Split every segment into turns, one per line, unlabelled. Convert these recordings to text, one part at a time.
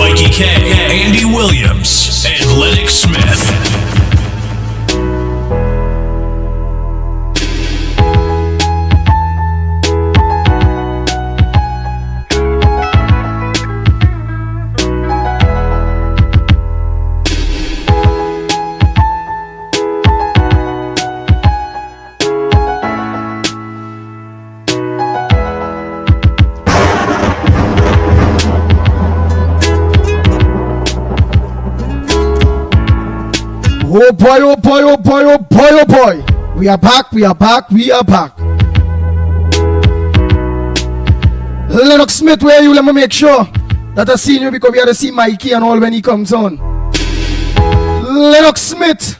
Mikey K, Andy Williams, and Lennox Smith.
Oh boy, oh boy, oh boy, oh boy, oh boy. We are back, we are back, we are back. Lennox Smith, where you? Let me make sure that I see you because we have to see Mikey and all when he comes on. Lennox Smith.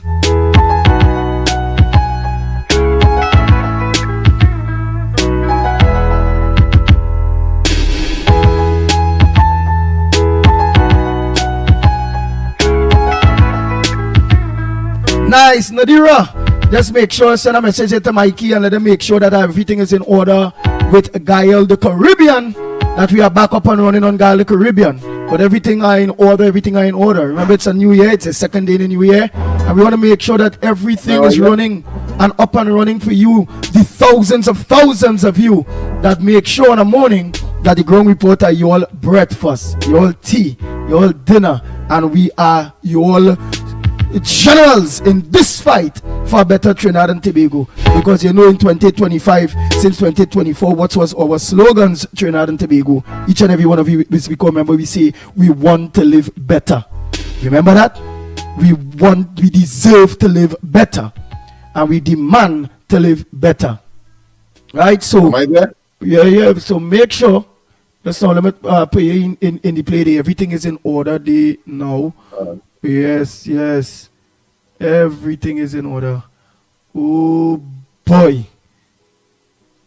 Nice, Nadira. Just make sure, send a message to Mikey and let them make sure that everything is in order with Guile the Caribbean. That we are back up and running on Guile the Caribbean. But everything are in order, everything are in order. Remember, it's a new year, it's a second day in the new year. And we want to make sure that everything is running and up and running for you. The thousands of you that make sure in the morning that the ground report are your breakfast, your tea, your dinner. And we are your generals in this fight for better Trinidad and Tobago, because you know in 2025 since 2024 what was our slogans, Trinidad and Tobago, each and every one of you this week, remember, we say we want to live better. Remember that? We deserve to live better and we demand to live better, right? So am I there? Yeah, so make sure let's not limit put you in the play there. Everything is in order there now. Yes, everything is in order. Oh boy,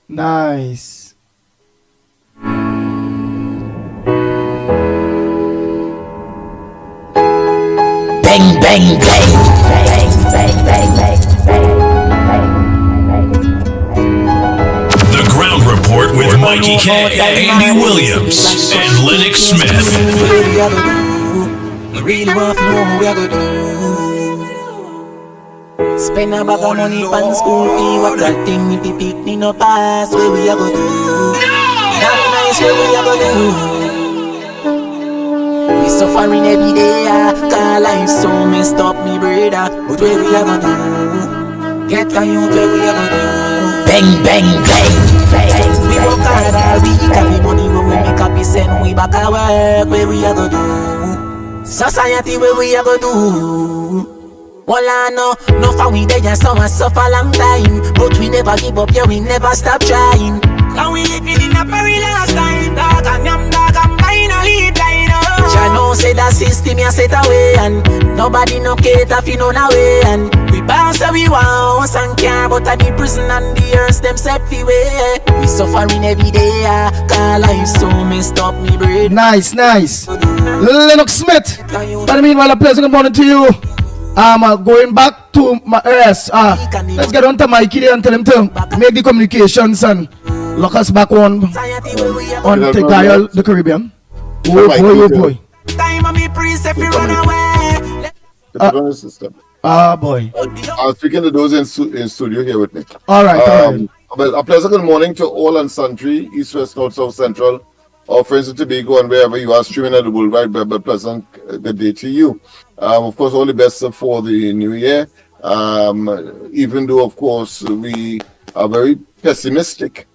nice.
Bang, bang, bang, bang, bang, bang, bang.
The Ground Report with Mikey K, Andy Williams, and Lennox Smith.
Really want to know what we are gonna do. Spend a bag of money on school fee. What that thing if the picnic no pass, where we are gonna do? That nice where we are gonna do. We suffering every day, cause life so messed up, me brother. But where we are gonna do? Get a youth where we are gonna do. Bang, bang, bang, bang. We work hard all week, and the money when we make up, we send we back at work. Where we are gonna do? Society where we are gonna do. Well I know, no for we there and some suffer long time. But we never give up, yeah we never stop trying. Now we living in a perilous time. Dog and yam dog and finally dying. I know say that system ya set away. And nobody no cater fi none away. And we bounce and we want and care. But at the prison and the earth them set fi way. We suffering every day, cause life so messed up me bread.
Nice Lennox Smith. But I mean, a pleasant good morning to you. Going back to my let's get on to Mikey there and tell him to make the communications and lock us back on to Guile the Caribbean. Oh boy.
Time me priest if you run away.
Boy.
I was speaking to those in studio here with me.
All right.
Well, a pleasant good morning to all and sundry, East, West, North, South, Central, our friends in Tobago and wherever you are streaming at the worldwide web. A pleasant good day to you. Of course, all the best for the new year. Even though, of course, we are very pessimistic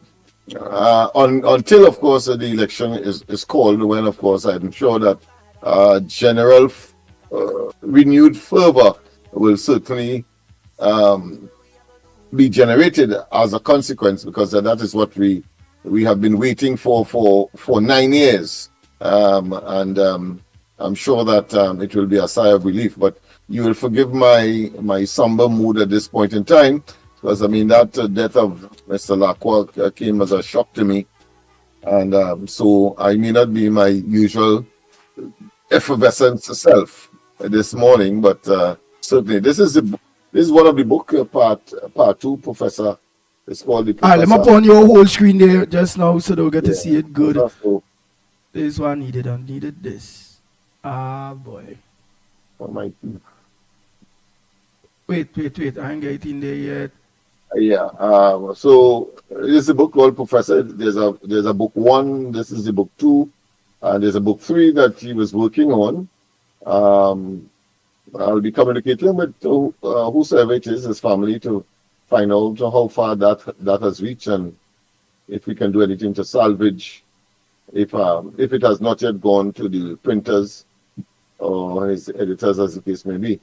until, of course, the election is called, when, of course, I'm sure that general renewed fervor will certainly be generated as a consequence, because that is what we have been waiting for 9 years. I'm sure that it will be a sigh of relief, but you will forgive my somber mood at this point in time, because I mean that death of Mr. Lacroix came as a shock to me, and so I may not be my usual effervescent self this morning, but certainly this is one of the book part 2, Professor. It's called the Professor.
Let me put on your whole screen there just now so they'll get to see it good. This one needed this. Ah, boy.
Mikey.
Wait. I ain't getting there yet.
Yeah. So this is a book called Professor. There's a book one. This is the book two, and there's a book three that he was working on. Um, I'll be communicating with whosoever it is, his family, to find out how far that has reached and if we can do anything to salvage. If it has not yet gone to the printers or his editors, as the case may be.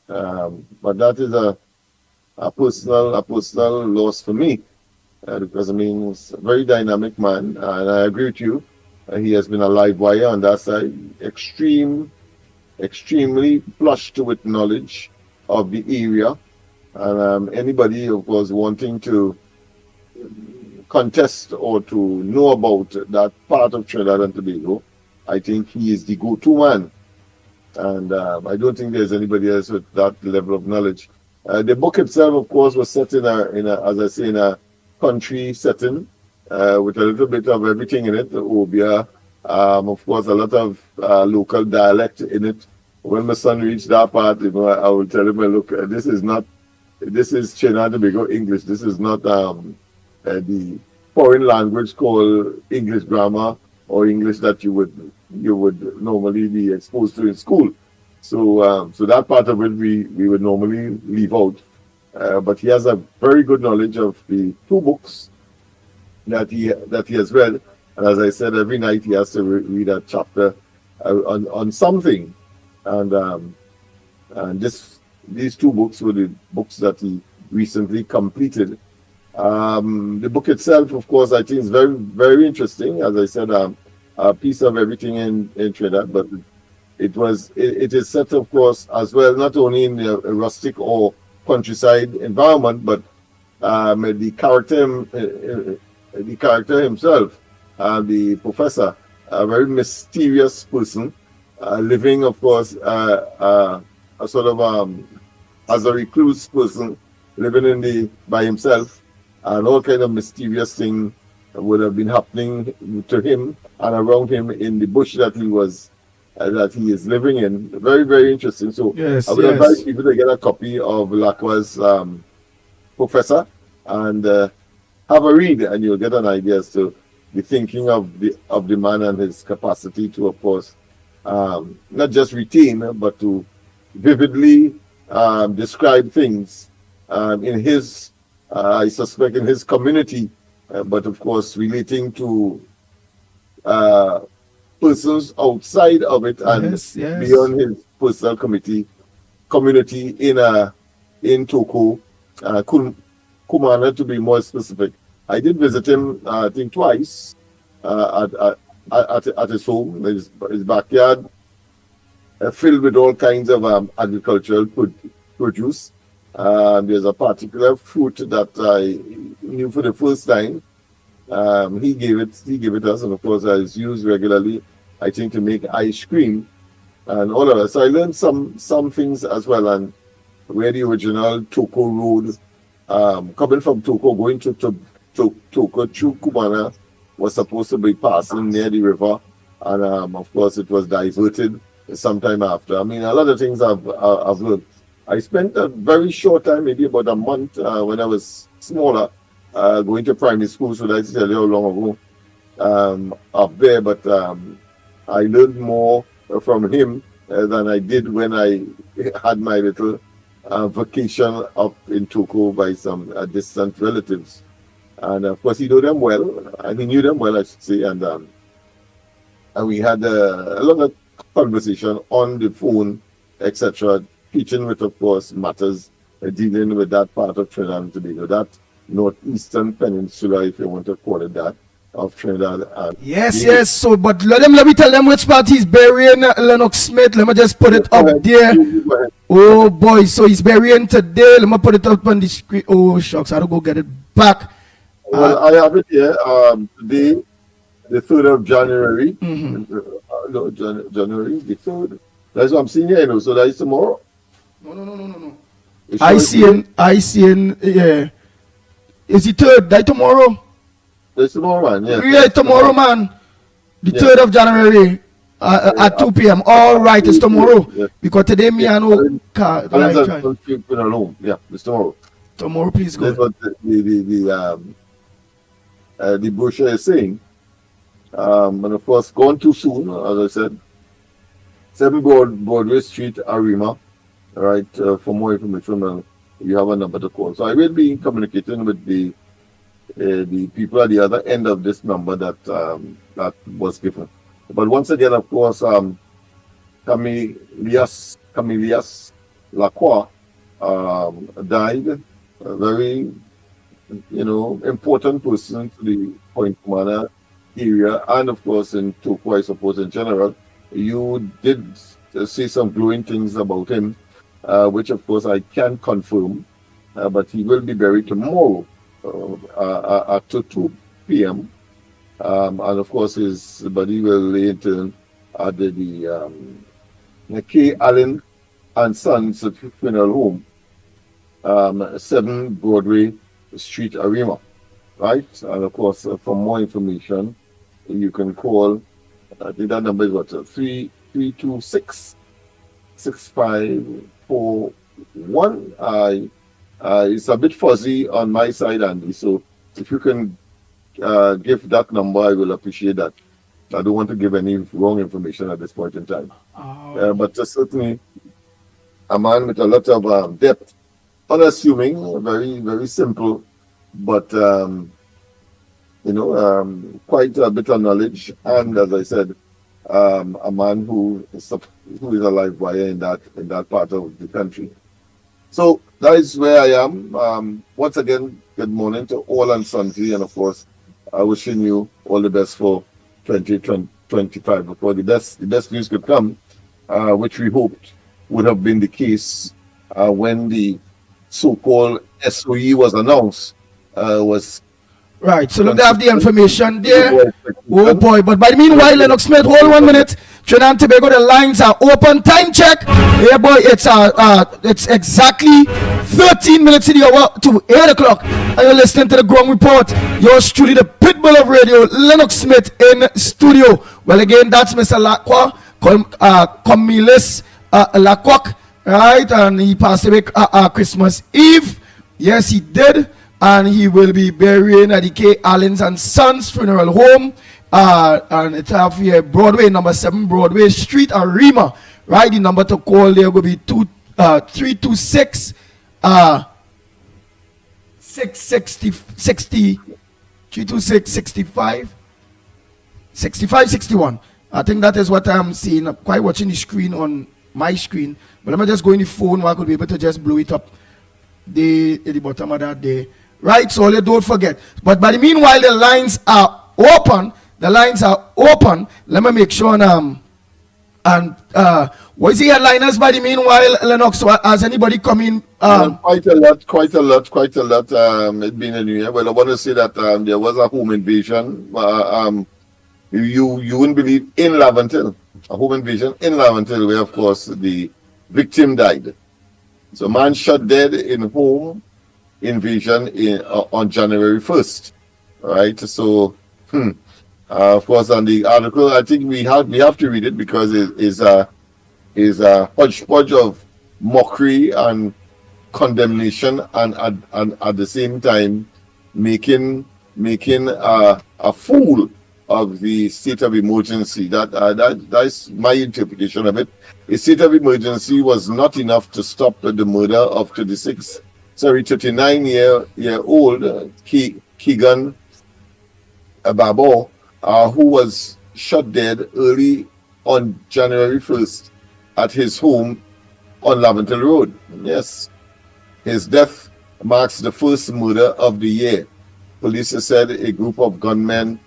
But that is a personal loss for me, because I mean he's a very dynamic man, and I agree with you. He has been a live wire on that side, extremely flushed with knowledge of the area, and anybody of course wanting to contest or to know about that part of Trinidad and Tobago, I think he is the go-to man, and I don't think there's anybody else with that level of knowledge. The book itself, of course, was set in a, as I say, in a country setting, with a little bit of everything in it. Obia, of course, a lot of local dialect in it. When my son reached that part, I will tell him, look, this is Trinidad and Tobago English. This is not the foreign language called English grammar or English that you would normally be exposed to in school. So that part of it we would normally leave out. But he has a very good knowledge of the two books that he has read. And as I said, every night he has to read a chapter on something. And these two books were the books that he recently completed. The book itself, of course, I think is very, very interesting. As I said, a piece of everything in Trinidad, but it is set, of course, as well, not only in a rustic or countryside environment, but the character himself, the professor, a very mysterious person, living, of course, a sort of as a recluse person, living by himself, and all kind of mysterious things would have been happening to him and around him in the bush that he is living in. Very, very interesting. So
Yes,
I would
yes.
advise people to get a copy of Lacroix's Professor and have a read, and you'll get an idea as to the thinking of the man and his capacity to, of course, not just retain but to vividly describe things in his, I suspect, in his community, but of course relating to persons outside of it and
Yes.
beyond his personal community in Toko, Kumana to be more specific. I did visit him, I think twice, at his home, his backyard, filled with all kinds of agricultural produce. There's a particular fruit that I knew for the first time. He gave it us, and of course it's used regularly, I think, to make ice cream and all of that. So I learned some things as well, and where the original Toko Road, coming from Toko, going to Toko through Kumana, was supposed to be passing near the river, and of course it was diverted sometime after. I mean, a lot of things I've learned. I spent a very short time, maybe about a month, when I was smaller, going to primary school, so that's tell you how long ago, up there. But I learned more from him than I did when I had my little vacation up in Toko by some distant relatives. And of course, he knew them well, and he knew them well, I should say. And we had a lot of conversation on the phone, etc., teaching with, of course, matters dealing with that part of Trinidad and Tobago, that northeastern peninsula, if you want to call it that, of Trinidad. And
Yes. So, but let me tell them which part he's burying Lennox Smith. Let me just put it up there.
Go ahead.
Oh boy, so he's burying today. Let me put it up on the screen. Oh shucks, I don't go get it back.
Well, I have it here. Today, the 3rd of January. No, January the 3rd. That's what I'm seeing here, so that is tomorrow.
No.
You sure
I
it's
see in, yeah. Is it 3rd? That tomorrow?
It's tomorrow, man. Yeah,
Yeah, tomorrow, man. The
Yeah.
3rd of January. at 2 p.m. All right, it's tomorrow.
Yes.
Because today me and no car.
Allen's
Right.
and funeral home. Yeah, it's tomorrow.
Tomorrow, please
That's
go.
what the brochure is saying. And of course, gone too soon, as I said. 7 Broadway Street, Arima. All right. For more information, you have a number to call. So I will be communicating with the people at the other end of this number that was given. But once again, of course, Camillus Lacroix died. A very, important person to the Point Commander area, and of course in Toko, I suppose in general. You did say some glowing things about him, which of course I can confirm. But he will be buried tomorrow at 2 p.m. And of course his body will lay in turn at the K. Allen and Sons Funeral Home, 7 Broadway Street, Arima. Right? And of course, for more information, you can call, I think that number is what, 3326 6541. It's a bit fuzzy on my side, Andy. So if you can give that number, I will appreciate that. I don't want to give any wrong information at this point in time. But certainly a man with a lot of depth, unassuming, very, very simple, but quite a bit of knowledge, and as I said, a man who is a live wire in that part of the country. So that is where I am. Once again, good morning to all and sundry, and of course, wishing you all the best for 2025. Before the best news could come, which we hoped would have been the case when the so-called SOE was announced. Was
Right, so look, they have the information there. Oh boy, but by the meanwhile, Lennox Smith, hold 1 minute. Trinidad and Tobago, the lines are open. Time check. Yeah, boy, it's exactly 13 minutes in the hour to 8 o'clock. And you're listening to the Ground Report. Yours truly, the Pitbull of Radio, Lennox Smith in studio. Well, again, that's Mr. Lacroix, Camillus Lacroix, right? And he passed away Christmas Eve. Yes, he did. And he will be burying at the K. Allen's and Sons Funeral Home. And it's have here Broadway, number 7 Broadway Street, Arima. Right? The number to call there will be 326 6561. I think that is what I'm seeing. I'm quite watching the screen on my screen. But let me just go in the phone where I could be able to just blow it up at the bottom of that there. Right, so don't forget. But by the meanwhile, the lines are open. Let me make sure what is the headliners by the meanwhile, Lennox? So has anybody come in?
Quite a lot. It's been a new year. Well, I want to say that there was a home invasion. You wouldn't believe, in Laventille, a home invasion in Laventille, where of course the victim died. So man shot dead in home invasion on January 1st, right? So, of course, on the article, I think we have to read it because it is a hodgepodge of mockery and condemnation, and at the same time making a fool of the state of emergency. That's my interpretation of it. A state of emergency was not enough to stop the murder of 39-year-old Keegan Babo, who was shot dead early on January 1st at his home on Laventille Road. Yes, his death marks the first murder of the year. Police said a group of gunmen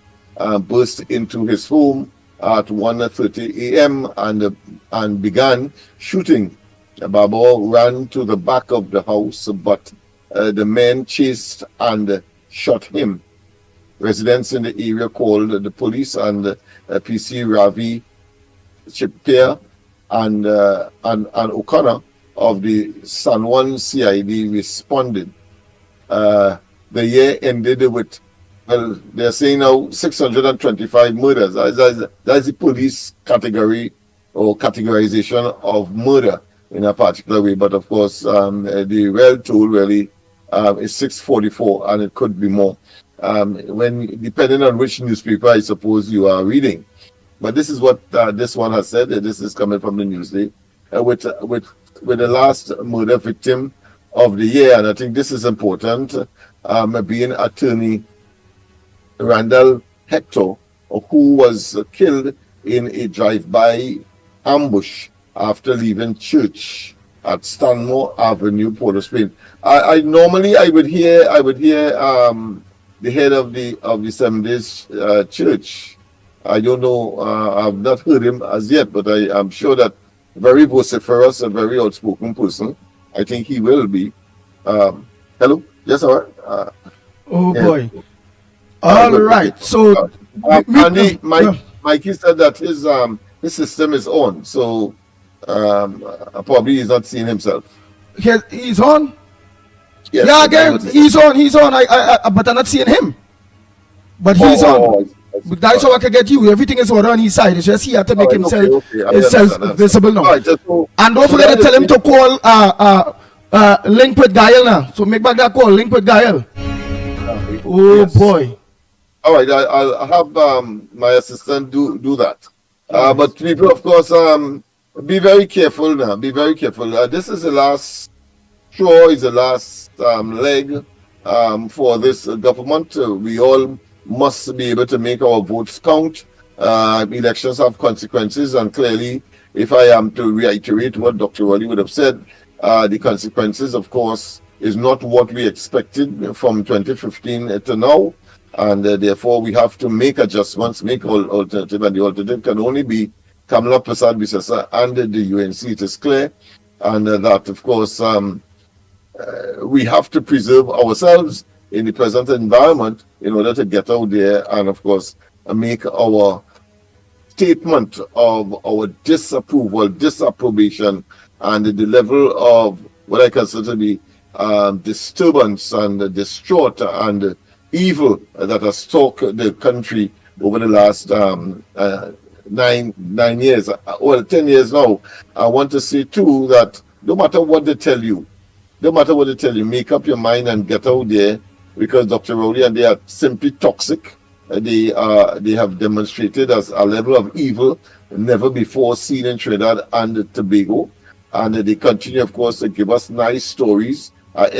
burst into his home at 1:30 a.m. and began shooting. Babo ran to the back of the house, but the men chased and shot him. Residents in the area called the police, and PC Ravi Chipter and O'Connor of the San Juan CID responded. The year ended with Well, they're saying now 625 murders. That's the police category or categorization of murder in a particular way. But of course, the real toll really is 644, and it could be more. When depending on which newspaper I suppose you are reading. But this is what this one has said. This is coming from the Newsday with the last murder victim of the year, and I think this is important. Being attorney Randall Hector, who was killed in a drive-by ambush after leaving church at Stanmore Avenue, Port of Spain. I normally would hear the head of the Seventh-day Church. I don't know. I've not heard him as yet, but I'm sure that very vociferous and very outspoken person. I think he will be. Hello. Yes, all right.
Oh
yeah.
boy. All right. So
Andy, Mikey said that his system is on, so probably he's not seeing himself.
He's on.
Yes,
Yeah, again, he's on. I but I'm not seeing him. But he's on. But that's how I can get you. Everything is on his side. It's just he had to make himself visible now.
Right,
and don't forget to tell him to call link with Gael now. So make back that call, link with Gael. Oh
yes.
Boy.
All right, I'll have my assistant do that. But people, of course, be very careful now. Be very careful. This is the last straw, is the last leg for this government. We all must be able to make our votes count. Elections have consequences, and clearly, if I am to reiterate what Dr. Wally would have said, the consequences, of course, is not what we expected from 2015 to now. And therefore, we have to make adjustments, make alternative, and the alternative can only be Kamala Prasad-Bissessar and the UNC. It is clear, and that, of course, we have to preserve ourselves in the present environment in order to get out there and, of course, make our statement of our disapproval, disapprobation, and the level of what I consider to be disturbance and distraught and evil that has stalked the country over the last 9 years, well, 10 years now. I want to say too that no matter what they tell you, make up your mind and get out there, because Dr. Rowley and they are simply toxic. They have demonstrated as a level of evil never before seen in Trinidad and Tobago, and they continue, of course, to give us nice stories.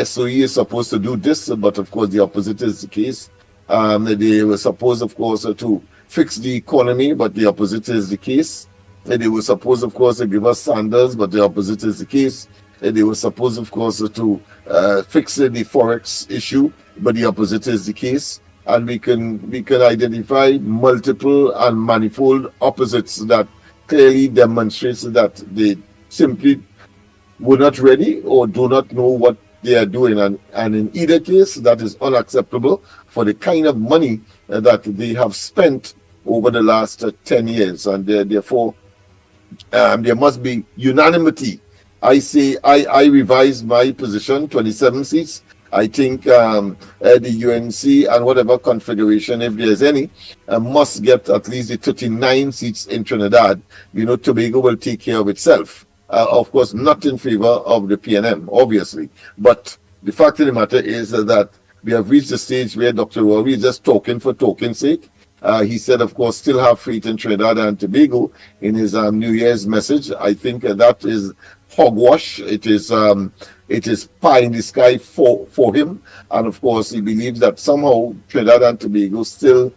SOE is supposed to do this, but of course the opposite is the case. They were supposed, of course, to fix the economy, but the opposite is the case. They were supposed, of course, to give us Sanders, but the opposite is the case. They were supposed, of course, to fix the forex issue, but the opposite is the case. And we can identify multiple and manifold opposites that clearly demonstrates that they simply were not ready or do not know what they are doing, and in either case that is unacceptable for the kind of money that they have spent over the last 10 years, and therefore there must be unanimity. I say I revised my position, 27 seats. I think the UNC and whatever configuration, if there's any, must get at least the 39 seats in Trinidad. Tobago will take care of itself. Of course, not in favor of the PNM, obviously. But the fact of the matter is that we have reached the stage where Dr. Rory is just talking for talk's sake. He said, of course, still have faith in Trinidad and Tobago in his New Year's message. I think that is hogwash. It is pie in the sky for him. And of course, he believes that somehow Trinidad and Tobago still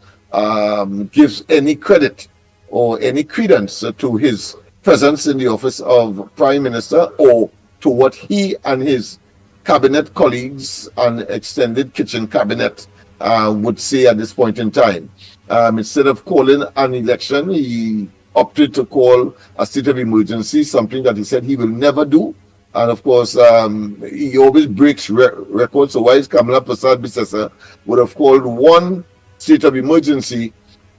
gives any credit or any credence to his presence in the office of Prime Minister, or to what he and his cabinet colleagues and extended kitchen cabinet would say at this point in time. Instead of calling an election, he opted to call a state of emergency, something that he said he will never do. And of course, he always breaks records. So why is Kamala Prasad-Bissessar would have called one state of emergency,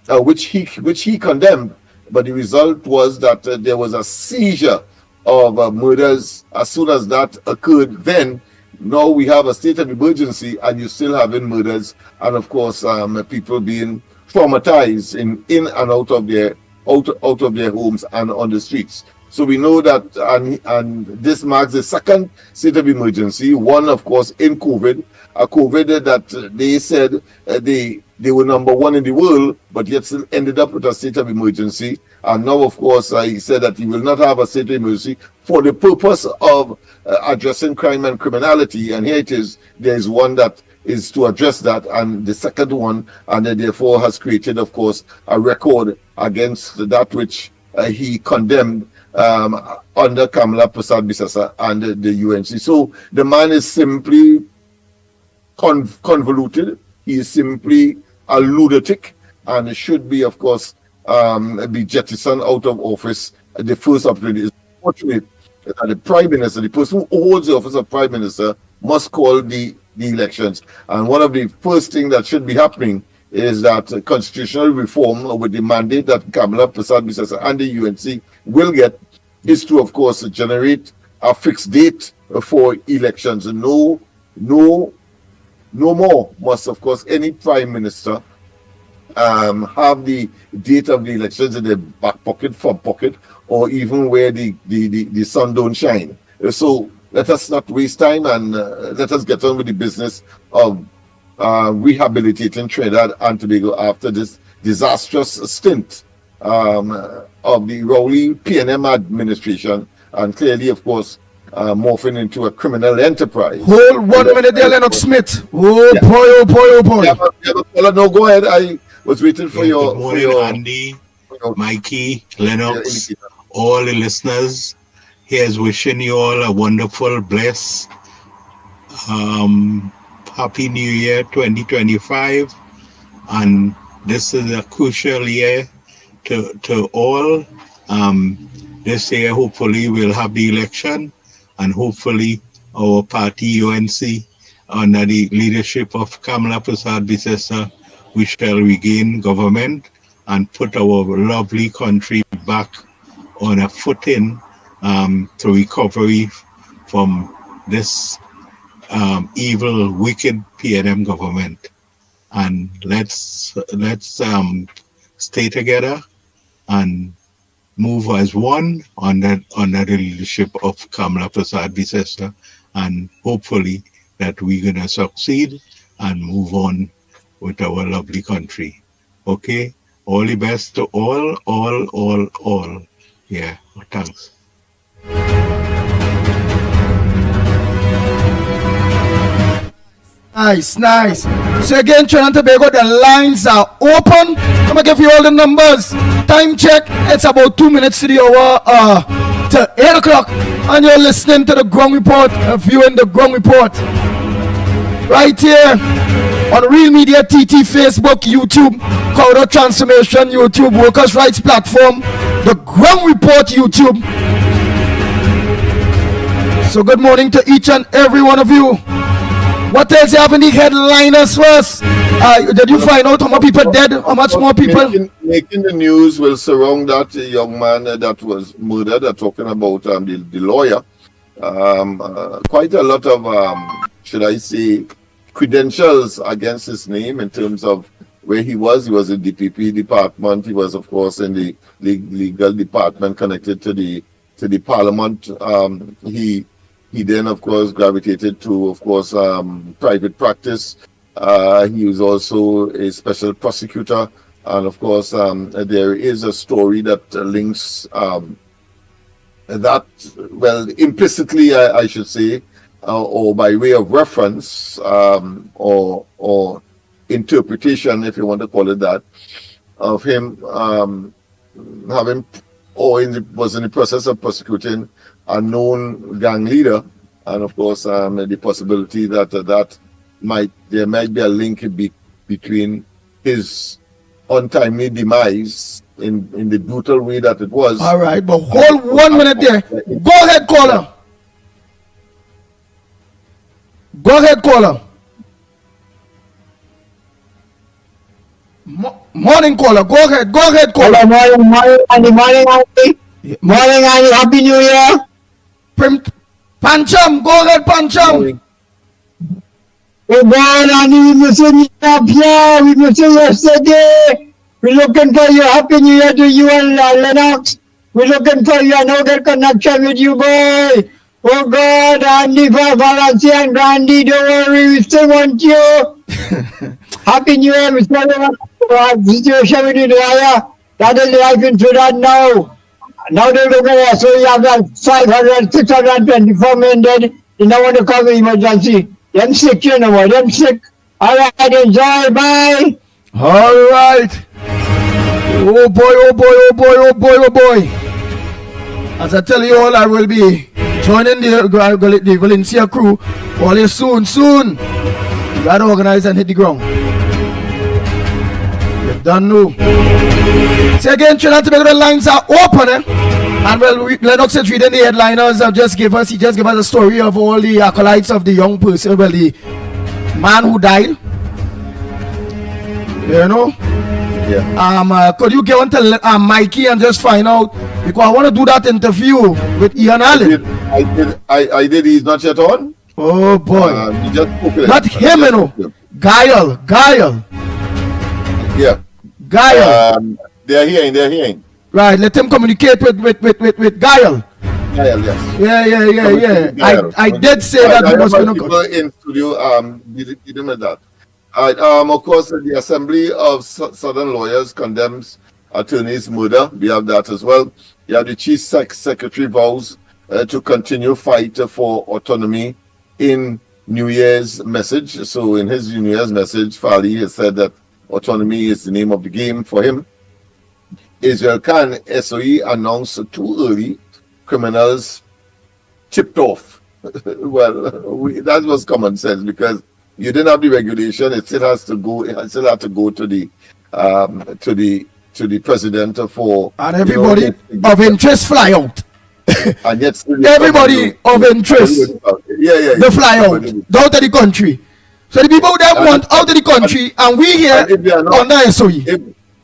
which he condemned, but the result was that there was a seizure of murders. As soon as that occurred, then now we have a state of emergency, and you're still having murders, and of course, people being traumatized in and out of their homes and on the streets. So we know that, and this marks the second state of emergency. One, of course, in COVID, a COVID that they said they were number one in the world, but yet still ended up with a state of emergency. And now, of course, he said that he will not have a state of emergency for the purpose of addressing crime and criminality. And here it is. There is one that is to address that, and the second one, and therefore has created, of course, a record against that which he condemned under Kamala Persad-Bissessar and the UNC. So the man is simply convoluted. He is simply a lunatic, and should be, of course, be jettisoned out of office. The first opportunity is fortunate that the Prime Minister, the person who holds the office of Prime Minister, must call the elections. And one of the first things that should be happening is that constitutional reform, with the mandate that Kamala Persad-Bissessar and the UNC will get, is to, of course, generate a fixed date for elections. No more must, of course, any prime minister have the date of the elections in their back pocket, front pocket, or even where the sun don't shine. So let us not waste time, and let us get on with the business of rehabilitating Trinidad and Tobago after this disastrous stint of the Rowley PNM administration, and clearly, of course, morphing into a criminal enterprise.
Hold 1 minute there, Lennox Smith. Oh, yeah. Oh boy.
Yeah, no, go ahead. I was waiting for your...
Good morning, Andy, Mikey, Lennox, all the listeners. Here's wishing you all a wonderful, blessed, Happy New Year 2025. And this is a crucial year to all. This year, hopefully, we'll have the election, and hopefully our party, UNC, under the leadership of Kamala Persad-Bissessar, we shall regain government and put our lovely country back on a footing to recovery from this evil, wicked PNM government. And let's stay together and move as one under the leadership of Kamala Persad-Bissessar, and hopefully that we're gonna succeed and move on with our lovely country. Okay, all the best to all. Yeah, thanks.
Nice. So again, Trinidad and Tobago, the lines are open. I'm gonna give you all the numbers. Time check, it's about 2 minutes to the hour to 8 o'clock, and you're listening to the Ground Report, viewing the Ground Report right here on Real Media TT, Facebook, YouTube, Corridor Transformation YouTube, Workers' Rights Platform, the Ground Report YouTube. So good morning to each and every one of you. What else you have in the headliners first? Did you find out how many people dead? How much more people?
Making the news will surround that young man that was murdered. Talking about the lawyer. Quite a lot of, should I say, credentials against his name in terms of where he was. He was in the DPP department. He was, of course, in the legal department connected to the parliament. He then, of course, gravitated to, of course, private practice. He was also a special prosecutor. And, of course, there is a story that links that, well, implicitly, I should say, or by way of reference, or interpretation, if you want to call it that, of him having, was in the process of prosecuting a known gang leader, and of course the possibility that there might be a link between his untimely demise in the brutal way that it was.
All right, but hold 1 minute there. Go ahead, caller. Morning, caller. Go ahead, caller.
Hello, morning, Andy. Morning, Andy. Happy New Year.
Pancham, go ahead, Pancham.
Oh God, Andy, we missing you up here. We missing you yesterday. We're looking for you. Happy New Year to you and Lennox. We're looking for you. I know get connection with you, boy. Oh God, Andy, for Valencia and Grandy, don't worry, we still want you. Happy New Year, we still want situation with you. That is life in Trinidad now. Now they look at us, so you have that 500, 624 men dead. You don't want to cover emergency. Them sick, you know what? Them sick. All right, enjoy. Bye.
All right. Oh boy, oh boy, oh boy, oh boy, oh boy. As I tell you all, I will be joining the Valencia crew all here soon. You gotta organize and hit the ground. You done know. So again, Trinidad and Tobago lines are open, and well, Lennox is reading the headliners. He just gave us a story of all the acolytes of the young person, well, the man who died. You know.
Yeah.
Could you go on to Mikey and just find out, because I want to do that interview with Ian Allen.
I did. He's not yet on.
Oh boy.
He just
not him, you know. Guile.
Yeah.
Guile.
They're hearing.
Right, let him communicate with Guile.
Guile, yes.
Yeah. I did say that he was going to go.
In studio, didn't know that. Of course, the Assembly of Southern Lawyers condemns attorney's murder. We have that as well. You have the Chief Secretary vows to continue fight for autonomy in New Year's message. So in his New Year's message, Fali has said that autonomy is the name of the game for him. Israel Khan, SOE, announced too early criminals tipped off. Well, that was common sense because you didn't have the regulation. It still has to go. It still had to go to the president for.
And everybody of interest fly out.
And yet
everybody of interest.
Yeah.
They fly out to the country. So the people that want out of the country, and we here under SOE.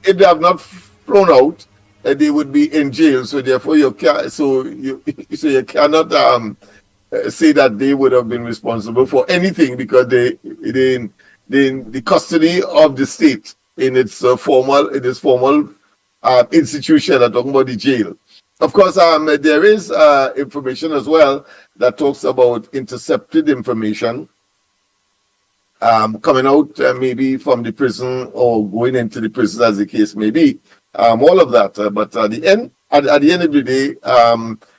If they have not flown out, they would be in jail. So therefore, you cannot say that they would have been responsible for anything because they the custody of the state in its formal institution. I'm talking about the jail. Of course, there is information as well that talks about intercepted information coming out maybe from the prison or going into the prison, as the case may be. All of that, but at the end of the day,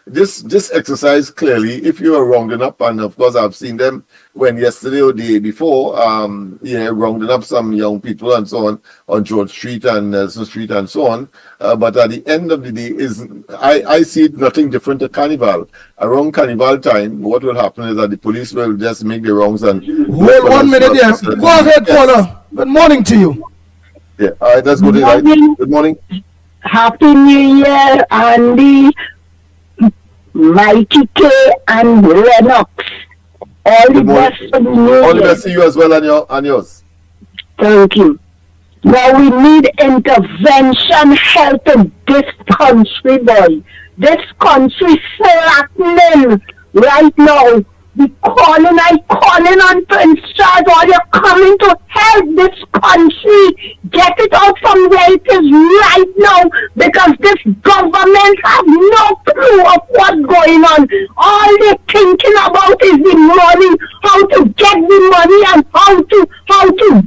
this exercise clearly, if you are rounding up, and of course I've seen them when yesterday or the day before, rounding up some young people and so on George Street and Nelson Street and so on. But at the end of the day, I see it nothing different to Carnival. Around Carnival time, what will happen is that the police will just make the rounds and.
Wait 1 minute there. Go ahead, caller. Good morning to you.
Yeah, all right, that's good. Good morning.
Happy New Year, Andy, Mikey K, and Lennox. All the best for the New Year.
All the best to you as well and yours.
Thank you. Now we need intervention help in this country, boy. This country flattening right now. I'm calling on Prince Charles, or you're coming to help this country get it out from where it is right now, because this government has no clue of what's going on. All they're thinking about is the money, how to get the money and how to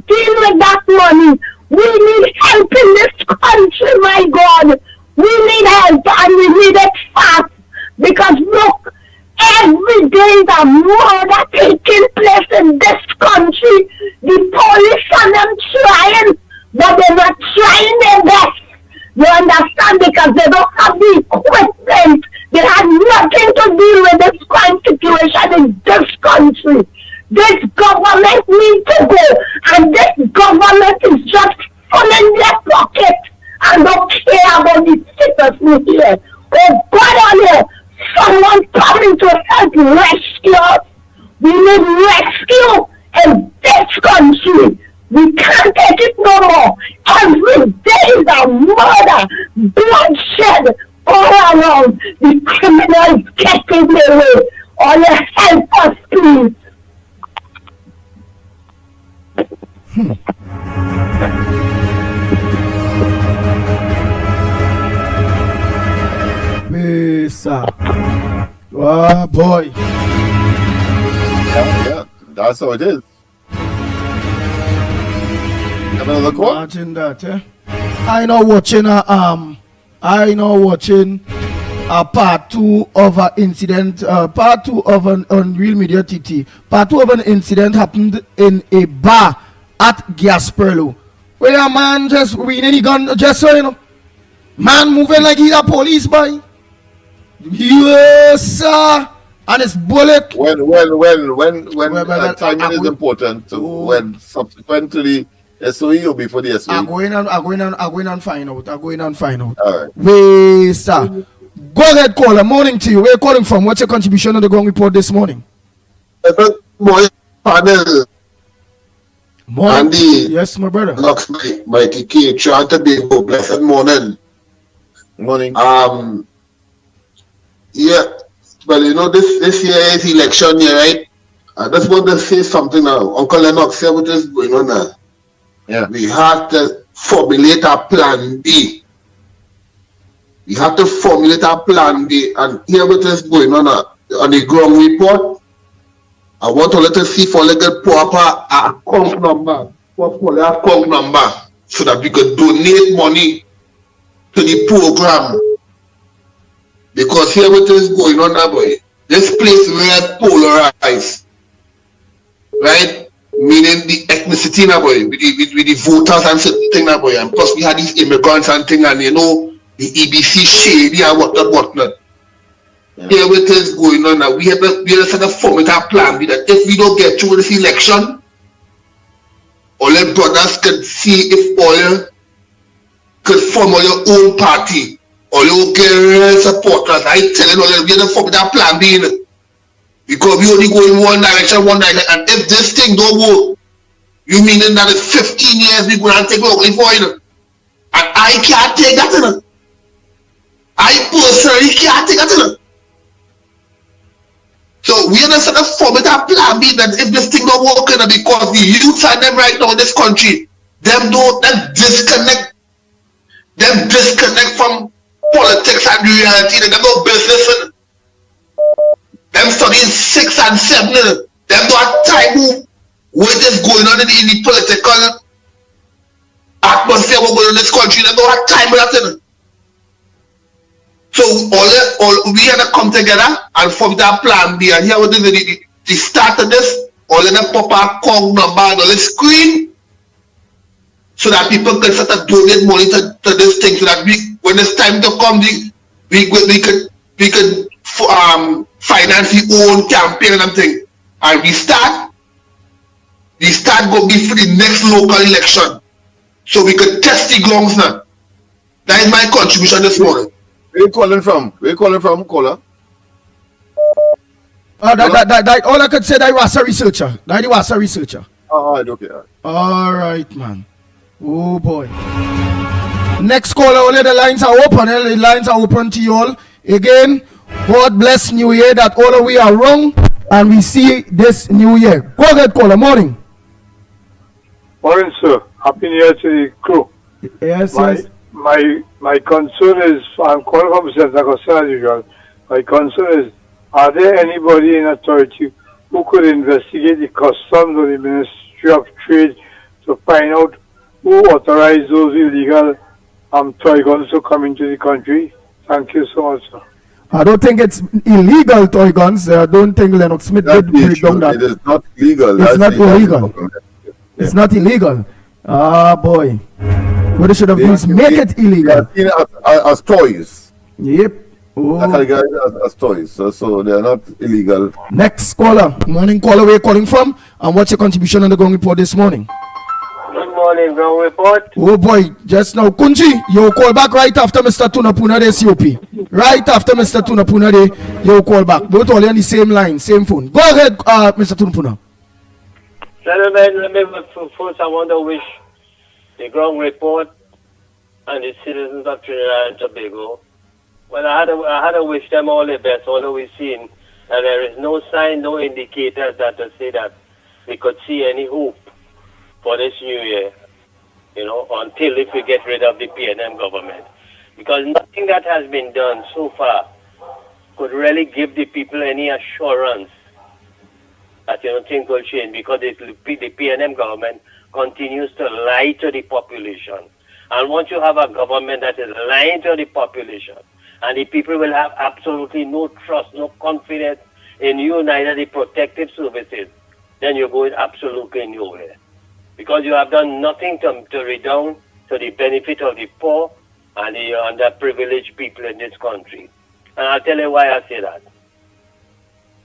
deal with that money. We need help in this country, my God. We need help, and we need it fast, because look, every day is a murder taking place in this country. The police are them trying, but they're not trying their best. You understand? Because they don't have the equipment. They have nothing to deal with this crime situation in this country. This government needs to go, and this government is just full in their pocket and don't care about the citizens here. Oh God, on here. Someone coming to help rescue us. We need rescue in this country. We can't take it no more. Every day is a murder, bloodshed all around. The criminals getting their way. All you help us, please.
Pesa. Oh boy.
Yeah, that's how it is. Have another call?
Imagine that, eh? I know watching a part two of an incident, part two of an Unreal Media TT. Part two of an incident happened in a bar at Gasperlo, where a man just winning a gun, just so you know, man moving like he's a police boy. Yes, sir. And it's bullet.
When timing is important. So when subsequent to the SOE or before the SOE.
I'm going and find out. I'm going and find out.
All right.
Wait, sir. Go ahead, caller. Morning to you. Where you calling from? What's your contribution on the ground report this morning?
Morning, panel.
Morning.
Andy.
Yes, my brother.
Lennox, Mikey, K, trying to be good. Blessed morning.
Morning.
Yeah. Well, you know, this year is election year, right? I just want to say something now. Uncle Lennox, here what is going on now.
Yeah.
We have to formulate a plan B. We have to formulate a plan B, and here what is going on the ground report. I want to let us see for like a proper account number, so that we could donate money to the program. Because here what is going on now, boy. This place very polarized, right? Meaning the ethnicity now, boy, with the voters and certain thing now, boy. And plus we had these immigrants and thing, and you know, the EBC shady and whatnot. Yeah. Here what is going on now. We have to set a formula plan that if we don't get through this election, all the brothers can see if all could form all your own party. All you get real supporters. I telling all you, we have to formula plan B. Because we only go in one direction, and if this thing don't work, you mean that in 15 years we go and take over for it. And I can't take that, you know. I personally can't take that, you know. So we have to set a formula plan B that if this thing don't work, you know, because the youths are them right now in this country, them disconnect from politics and reality. They got no business in it. Them studying 6 and 7. Them don't have time what is going on in the political atmosphere what going on in this country. They don't have time for that. So all we had to come together and form that plan B. And here what is the start of this, all in a proper call number on the screen, so that people can start to donate money to this thing, so that when it's time to come, we could finance the own campaign and everything. And we start going to be for the next local election, so we could test the grounds now. That is my contribution this morning.
Where you calling from? Caller?
That all I could say, that was a researcher.
Okay.
All right, man. Oh boy. Next caller, only the lines are open. The lines are open to you all. Again, God bless New Year, that all of we are wrong and we see this New Year. Go ahead, caller. Morning.
Morning, sir. Happy New Year to the crew.
Yes.
My concern is, I'm calling from Central Concern as usual. My concern is, are there anybody in authority who could investigate the customs or the Ministry of Trade to find out who authorized those illegal toy guns to come into the country? Thank you so much, sir.
I don't think it's illegal toy guns. I don't think Lennox Smith did break down that.
It is not legal.
It's not illegal. It's not illegal. Ah, boy. What they should have used, make it illegal.
As toys.
Yep. Oh.
As toys. So they are not illegal.
Next caller. Morning caller, where you calling from? And what's your contribution on the ground report this morning?
Good morning, ground report.
Oh boy, just now. Kunji, you call back right after Mr. Tunapuna de COP. Right after Mr. Tunapuna de, you call back. Both all on the same line, same phone. Go ahead, Mr. Tunapuna.
Gentlemen, first I want to wish the ground report and the citizens of Trinidad and Tobago. Well, I had to wish them all the best, although we've seen that there is no sign, no indicators that to say that we could see any hope for this new year, until if we get rid of the PNM government. Because nothing that has been done so far could really give the people any assurance that things will change, because the PNM government continues to lie to the population. And once you have a government that is lying to the population, and the people will have absolutely no trust, no confidence in you, neither the protective services, then you're going absolutely nowhere. Because you have done nothing to redound to the benefit of the poor and the underprivileged people in this country. And I'll tell you why I say that.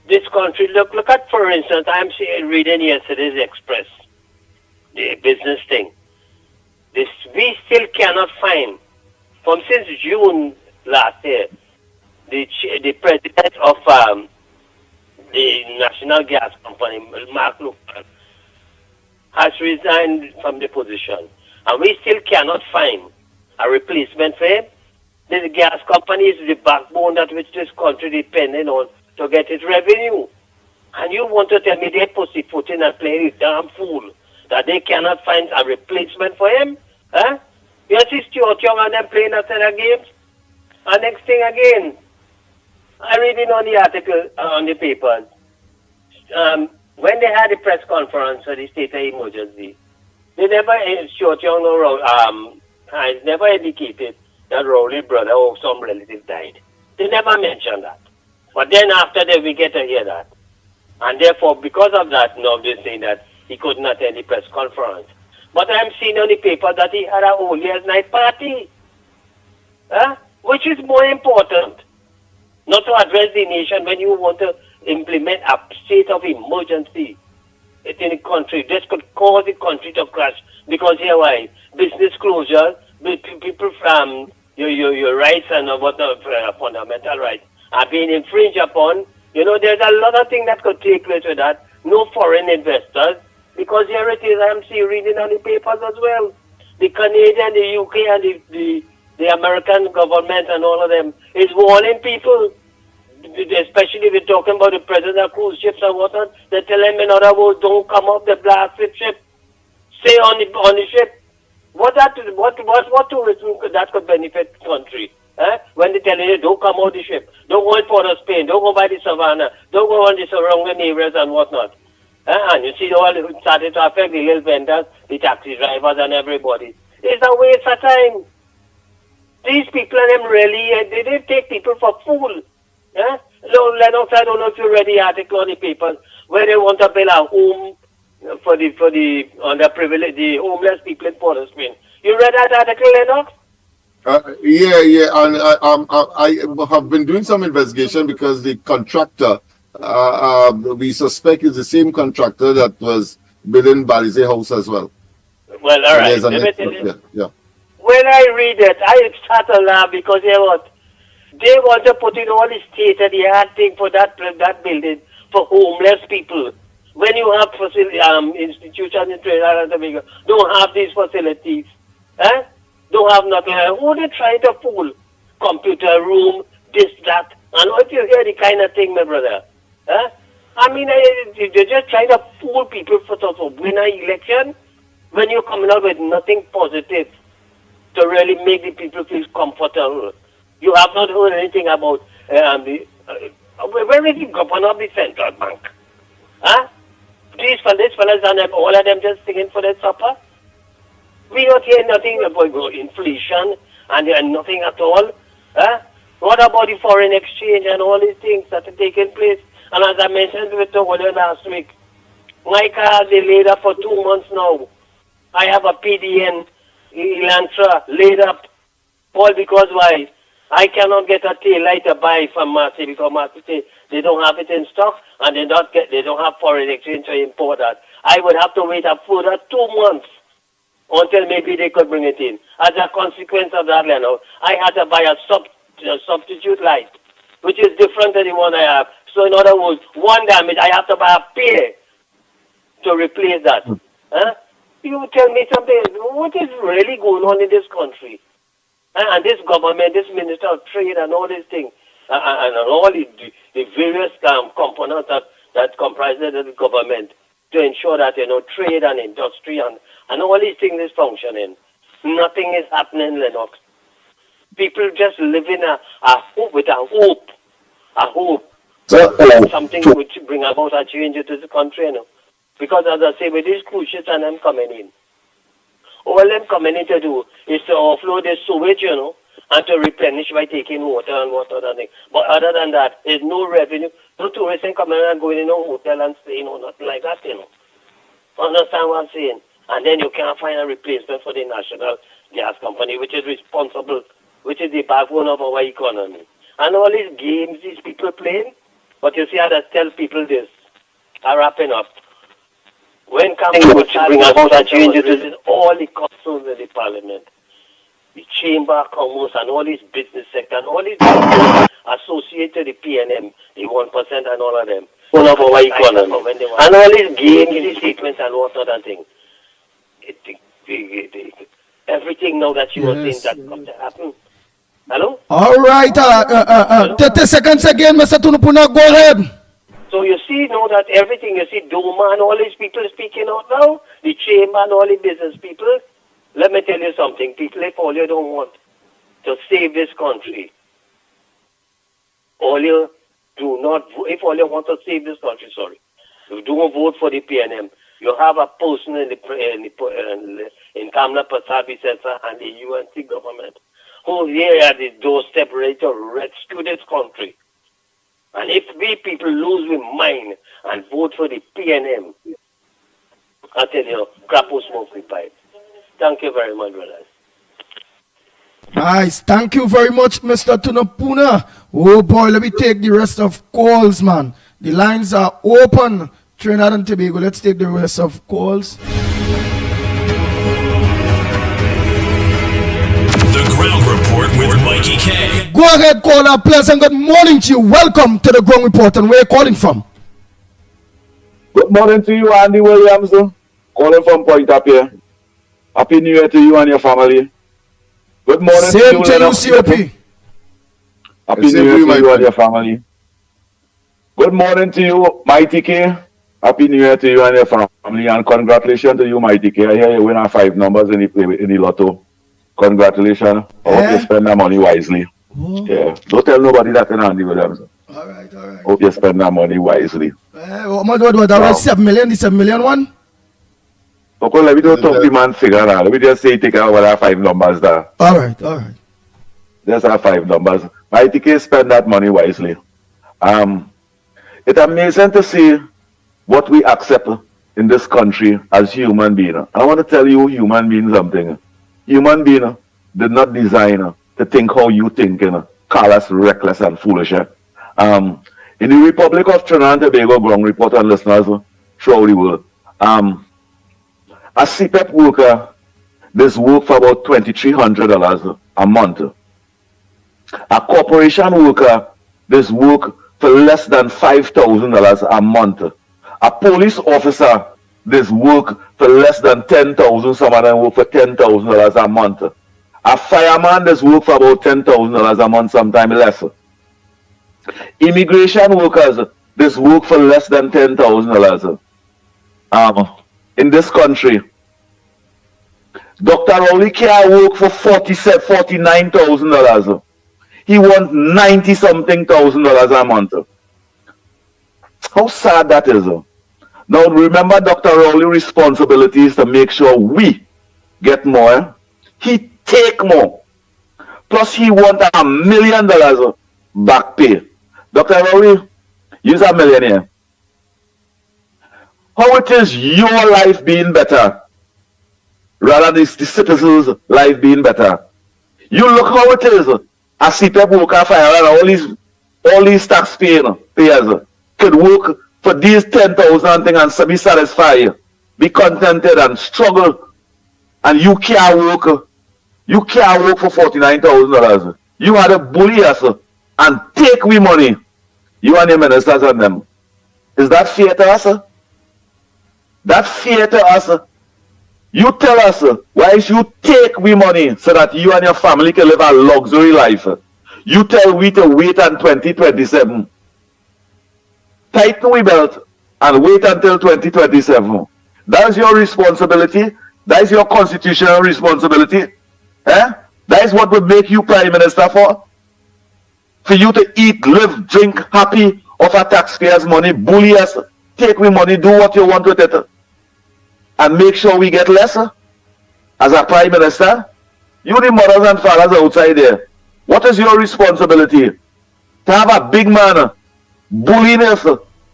This country, look at, for instance, I'm reading yesterday's Express, the business thing. We still cannot find, since June last year, the president of the National Gas Company, Mark Lucan, has resigned from the position. And we still cannot find a replacement for him. The gas company is the backbone that which this country depending on to get its revenue. And you want to tell me they're pussyfooting and playing a damn fool that they cannot find a replacement for him? Huh? You see Stuart Young and them playing that set of games? And next thing again, I reading on the article on the papers, when they had the press conference for the state of emergency, they never, Stuart Young has never indicated that Rowley's brother or some relative died. They never mentioned that. But then after that, we get to hear that. And therefore, because of that, now they're saying that he couldn't attend the press conference. But I'm seeing on the paper that he had a All Year's Night party. Which is more important. Not to address the nation when you want to implement a state of emergency in the country. This could cause the country to crash. Because here why? Business closure, people from your rights and fundamental rights are being infringed upon. There's a lot of things that could take place with that. No foreign investors. Because here it is, I'm reading on the papers as well. The Canadian, the UK, and the American government and all of them is warning people, especially if we're talking about the president of cruise ships and whatnot. They tell them, in other words, don't come off the blasted ship. Stay on the ship. What tourism that could benefit the country? When they tell you, don't come out the ship, don't go in Port of Spain, don't go by the savannah, don't go on the surrounding areas and whatnot. And you see, all started to affect the little vendors, the taxi drivers and everybody. It's a waste of time. These people and them really, they take people for fool. Lennox, I don't know if you read the article on the papers where they want to build a home for the underprivileged, the homeless people in Port of Spain. You read that article, Lennox?
Yeah, and I have been doing some investigation because the contractor, we suspect is the same contractor that was building Balize House as well.
Well, all right.
Yeah.
When I read it, I start to laugh because they want to put in all the state-of-the-art thing for that building for homeless people. When you have institutions in Trinidad and Tobago, don't have these facilities. Don't have nothing. Who are they trying to fool? Computer room, this, that. And if you hear the kind of thing, my brother, they're just trying to fool people to win an election when you're coming out with nothing positive to really make the people feel comfortable. You have not heard anything about where is the governor of the central bank? These fellas and all of them just singing for their supper. We don't hear nothing about inflation and nothing at all. What about the foreign exchange and all these things that are taking place? And as I mentioned with the last week, my car has been laid up for 2 months now. I have a PDN Elantra laid up. All because why? I cannot get a tail light to buy from Marseille because Marseille they don't have it in stock and they don't have foreign exchange to import that. I would have to wait a further 2 months until maybe they could bring it in. As a consequence of that, I had to buy a substitute light, which is different than the one I have. So in other words, one damage, I have to buy a pair to replace that. You tell me something, what is really going on in this country? And this government, this Minister of Trade and all these things, and all the various components that comprise the government to ensure that, trade and industry and and all these things is functioning. Nothing is happening, Lennox. People just live in a hope, with a hope. Something which bring about a change into the country, you know. Because as I say, with these cruise ships and them coming in, all them coming in to do is to offload the sewage, you know, and to replenish by taking water and other things. But other than that, there's no revenue, no tourists coming and going in a hotel and staying or nothing like that, you know. Understand what I'm saying? And then you can't find a replacement for the national gas company, which is responsible, which is the backbone of our economy. And all these games these people playing, but you see how that tell people this, are wrapping up. When coming which bring about a change, it is all the customs in the parliament, the chamber of commerce and all these business sector and all these people associated with the PNM, the 1% and all of them. One of our economy. And all these games, these statements and what other things. Everything now that you were saying that got to happen. Hello?
All right. 30 seconds again, Mr. Tunapuna. Go ahead.
So you see now that everything, you see Duma and all these people speaking out now, the chamber and all the business people. Let me tell you something. People, if all you don't want to save this country, all you do not, if all you want to save this country, you don't vote for the PNM. You have a person in Kamla Pasabi Center and the UNC government who here at the doorstep ready to rescue this country. And if we people lose we mind and vote for the PNM, I tell you, crap will smoke we pipe. Thank you very much, brothers.
Nice. Thank you very much, Mr. Tunapuna. Oh boy, let me take the rest of calls, man. The lines are open. Trinidad and Tobago. Let's take the rest of calls.
The Ground Report with Mikey K.
Go ahead, caller. Pleasant good morning to you. Welcome to the Ground Report. And where are you calling from?
Good morning to you, Andy Williams. Calling from Point Up here. Happy New Year to you and your family. Good morning
Same
to you,
COP.
Happy New Year to you and your family. Good morning to you, Mikey K. Happy New Year to you and your family, and congratulations to you, Mikey K. I hear you win our 5 numbers in the lotto. Congratulations. I hope you spend that money wisely. Oh. Yeah. Don't tell nobody that in Andy Williams.
All right.
Hope you spend that money wisely.
What that was 7 million, the 7 million one?
Okay, let me don't talk the man figure now. Let me just say take out our 5 numbers there.
All right.
Just our 5 numbers. Mikey K spend that money wisely. It's amazing to see what we accept in this country as human beings. I want to tell you, human beings, something. Human being did not design to think how you think, call us reckless and foolish. In the Republic of Trinidad and Tobago, Ground Report and listeners throughout the world, a CPEP worker, this work for about $2,300 a month. A corporation worker, this work for less than $5,000 a month. A police officer, this work for less than $10,000, some of them work for $10,000 a month. A fireman, this work for about $10,000 a month, sometimes less. Immigration workers, this work for less than $10,000. In this country, Dr. Rowley can't work for $49,000. He wants $90-something thousand a month. How sad that is. Now remember, Dr. Rowley's responsibility is to make sure we get more. He take more. Plus he wants $1 million back pay. Dr. Rowley, you're a millionaire. How it is your life being better rather than the citizens' life being better? You look how it is. A CPEP worker fire and all these taxpayers could work for these 10,000 things and be satisfied, be contented and struggle, and you can't work for $49,000. You had to bully us and take we money. You and your ministers and them. Is that fair to us? That's fair to us. You tell us why you take we money so that you and your family can live a luxury life. You tell we to wait until 2027. Tighten we belt and wait until 2027. That's your responsibility. That is your constitutional responsibility. Eh? That is what would make you Prime Minister for you to eat, live, drink, happy off our taxpayers' money, bully us, take we money, do what you want with it, and make sure we get less as a Prime Minister. You the mothers and fathers outside there, what is your responsibility? To have a big man bullying us,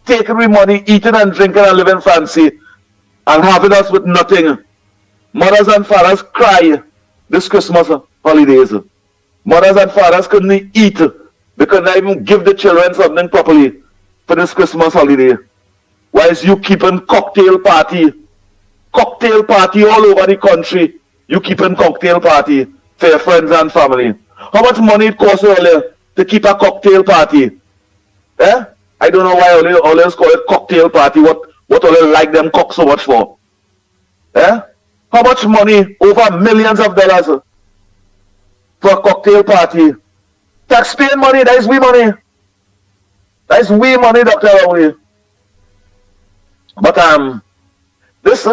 taking we money, eating and drinking and living fancy, and having us with nothing. Mothers and fathers cry this Christmas holidays. Mothers and fathers couldn't eat. They couldn't even give the children something properly for this Christmas holiday. Whilst you keeping cocktail party all over the country. You keeping cocktail party for your friends and family. How much money it costs earlier to keep a cocktail party? Eh? I don't know why always call it cocktail party. What all like them cock so much for? Eh? How much money? Over millions of dollars for a cocktail party. Taxpayer money, that is we money. That is we money, Dr. Rowley. But this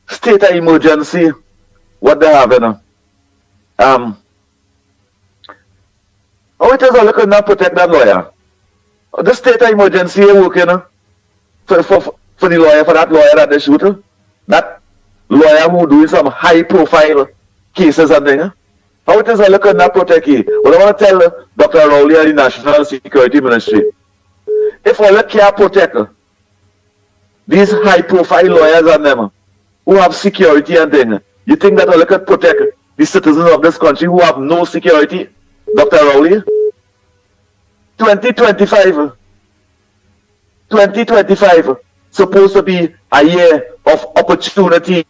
state of emergency, what they have, how it is all looking not protect that lawyer. This state of emergency working for the lawyer, for that lawyer that they shoot. That lawyer who doing some high profile cases and things. How it is all looking not protect you. What I want to tell Dr. Rowley and the National Security Ministry, if all can't protect these high profile lawyers and them who have security and things, you think that all can protect the citizens of this country who have no security? Dr. Rowley, 2025 supposed to be a year of opportunity.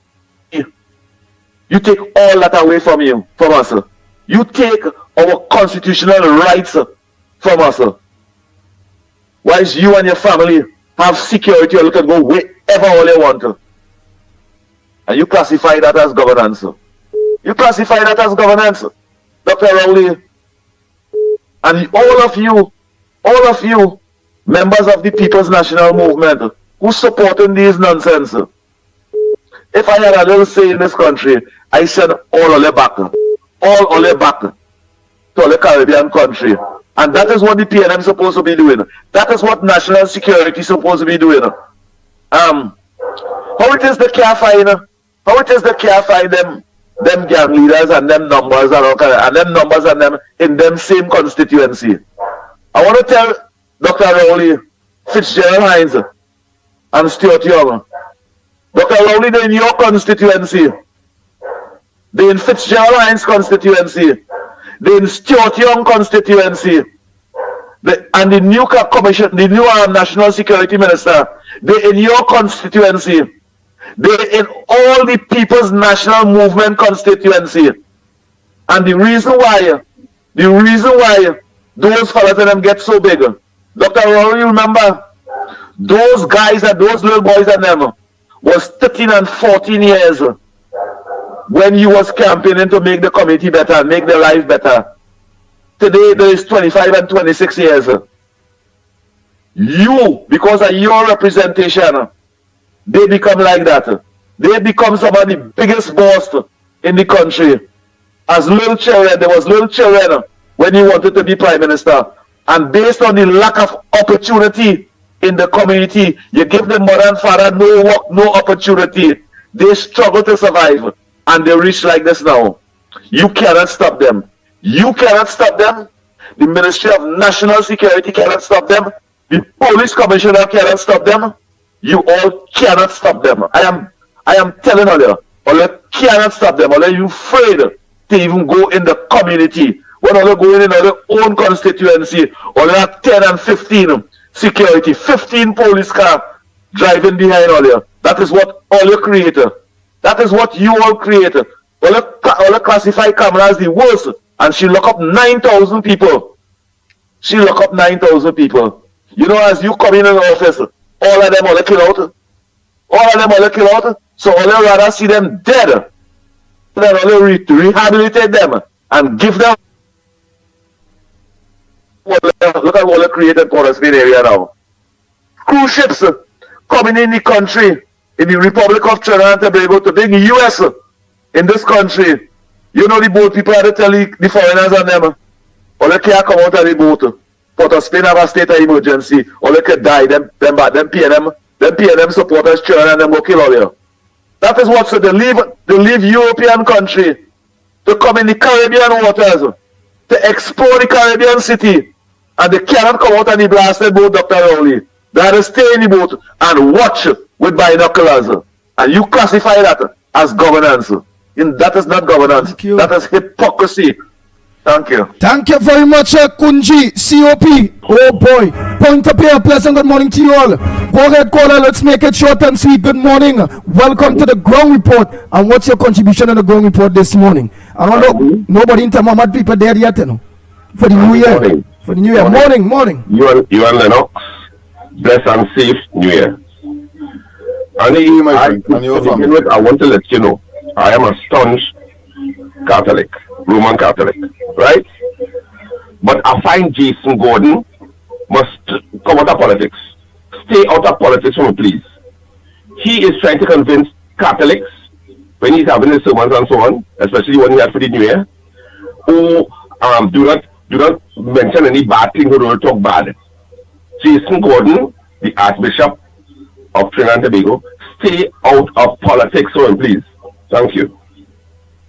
You take all that away from us. You take our constitutional rights from us. Whilst you and your family have security, you can go wherever all you want. And you classify that as governance. You classify that as governance, Dr. Rowley. And all of you, members of the People's National Movement, who supporting these nonsense. If I had a little say in this country, I send all of them back to all the Caribbean country. And that is what the PNM is supposed to be doing. That is what national security is supposed to be doing. How it is they can't find them gang leaders and them numbers and them in them same constituency. I want to tell Dr. Rowley, Fitzgerald Hines, and Stuart Young, Dr. Rowley, they're in your constituency. They're in Fitzgerald Hines' constituency. They're in Stuart Young constituency. And the new commission, the new National Security Minister, they're in your constituency. They're in all the People's National Movement constituency. And the reason why those fellas and them get so big, Dr. Rowley, remember, those guys and those little boys and them was 13 and 14 years when you was campaigning to make the community better, make their life better. Today there is 25 and 26 years. You, because of your representation, they become like that. They become some of the biggest boss in the country. As little children, there was little children when you wanted to be Prime Minister. And based on the lack of opportunity in the community, you give the mother and father no work, no opportunity. They struggle to survive. And they reach like this now. You cannot stop them. You cannot stop them. The Ministry of National Security cannot stop them. The Police Commissioner cannot stop them. You all cannot stop them. I am telling you cannot stop them. All you afraid to even go in the community. When all going in their own constituency, all you have 10 and 15 security, 15 police car driving behind all you. That is what all you create. That is what you all create. All you classify Kamala as the worst. And she lock up 9,000 people. She lock up 9,000 people. You know, as you come in the office, all of them all kill out. All of them all kill out. So all you rather see them dead than all you rehabilitate them and give them. Look at what you created for us in the area now. Cruise ships coming in the country in the Republic of Trinidad and Tobago, today in the US, in this country, you know the boat people had to tell the foreigners and them, or they can't come out of the boat. Port of Spain have a state of emergency, or they could die. Them PNM supporters children and them go kill all you. That is what, so they leave European country to come in the Caribbean waters, to explore the Caribbean city, and they cannot come out on the blasted boat, Dr. Rowley. They have to stay in the boat and watch with binoculars. And you classify that as governance. That is not governance. That is hypocrisy. Thank you.
Thank you very much, Kunji, COP. Oh boy. Point up here. Pleasant good morning to you all. Go ahead, caller. Let's make it short and sweet. Good morning. Welcome to the ground report. And what's your contribution on the ground report this morning? I don't know. Nobody in Tamamad people there yet, you know. For the new year.
Morning.
For the new year. Morning.
You and Lennox. Bless and safe New Year. And I want to let you know, I am a staunch Catholic, Roman Catholic, right? But I find Jason Gordon must come out of politics. Stay out of politics for me, please. He is trying to convince Catholics when he's having his sermons and so on, especially when he had for the New Year, who do not mention any bad thing, who don't talk bad. Jason Gordon, the Archbishop of Trinidad and Tobago, stay out of politics for him, please. Thank you.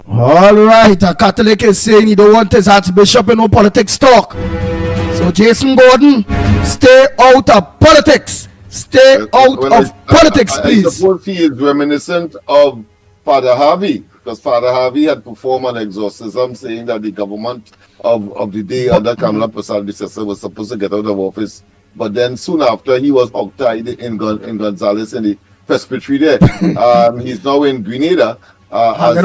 All right, a Catholic is saying he don't want his archbishop in no politics talk. So Jason Gordon, stay out of politics. Stay out of politics, please.
I suppose he is reminiscent of Father Harvey, because Father Harvey had performed an exorcism saying that the government of the day under Kamala Prasad Bisesa was supposed to get out of office. But then soon after, he was occupied in Gonzales in the presbytery there. He's now in Grenada. As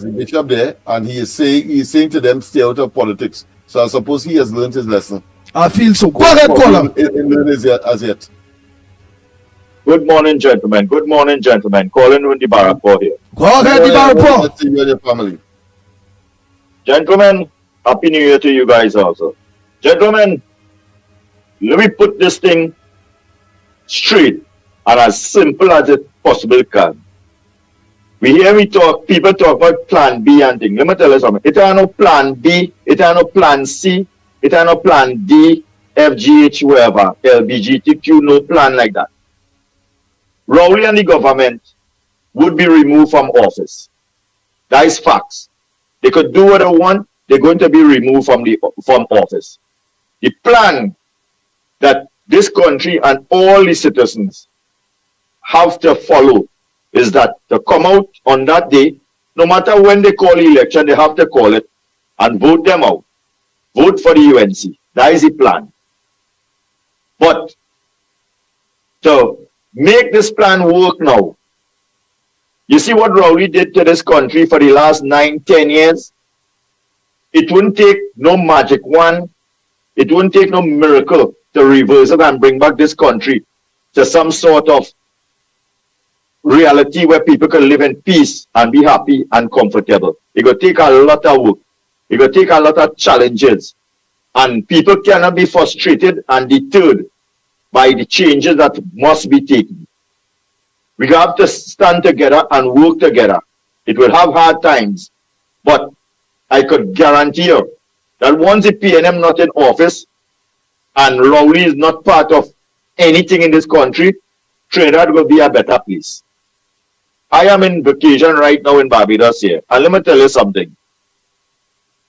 the bishop there, and he is saying to them, stay out of politics. So I suppose he has learned his lesson.
I feel so. Go ahead, caller.
As yet.
Good morning, gentlemen. Good morning, gentlemen. Calling with the Barrapo here.
Go ahead, the Barrapo.
Let's see you and your family.
Gentlemen, Happy New Year to you guys also. Gentlemen, let me put this thing straight and as simple as it possibly can. We hear people talk about plan B and things. Let me tell you something. It ain't no plan B, it ain't no plan C, it ain't no plan D, F, G, H, whatever, LBGTQ, no plan like that. Rowley and the government would be removed from office. That is facts. They could do what they want, they're going to be removed from office. The plan that this country and all the citizens have to follow is that to come out on that day, no matter when they call the election, they have to call it and vote them out. Vote for the UNC. That is the plan. But to make this plan work now, you see what Rowley did to this country for the last 9-10 years? It wouldn't take no magic wand. It wouldn't take no miracle to reverse it and bring back this country to some sort of reality where people can live in peace and be happy and comfortable. It will take a lot of work. It will take a lot of challenges. And people cannot be frustrated and deterred by the changes that must be taken. We have to stand together and work together. It will have hard times. But I could guarantee you that once the PNM not in office and Rowley is not part of anything in this country, Trinidad will be a better place. I am in vacation right now in Barbados here. And let me tell you something.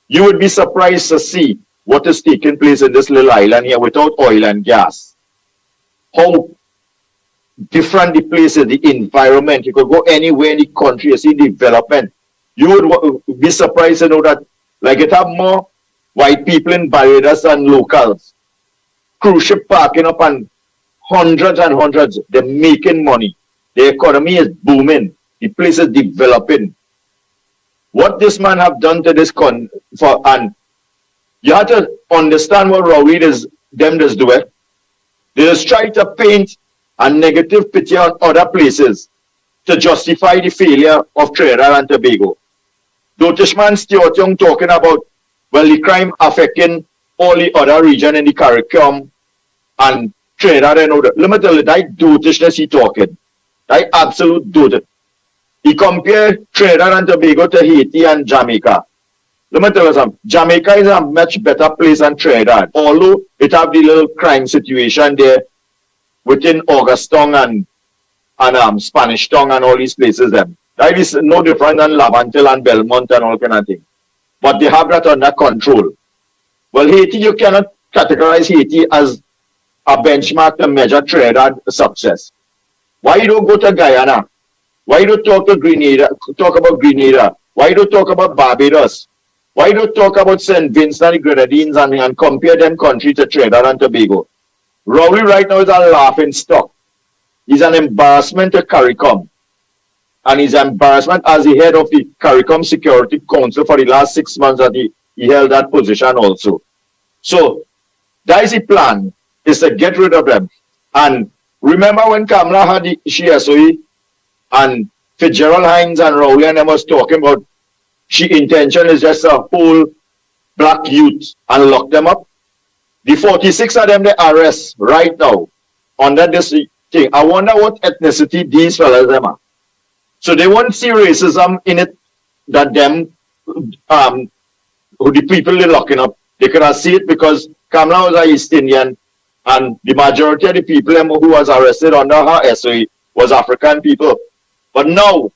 You would be surprised to see what is taking place in this little island here without oil and gas. How different the place is, the environment. You could go anywhere in the country, you see development. You would be surprised to know that like it have more white people in Barbados than locals. Cruise ship parking up and hundreds and hundreds. They're making money. The economy is booming. The place is developing. What this man have done to this and you have to understand what Rowley does do it. They just try to paint a negative picture on other places to justify the failure of Trinidad and Tobago. Dotishman Stuart Young talking about, well, the crime affecting all the other region in the Caribbean and Trinidad and other. Let me tell you, that dotishness he talking. That absolute dude. He compared Trinidad and Tobago to Haiti and Jamaica. Let me tell you something. Jamaica is a much better place than Trinidad, although it have the little crime situation there within Augusttown and Spanish Town and all these places. That is no different than Lavantil and Belmont and all kind of thing. But they have that under control. Well, Haiti, you cannot categorize Haiti as a benchmark to measure Trinidad success. Why you don't go to Guyana? Why you don't talk about Grenada? Why you don't talk about Barbados? Why you don't talk about St. Vincent and the Grenadines and compare them country to Trinidad and Tobago? Rowley right now is a laughing stock. He's an embarrassment to CARICOM. And he's an embarrassment as the head of the CARICOM Security Council for the last 6 months that he held that position also. So, that is the plan, is to get rid of them. And remember when Kamala had the SOE and Fitzgerald Hines and Rowley and them was talking about she intention is just to hold black youth and lock them up. The 46 of them they arrest right now under this thing. I wonder what ethnicity these fellas them are. So they won't see racism in it that them who the people they're locking up. They cannot see it because Kamala was a East Indian and the majority of the people who was arrested under her SOE was African people. But now,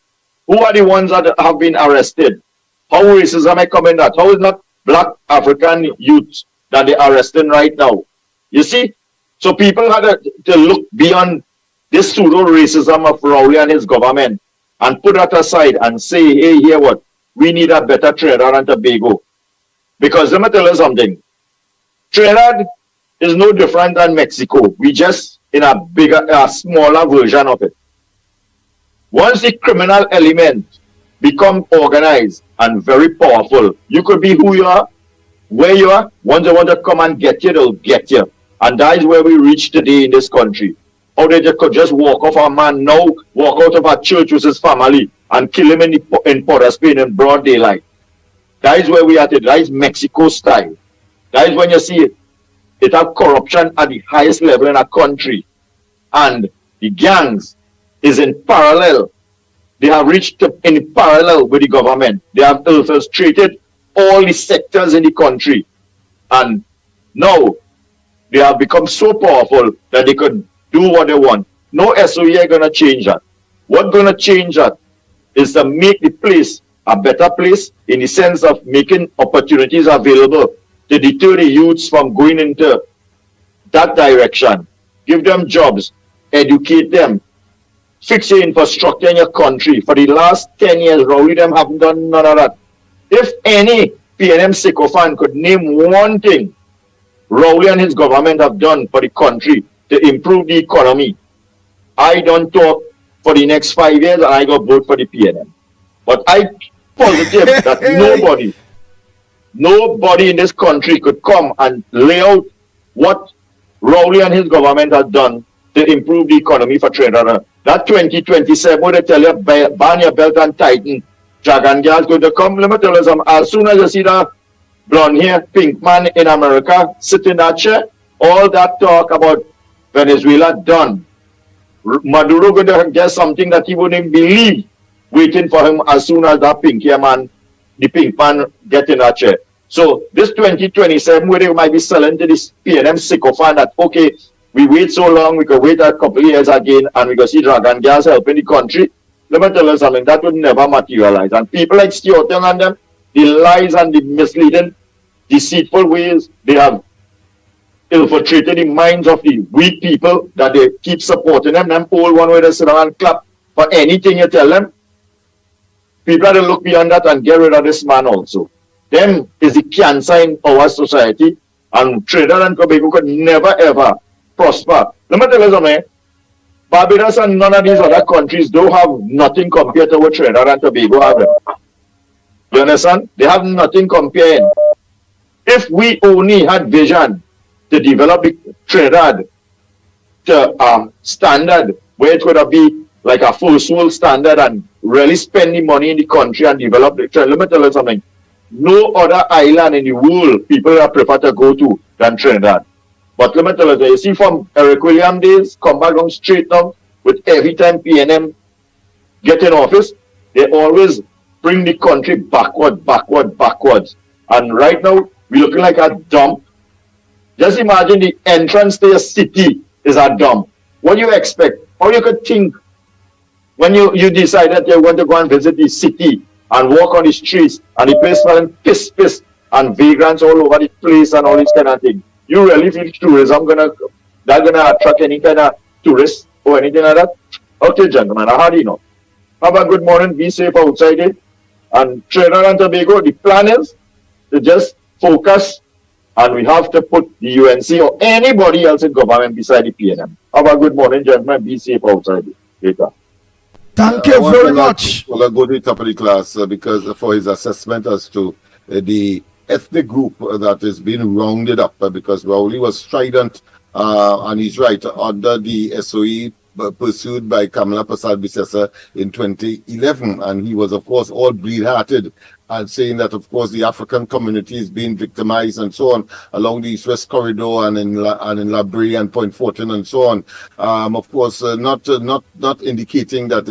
who are the ones that have been arrested? How racism I come in that? How is not black African youth that they're arresting right now? You see? So people had to look beyond this pseudo-racism of Rowley and his government and put that aside and say, hey, here what? We need a better Trinidad and Tobago. Because let me tell you something. Trinidad is no different than Mexico. We just in a smaller version of it. Once the criminal element become organized and very powerful, you could be who you are, where you are. Once they want to come and get you, they'll get you. And that is where we reach today in this country. How they could just walk off a man now, walk out of a church with his family and kill him in Port of Spain in broad daylight. That is where we are today. That is Mexico style. That is when you see it. It has corruption at the highest level in a country. And the gangs is in parallel. They have reached in parallel with the government. They have infiltrated all the sectors in the country. And now they have become so powerful that they could do what they want. No SOE are going to change that. What's going to change that is to make the place a better place in the sense of making opportunities available to deter the youths from going into that direction. Give them jobs, educate them, fix your infrastructure in your country. For the last 10 years, Rowley them haven't done none of that. If any PNM sycophant could name one thing Rowley and his government have done for the country to improve the economy, I don't talk for the next 5 years and I go vote for the PNM. But I positive that nobody in this country could come and lay out what Rowley and his government has done to improve the economy for Trinidad. That 2027, when they tell you, ban your belt and tighten, Dragon Girl is going to come. Let me tell you something. As soon as you see that blonde hair, pink man in America sitting in that chair, all that talk about Venezuela done. Maduro going to get something that he wouldn't believe waiting for him as soon as that pink hair man, the pink man, get in that chair. So this 2027, where they might be selling to this PNM sycophant that, okay, we wait so long, we could wait a couple of years again, and we could see Dragon Gas helping the country. Let me tell you something, that would never materialize. And people like Stuart Young and them, the lies and the misleading, deceitful ways, they have infiltrated the minds of the weak people that they keep supporting them. Them all one way they sit down and clap for anything you tell them. People have to look beyond that and get rid of this man also. Them is the cancer in our society, and Trinidad and Tobago could never ever prosper. Let me tell you something. Barbados and none of these other countries don't have nothing compared to what Trinidad and Tobago have. You understand? They have nothing comparing. If we only had vision to develop Trinidad to a standard where it would be like a first world standard and really spend the money in the country and develop the Trinidad. Let me tell you something. No other island in the world people prefer to go to than Trinidad. But let me tell you, you see from Eric Williams days, come back on straight now, with every time PNM get in office, they always bring the country backwards. And right now, we're looking like a dump. Just imagine the entrance to a city is a dump. What do you expect? How you could think when you decide that you're going to go and visit the city and walk on the streets and the place smelling piss and vagrants all over the place and all this kind of thing? You really feel tourism gonna attract any kind of tourists or anything like that? Okay, gentlemen, how do you know? Have a good morning, be safe outside it. And Trinidad and Tobago, the plan is to just focus, and we have to put the UNC or anybody else in government beside the PNM. Have a good morning, gentlemen. Be safe outside it. Later.
Thank you very much.
Well, I'll go to the top of the class because for his assessment as to the ethnic group that is being rounded up because Rowley was strident, and he's right, under the SOE pursued by Kamala Prasad Bisesa in 2011, and he was of course all bleed-hearted and saying that of course the African community is being victimized and so on along the East-West corridor and in Labrie and Point Fortin and so on. Of course, not indicating that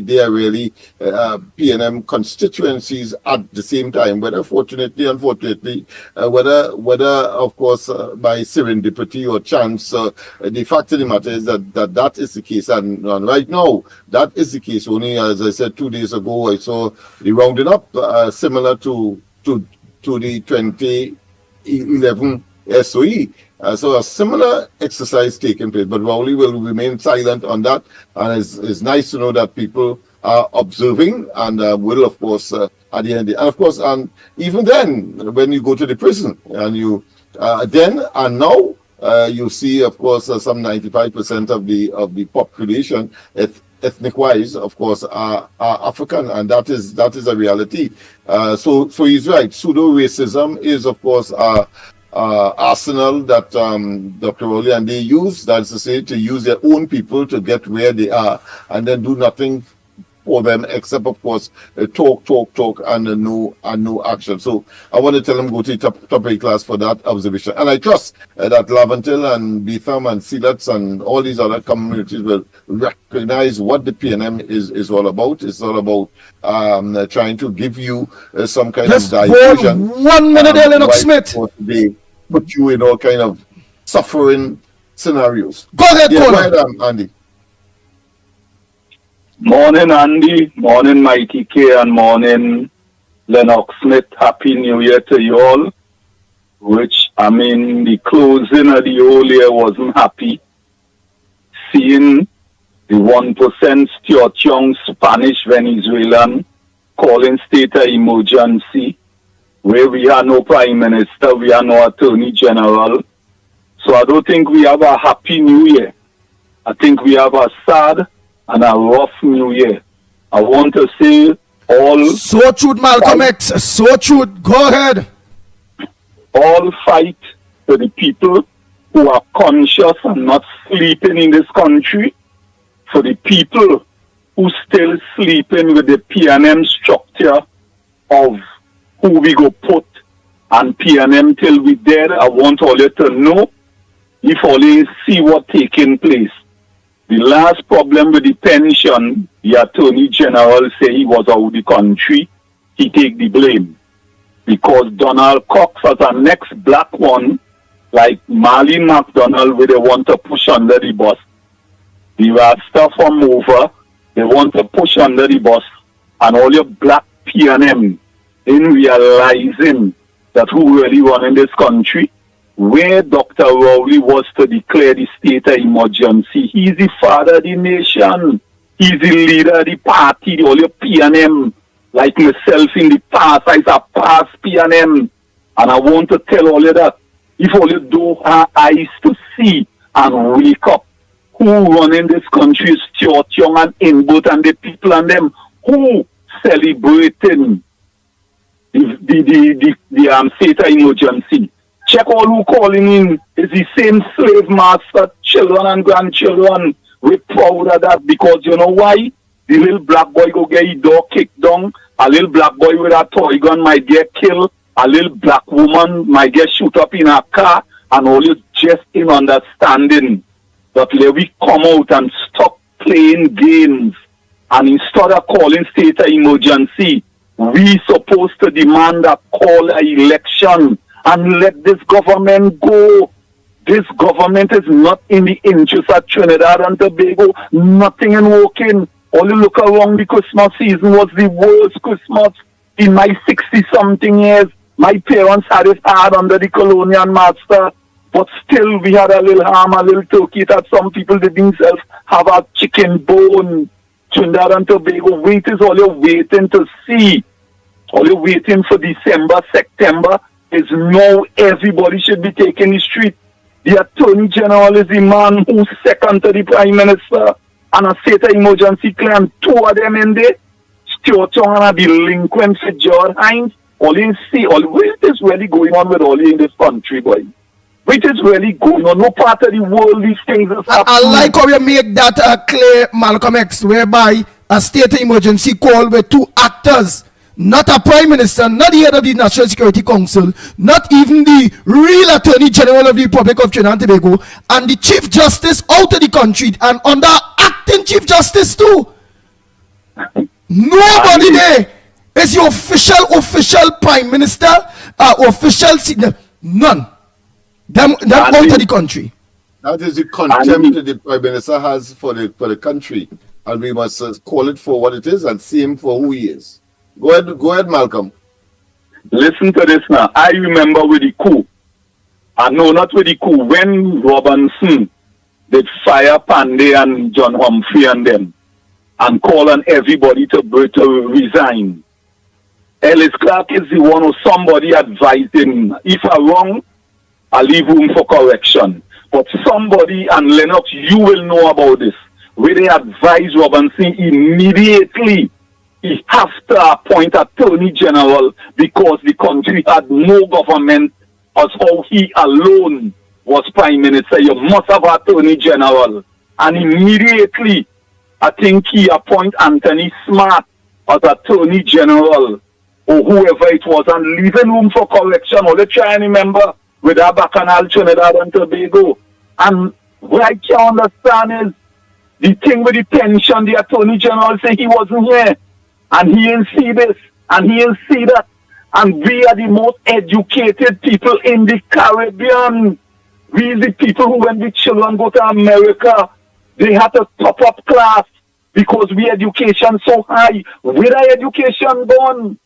they are really PNM constituencies at the same time. Whether fortunately, unfortunately, whether of course by serendipity or chance, the fact of the matter is that is the case, and right now that is the case. Only as I said 2 days ago, I saw the rounding up. Similar to the 2011 SOE. So a similar exercise taking place, but Rowley will remain silent on that, and it's nice to know that people are observing and will, of course, at the end. And of course, and even then, when you go to the prison, and you then and now, you see, of course, some 95% of the population, ethnic-wise, of course, are African, and that is a reality. So he's right. Pseudo-racism is, of course, arsenal that Dr. Rowley and they use. That's to say, to use their own people to get where they are, and then do nothing for them except, of course, talk and no action. So I want to tell them go to the top of the class for that observation, and I trust that Laventil and Betham and Silats and all these other communities will recognize what the PNM is all about. It's all about trying to give you some kind of diversion.
1 minute, Lennox Smith.
They put you in all kind of suffering scenarios.
Go ahead,
Andy.
Morning, Andy. Morning, Mikey K. And morning, Lennox Smith. Happy New Year to you all. Which, I mean, the closing of the whole year wasn't happy. Seeing the 1% Stuart Young Spanish Venezuelan calling state of emergency, where we are no prime minister, we are no attorney general. So I don't think we have a happy New Year. I think we have a sad and a rough New Year. I want to say all...
So true, Malcolm X. So true. Go ahead.
All fight for the people who are conscious and not sleeping in this country. For the people who still sleeping with the PNM structure of who we go put and PNM till we dead. I want all you to know, if all you see what taking place. The last problem with the pension, the Attorney General say he was out of the country. He take the blame. Because Donald Cox as a next black one, like Marlene McDonald, where they want to push under the bus. The Rasta from over, they want to push under the bus. And all your black PNM in realizing that who really running this country, where Dr. Rowley was to declare the state of emergency. He's the father of the nation. He's the leader of the party, all your PNM. Like myself in the past, I was a past PNM. And I want to tell all you that if all you do have eyes to see and wake up, who running this country is Stuart Young and Inboot and the people and them who celebrating the state of emergency. Check all who calling in is the same slave master, children and grandchildren. We're proud of that because you know why? The little black boy go get his door kicked down. A little black boy with a toy gun might get killed. A little black woman might get shoot up in a car. And all you just in understanding that let we come out and stop playing games. And instead of calling state of emergency, we supposed to demand a call an election and let this government go. This government is not in the interest of Trinidad and Tobago. Nothing in working. All you look around, the Christmas season was the worst Christmas in my 60-something years. My parents had it hard under the colonial master, but still we had a little ham, a little turkey that some people did themselves have a chicken bone. Trinidad and Tobago, wait is all you're waiting to see. All you're waiting for December, September is now everybody should be taking the street. The Attorney General is the man who's second to the Prime Minister, and a state of emergency claim 2 of them in there. Stuart Young and a delinquent for George Hines. All you see, what is really going on with all you in this country, boy? What is really going on? No part of the world these things is happening.
I like how you make that clear, Malcolm X, whereby a state of emergency call with 2 actors, not a prime minister, not the head of the National Security Council, not even the real Attorney General of the Republic of Trinidad and Tobago, and the Chief Justice out of the country, and under acting Chief Justice too. Nobody there is your official prime minister, official none. Them out of the country.
That is the contempt that the Prime Minister has for the country, and we must call it for what it is and see him for who he is. Go ahead, Malcolm.
Listen to this now. I remember with the coup. No, not with the coup. When Robinson did fire Pandey and John Humphrey and them, and call on everybody to resign. Ellis Clark is the one who somebody advised him. If I'm wrong, I leave room for correction. But somebody, and Lennox, you will know about this, where they advise Robinson immediately he has to appoint Attorney General because the country had no government as how he alone was Prime Minister. You must have Attorney General. And immediately, I think he appoint Anthony Smart as Attorney General or whoever it was, and leaving room for correction. All they try and remember with our Bacchanal, Trinidad and Tobago. And what I can't understand is the thing with the pension, the Attorney General say he wasn't here. And he didn't see this, and he didn't see that. And we are the most educated people in the Caribbean. We are the people who, when the children go to America, they have to top up class because we education so high. Where the education gone?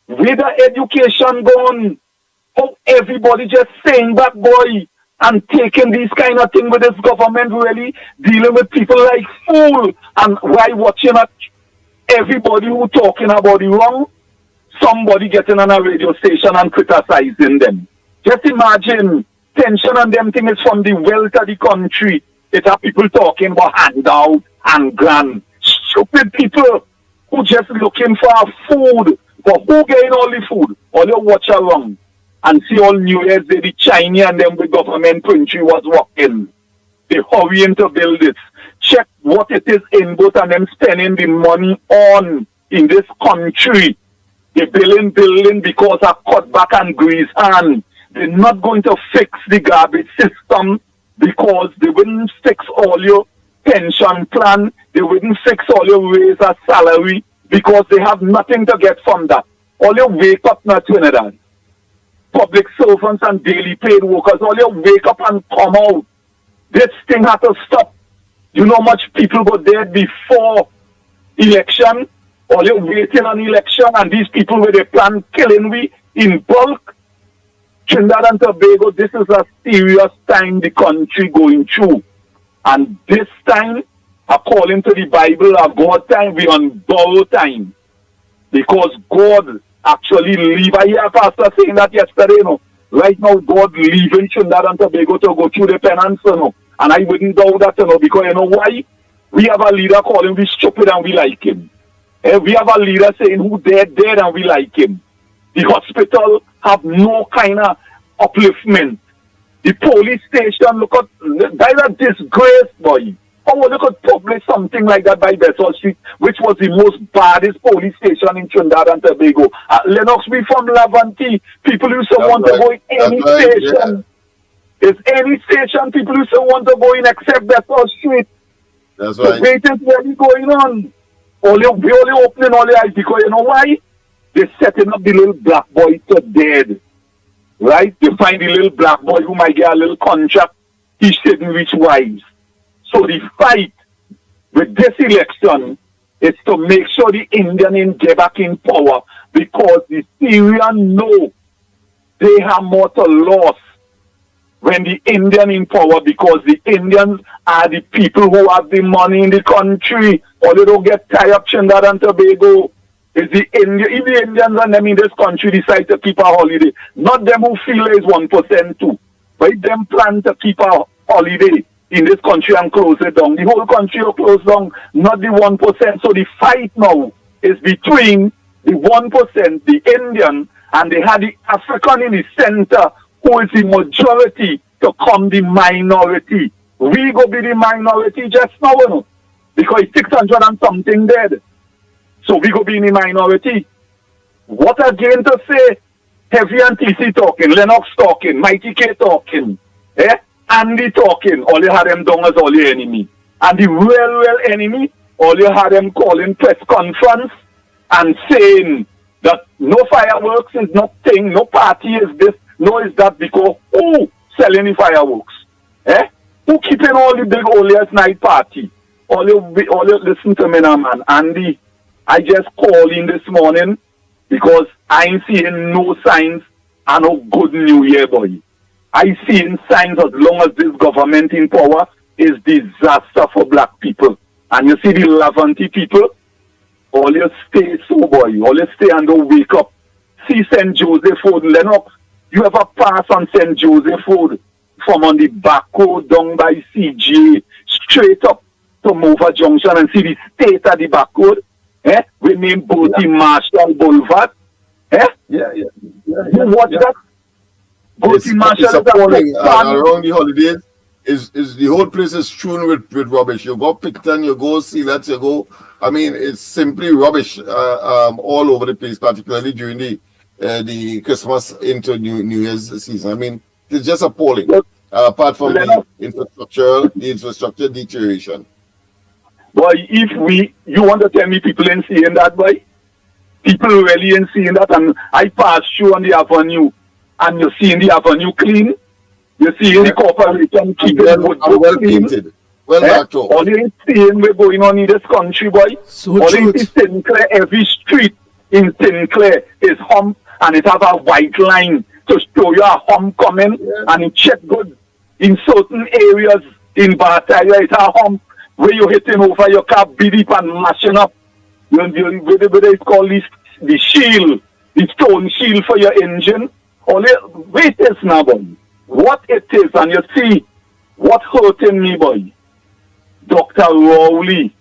Where the education gone? How everybody just saying that, boy, and taking these kind of things with this government, really dealing with people like fool. And why watching at everybody who talking about the wrong, somebody getting on a radio station and criticizing them. Just imagine, tension on them thing is from the wealth of the country. It are people talking about handout and grant. Stupid people who just looking for food. But who getting all the food? All you watch around and see all New Year's Day, the Chinese and them with government country was working. They hurrying to build it. Check what it is in both and them spending the money on in this country. They building because of cutback and grease hand. They're not going to fix the garbage system because they wouldn't fix all your pension plan. They wouldn't fix all your raise of salary because they have nothing to get from that. All you wake up now, Trinidad. Public servants and daily paid workers, all you wake up and come out. This thing has to stop. You know how much people got dead before election? All you waiting on election and these people with a plan killing we in bulk. Trinidad and Tobago, this is a serious time the country going through. And this time, according to the Bible, of God time, we on borrowed time. Because God actually leave. I hear a pastor saying that yesterday, you know. Right now, God leaving Trinidad and Tobago to go through the penance, you know. And I wouldn't doubt that, you know, because you know why? We have a leader calling we stupid and we like him. We have a leader saying who dead and we like him. The hospital have no kind of upliftment. The police station, look at, that is a disgrace, boy. How you could publish something like that by Bethel Street, which was the most baddest police station in Trinidad and Tobago. Lennox, we from Lavanti. People used to want to go in any station. Is any station people used to want to go in except Bethel Street.
That's right.
So wait is really going on. We only opening all the eyes because you know why? They're setting up the little black boy to dead. Right? They find the little black boy who might get a little contract. He shouldn't reach wives. So the fight with this election is to make sure the Indian get back in power because the Syrians know they have more to lose when the Indian in power because the Indians are the people who have the money in the country or they don't get tied up Trinidad and Tobago. It's the if the Indians and them in this country decide to keep a holiday, not them who feel is 1% too, but if them plan to keep a holiday in this country and close it down, the whole country will close down, not the 1%. So the fight now is between the 1%, the Indian, and they had the African in the center who is the majority to come the minority. We go be the minority just now, you know, because 600 and something dead. So we go be in the minority. What again to say? Heavy and TC talking, Lennox talking, Mikey K talking, Andy talking, all you had them down as all your enemy. And the real enemy, all you had them calling press conference and saying that no fireworks is nothing, no party is this, no is that because who selling the fireworks? Who keeping all the big Olias night party? All you listen to me now, man. Andy, I just called in this morning because I ain't seeing no signs and no good New Year, boy. I seeing signs as long as this government in power is disaster for black people. And you see the Lavanti people, all you stay so, boy. All you stay and don't wake up. See St. Joseph Road, Lennox. You ever pass on St. Joseph Road from on the back road down by CJ straight up to Mova Junction and see the state of the back road? We name Bertie Marshall Boulevard. You watch that? Bertie Marshall is
appalling. Around the holidays, is the whole place is strewn with rubbish. You go Picton, you go Sealats, you go. I mean, it's simply rubbish all over the place, particularly during the Christmas into New Year's season. I mean, it's just appalling. Apart from the infrastructure deterioration.
Boy, you want to tell me people ain't seeing that, boy? People really ain't seeing that, and I pass through on the avenue, and you're seeing the avenue clean. You're seeing the corporation keeping the wood
well
clean.
painted. Well marked off.
All you ain't seeing what's going on in this country, boy.
So
all you see Sinclair, every street in Sinclair is hump, and it have a white line to show you a hump coming, and it check good. In certain areas in Bataya, it's a hump where you're hitting over your car, beat it and mashing up. Whether it's called the shield, the stone shield for your engine. Wait this now, boy. What it is, and you see what hurting me, boy. Dr. Rowley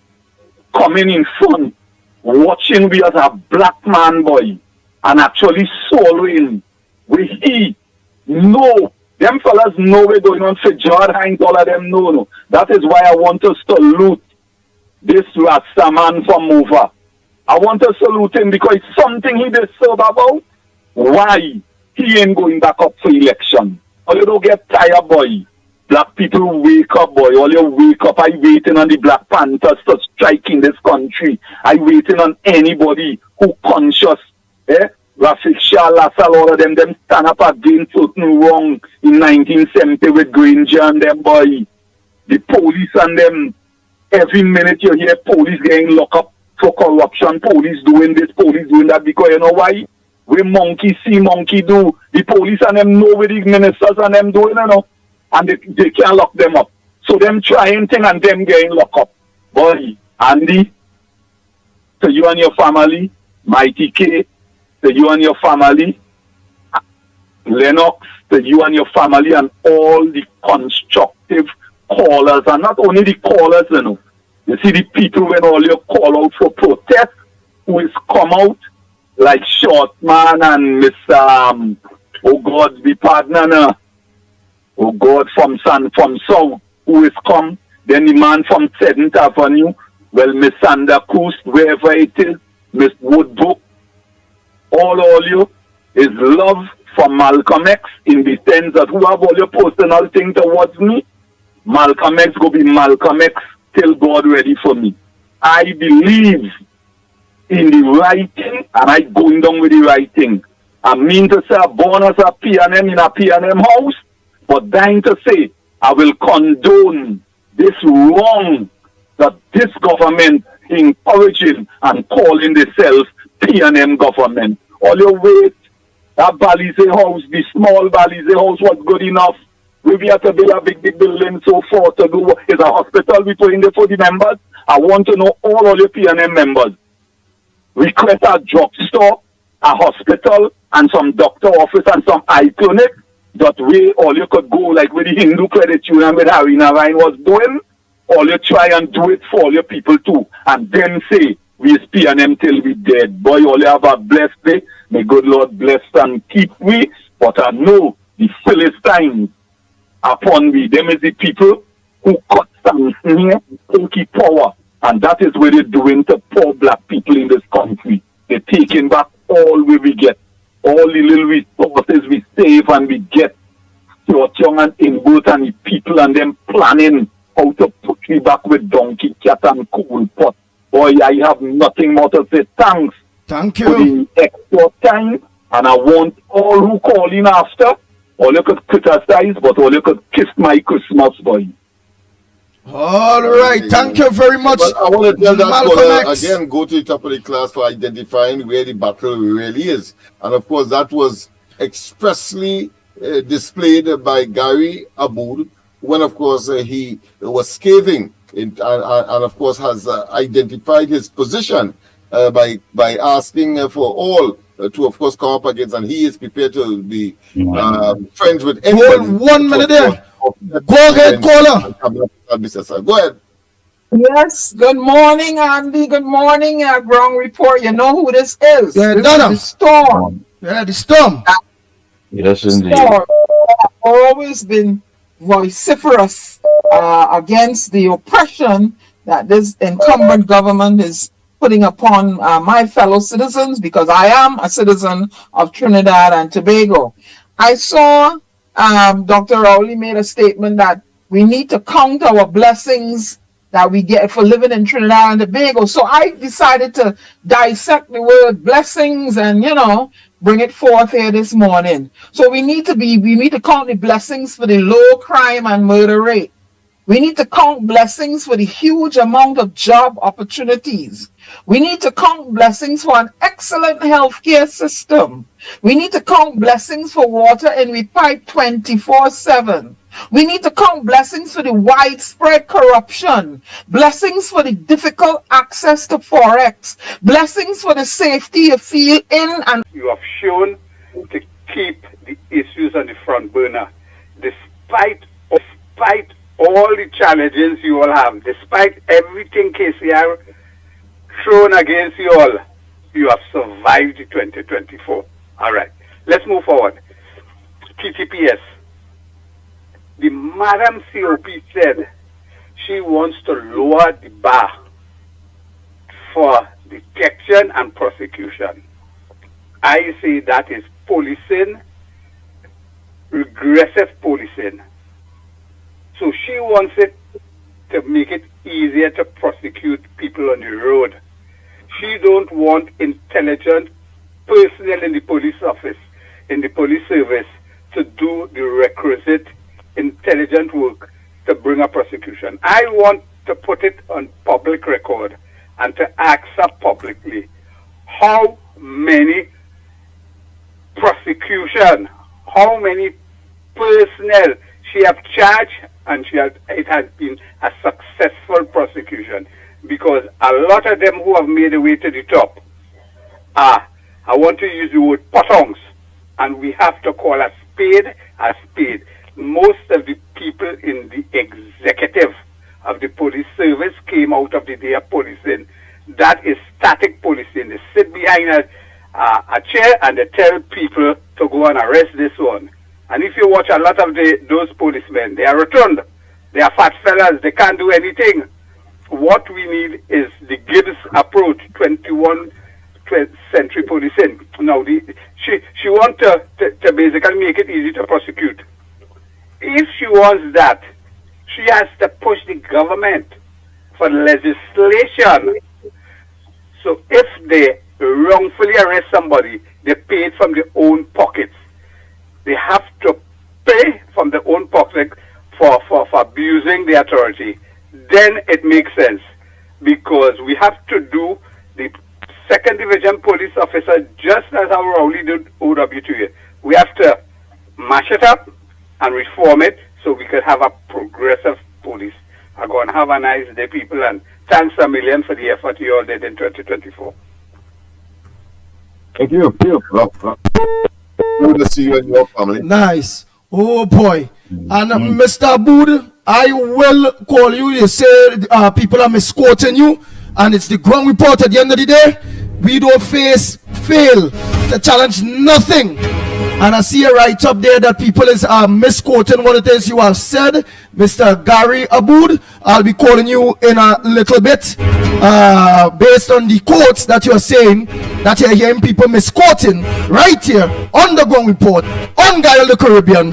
coming in front, watching me as a black man, boy, and actually swallowing. He know. Them fellas know what's going on for George Hines, all of them know. No. That is why I want to salute this Rasta man from over. I want to salute him because it's something he deserves about. Why? He ain't going back up for election. Or you don't get tired, boy. Black people wake up, boy. All you wake up. I waiting on the Black Panthers to strike in this country. I waiting on anybody who conscious, Rafik Shah, Lassal, all of them stand up against certain wrong in 1970 with Granger and them, boy. The police and them, every minute you hear police getting locked up for corruption, police doing this, police doing that, because you know why? We monkey see, monkey do. The police and them know what the ministers and them doing, you know, and they can't lock them up. So them trying thing and them getting locked up. Boy, Andy, to you and your family, Mikey K, to you and your family, Lennox, to you and your family, and all the constructive callers, and not only the callers, you know. You see the people when all you call out for protest, who is come out, like Shortman and Mr. Oh God, the partner, oh God, from South, who is come, then the man from 7th Avenue, well, Miss Sandra Cruz, wherever it is, Miss Woodbrook, all you is love for Malcolm X in the sense that who have all your personal thing towards me, Malcolm X go be Malcolm X till God ready for me. I believe in the right thing, and I going down with the right thing. I mean to say I born as a P&M in a P&M house, but dying to say I will condone this wrong that this government encouraging and calling themselves P&M government. All your wait, that Balize house, the small Balize house was good enough. We have to build a big building so far to do is a hospital we put in there for the members. I want to know all your P&M members. Request a drugstore, a hospital, and some doctor office and some eye clinic. That way all you could go like with the Hindu Credit Union with Harina Ryan was doing. All you try and do it for all your people too. And then say, we is P&M till we dead. Boy, all you have a blessed day. May good Lord bless and keep we. But I know the Philistines upon we. Them is the people who cut some here, who keep power. And that is what they're doing to poor black people in this country. They're taking back all we get. All the little resources we save and we get. So young and inward and the people and them planning how to put me back with donkey, cat and cool pot. Boy, I have nothing more to say. Thanks.
Thank you.
For the extra time. And I want all who call in after, all you could criticize, but all you could kiss my Christmas, boy.
All right, thank you very much.
But I want to tell that
Malcolm
caller
X.
again, go to the top of the class for identifying where the battle really is. And of course, that was expressly displayed by Gary Aboud when, of course, he was scathing and of course, has identified his position by asking for all to, of course, come up against, and he is prepared to be friends with anybody.
Hold 1 minute there. Go ahead, caller.
Go ahead.
Yes, good morning, Andy. Good morning, Ground Report. You know who this is?
Yeah,
this
Donna.
is the Storm.
Yeah, the Storm.
Yes, indeed.
Storm. I've always been vociferous against the oppression that this incumbent government is putting upon my fellow citizens, because I am a citizen of Trinidad and Tobago. I saw Dr. Rowley made a statement that we need to count our blessings that we get for living in Trinidad and Tobago. So I decided to dissect the word blessings and, bring it forth here this morning. So we need to count the blessings for the low crime and murder rate. We need to count blessings for the huge amount of job opportunities. We need to count blessings for an excellent healthcare system. We need to count blessings for water in we pipe 24/7. We need to count blessings for the widespread corruption, blessings for the difficult access to Forex, blessings for the safety you feel in and...
You have shown to keep the issues on the front burner, despite all the challenges you all have, despite everything KCR thrown against you all, you have survived 2024. All right, let's move forward. TTPS. The Madam COP said she wants to lower the bar for detection and prosecution. I say that is policing, regressive policing. So she wants it to make it easier to prosecute people on the road. She don't want intelligent personnel in the police office, in the police service, to do the requisite intelligent work to bring a prosecution. I want to put it on public record and to ask her publicly how many prosecution, how many personnel she have charged, and it has been a successful prosecution, because a lot of them who have made their way to the top are, I want to use the word pottongs, and we have to call a spade a spade. Most of the people in the executive of the police service came out of the day of policing. That is static policing. They sit behind a chair and they tell people to go and arrest this one. And if you watch a lot of those policemen, they are rotund. They are fat fellas. They can't do anything. What we need is the Gibbs approach, 21st century policing. Now, she wants to basically make it easy to prosecute. If she wants that, she has to push the government for legislation. So if they wrongfully arrest somebody, they pay it from their own pockets. They have to pay from their own pocket for abusing the authority. Then it makes sense, because we have to do the second division police officer just as how Rowley did OWTA. We have to mash it up and reform it so we could have a progressive police. I'm going to have a nice day, people, and thanks a million for the effort you all did in 2024.
Thank you.
Good to see you and your family.
Nice. Oh boy. And Mr. Aboud, I will call you. You say people are misquoting you, and it's the ground report. At the end of the day, we don't fail to challenge nothing. And I see a right up there that people is misquoting what it is you have said. Mr. Gary Aboud, I'll be calling you in a little bit based on the quotes that you're saying, that you're hearing people misquoting right here on the ground report on Guy of the Caribbean.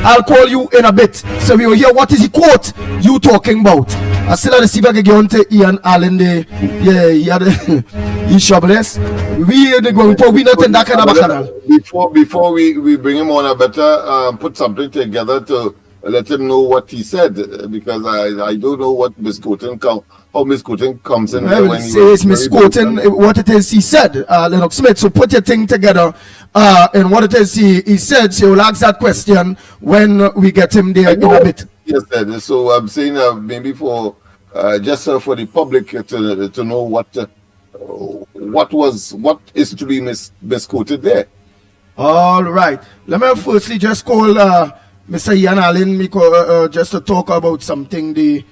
I'll call you in a bit so we will hear what is the quote you talking about. I still have to see if I can get on to Ian Allen there. Yeah, he had he's troublous. We in the ground report, we not in that kind of a canal.
Before we bring him on, I better put something together to let him know what he said, because I don't know what misquoting how misquoting comes in.
I will say it's misquoting what it is he said, Lennox Smith. So put your thing together and what it is he said. So we'll ask that question when we get him there in a bit.
Yes, sir. So I'm saying maybe for just for the public to know what is to be misquoted there.
All right. Let me firstly just call Mr. Ian Allen just to talk about something.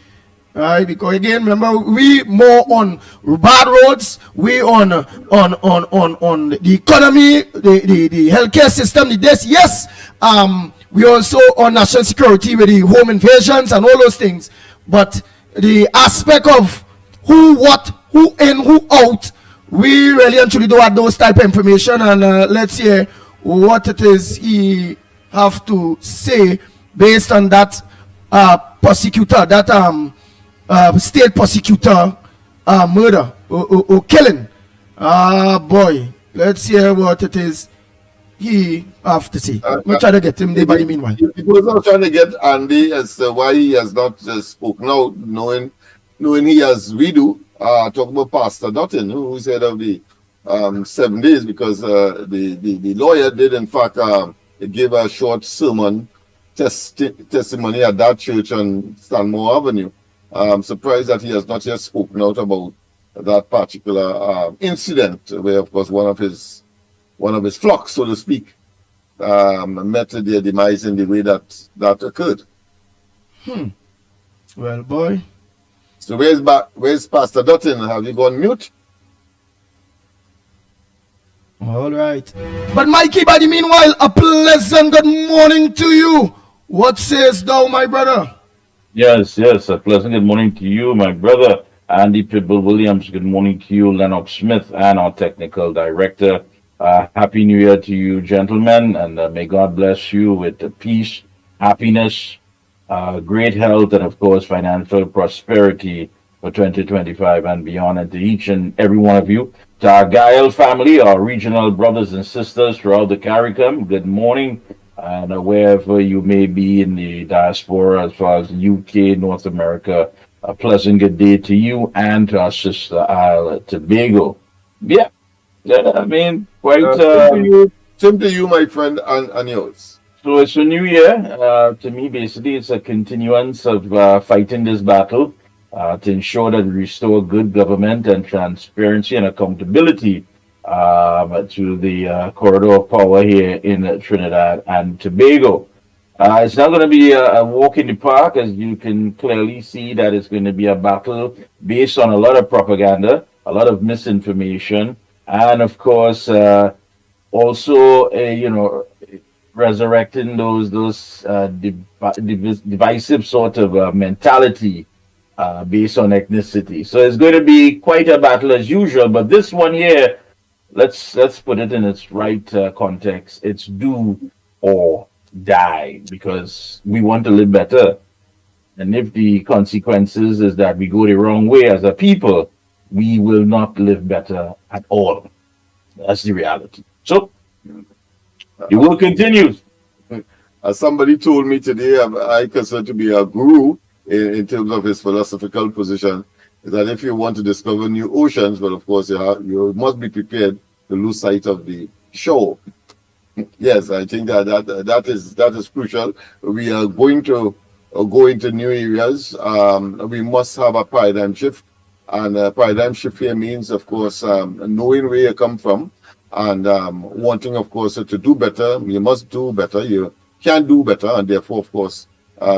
Right, because again, remember, we more on bad roads, we on the economy, the healthcare system, yes, we also on national security with the home invasions and all those things. But the aspect of who, what, who in, who out, we really and truly don't have those type of information. And let's hear what it is he have to say based on that prosecutor, that state prosecutor murder or killing. Boy, let's hear what it is he have to say. We'll try to get him there by the meanwhile.
He was not trying to get Andy as to why he has not spoken out, knowing he has we do. Talk about Pastor Dutton, who said of the 7 days, because the lawyer did in fact give a short sermon testimony at that church on Stanmore Avenue. I'm surprised that he has not yet spoken out about that particular incident, where, of course, one of his flocks, so to speak, met their demise in the way that occurred.
Well, boy.
So where's Pastor Dutton? Have you gone mute?
All right. But Mikey, by the meanwhile, a pleasant good morning to you. What says thou, my brother?
Yes, a pleasant good morning to you, my brother, Andy Pitbull Williams. Good morning to you, Lennox Smith, and our technical director. Happy New Year to you, gentlemen, and may God bless you with peace, happiness, great health, and, of course, financial prosperity for 2025 and beyond. And to each and every one of you, to our Gael family, our regional brothers and sisters throughout the CARICOM, good morning. And wherever you may be in the diaspora, as far as UK, North America, a pleasant good day to you and to our sister Isle Tobago. Yeah, I mean, quite...
same to you, my friend, and yours.
So it's a new year. To me, basically, it's a continuance of fighting this battle to ensure that we restore good government and transparency and accountability to the corridor of power here in Trinidad and Tobago. It's not going to be a walk in the park, as you can clearly see that it's going to be a battle based on a lot of propaganda, a lot of misinformation, and of course, also, resurrecting those divisive sort of mentality based on ethnicity. So it's going to be quite a battle as usual, but this one here, let's put it in its right context. It's do or die, because we want to live better. And if the consequences is that we go the wrong way as a people, we will not live better at all. That's the reality. So, the work continues.
As somebody told me today, I consider to be a guru in terms of his philosophical position, is that if you want to discover new oceans, well, of course, you must be prepared to lose sight of the shore. Yes, I think that is crucial. We are going to go into new areas. We must have a paradigm shift, and a paradigm shift here means, of course, knowing where you come from and wanting, of course, to do better. You must do better. You can do better, and therefore, of course,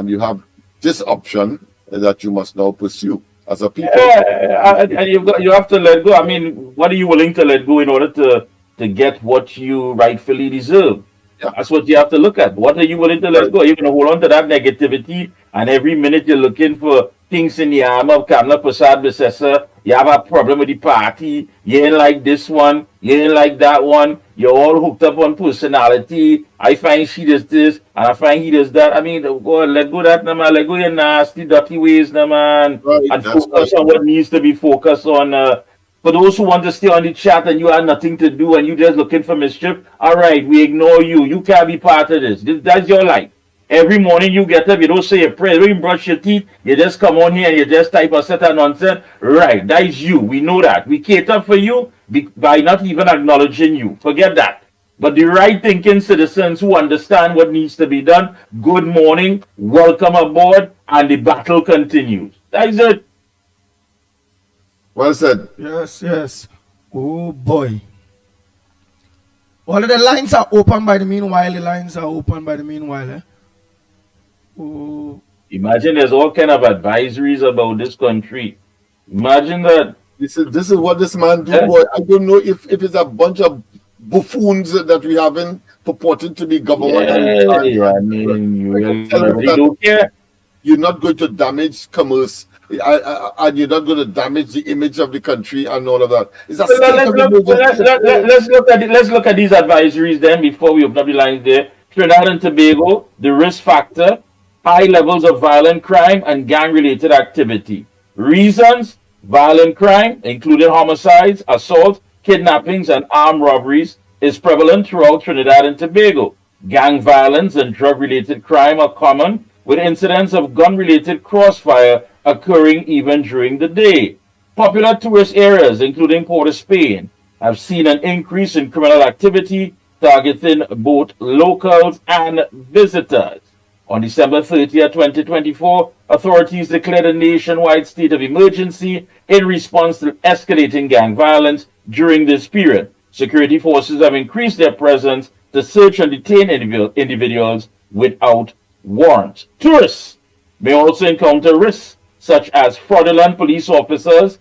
you have this option that you must now pursue as a people.
And you have to let go. I mean, what are you willing to let go in order to get what you rightfully deserve? That's what you have to look at. What are you willing to let go? You're going to hold on to that negativity, and every minute you're looking for things in the arm of Kamala Prasad Besessa. You have a problem with the party. You ain't like this one. You ain't like that one. You're all hooked up on personality. I find she does this, and I find he does that. I mean, go let go of that, man. Let go of your nasty, dirty ways, man. And focus on what needs to be focused on. For those who want to stay on the chat and you have nothing to do and you just looking for mischief, all right, we ignore you. You can't be part of this. That's your life. Every morning you get up, you don't say a prayer, you don't even brush your teeth, you just come on here and you just type a set of nonsense. Right, that is you. We know that. We cater for you by not even acknowledging you. Forget that. But the right thinking citizens who understand what needs to be done, good morning, welcome aboard, and the battle continues. That is it.
Well said.
Yes. Oh boy. All of the lines are open by the meanwhile. Oh.
Imagine there's all kind of advisories about this country. Imagine that.
This is what this man do, boy. I don't know if it's a bunch of buffoons that we haven't purported to be government.
I mean, you really don't care.
You're not going to damage commerce. And you're not going to damage the image of the country and all of that.
Let's look at these advisories then before we open up the lines there. Trinidad and Tobago, the risk factor, high levels of violent crime and gang-related activity. Reasons: violent crime, including homicides, assault, kidnappings, and armed robberies, is prevalent throughout Trinidad and Tobago. Gang violence and drug-related crime are common, with incidents of gun-related crossfire occurring even during the day. Popular tourist areas, including Port of Spain, have seen an increase in criminal activity targeting both locals and visitors. On December 30th, 2024, authorities declared a nationwide state of emergency in response to escalating gang violence during this period. Security forces have increased their presence to search and detain individuals without warrants. Tourists may also encounter risks such as fraudulent police officers,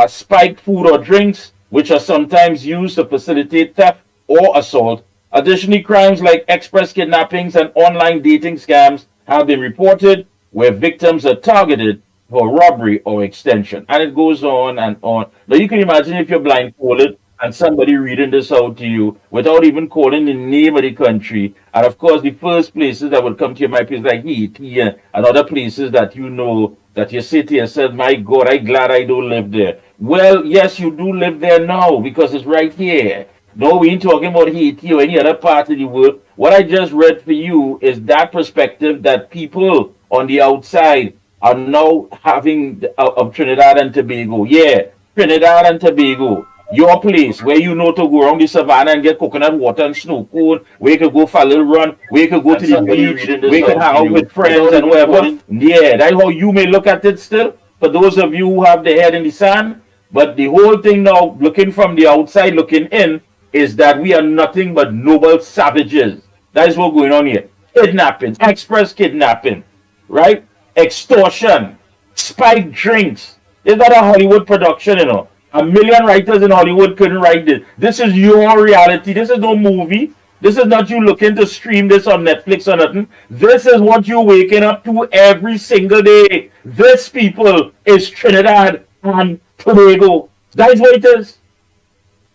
spiked food or drinks, which are sometimes used to facilitate theft or assault. Additionally, crimes like express kidnappings and online dating scams have been reported, where victims are targeted for robbery or extension. And it goes on and on. Now, you can imagine if you're blindfolded and somebody reading this out to you without even calling the name of the country. And of course, the first places that would come to your mind is like Haiti and other places that you know, that you say to yourself, my God, I'm glad I don't live there. Well, yes, you do live there now because it's right here. No, we ain't talking about Haiti or any other part of the world. What I just read for you is that perspective that people on the outside are now having of Trinidad and Tobago. Yeah, Trinidad and Tobago. Your place where you know to go around the savannah and get coconut water and snow cone, where you could go for a little run, where you could go to the beach, where you could hang out with friends and whatever. Yeah, that's how you may look at it still, for those of you who have the head in the sand. But the whole thing now, looking from the outside, looking in, is that we are nothing but noble savages. That is what's going on here. Kidnapping, express kidnapping, right? Extortion, spiked drinks. Is that a Hollywood production, you know? A million writers in Hollywood couldn't write this. This is your reality. This is no movie. This is not you looking to stream this on Netflix or nothing. This is what you're waking up to every single day. This, people, is Trinidad and Tobago. That is what it is.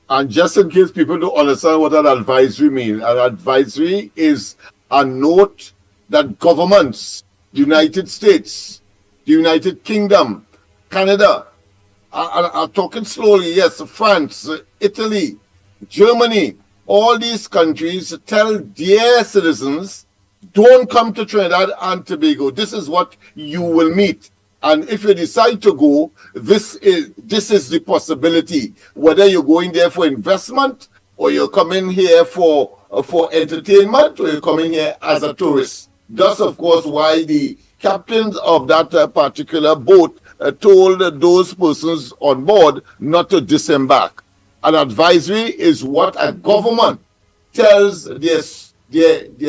And just in case people don't understand what an advisory means, an advisory is a note that governments the United States, the United Kingdom, Canada. I'm talking slowly, yes, France, Italy, Germany, all these countries tell their citizens, don't come to Trinidad and Tobago. This is what you will meet. And if you decide to go, this is the possibility. Whether you're going there for investment, or you're coming here for entertainment, or you're coming here as a tourist. That's, of course, why the captains of that particular boat told those persons on board not to disembark. An advisory is what a government tells their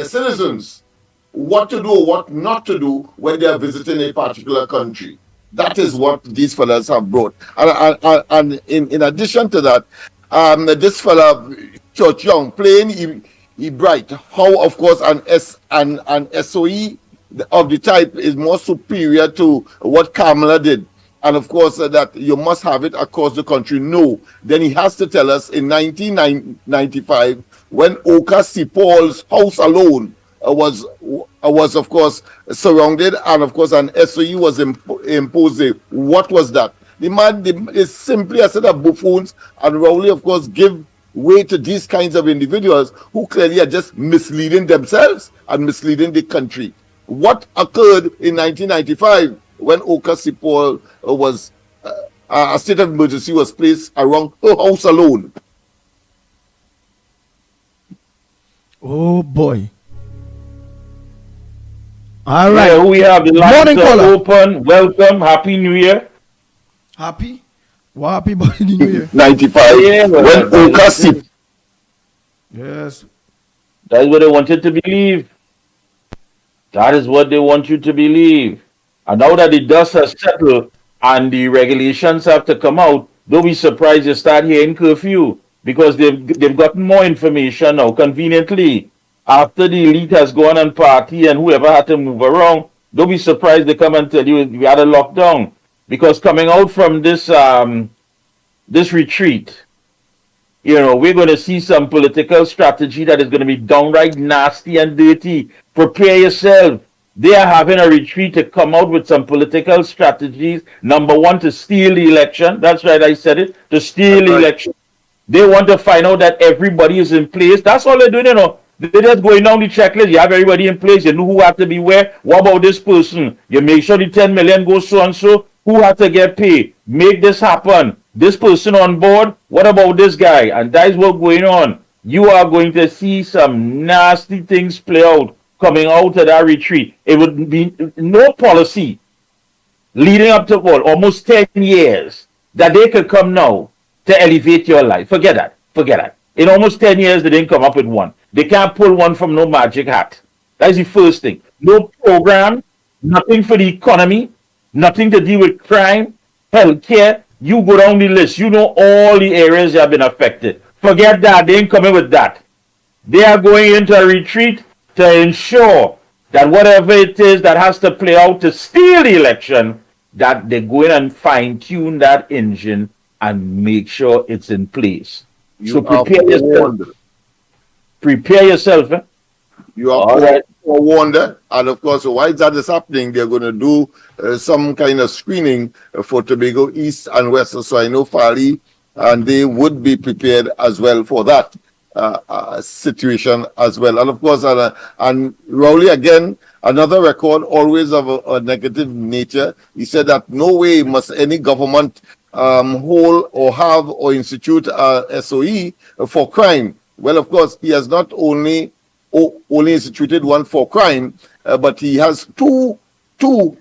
citizens what to do, what not to do when they are visiting a particular country. That is what these fellas have brought. And in addition to that, this fella, Church Young, playing he bright, how, of course, an SOE of the type is more superior to what Kamala did. And of course, that you must have it across the country. No. Then he has to tell us in 1995, when Oka Sipol's house alone was of course surrounded, and of course an SOE was imposed. What was that? The man is simply a set of buffoons, and Rowley, of course, give way to these kinds of individuals who clearly are just misleading themselves and misleading the country. What occurred in 1995 when Oka Sipol was a state of emergency was placed around her house alone?
Oh boy. All right.
Yeah, we have the lines
Morning caller.
open. Welcome. Happy New Year.
Happy? What happy about the New Year?
95.
Yeah,
when Oka Sipol.
Yes.
That is what they want you to believe. That is what they want you to believe. And now that the dust has settled and the regulations have to come out, don't be surprised you start hearing curfew, because they've gotten more information now conveniently. After the elite has gone and party and whoever had to move around, don't be surprised they come and tell you we had a lockdown. Because coming out from this retreat, we're going to see some political strategy that is going to be downright nasty and dirty. Prepare yourself. They are having a retreat to come out with some political strategies. Number one, to steal the election. That's right, I said it. To steal the election. They want to find out that everybody is in place. That's all they're doing, They're just going down the checklist. You have everybody in place. You know who had to be where. What about this person? You make sure the 10 million goes so and so. Who had to get paid? Make this happen. This person on board. What about this guy? And that is what's going on. You are going to see some nasty things play out coming out of that retreat. It would be no policy leading up to almost 10 years that they could come now to elevate your life. Forget that. Forget that. In almost 10 years, they didn't come up with one. They can't pull one from no magic hat. That's the first thing. No program, nothing for the economy, nothing to deal with crime, healthcare. You go down the list. You know all the areas that have been affected. Forget that. They ain't coming with that. They are going into a retreat to ensure that whatever it is that has to play out to steal the election, that they go in and fine-tune that engine and make sure it's in place. So prepare yourself. Prepare yourself.
You are forewarned, and of course, while that is happening, they're going to do some kind of screening for Tobago East and West. So I know Fali, and they would be prepared as well for that situation as well. And of course, and Rowley again, another record always of a negative nature. He said that no way must any government hold or have or institute a SOE for crime. Well, of course, he has not only instituted one for crime, but he has two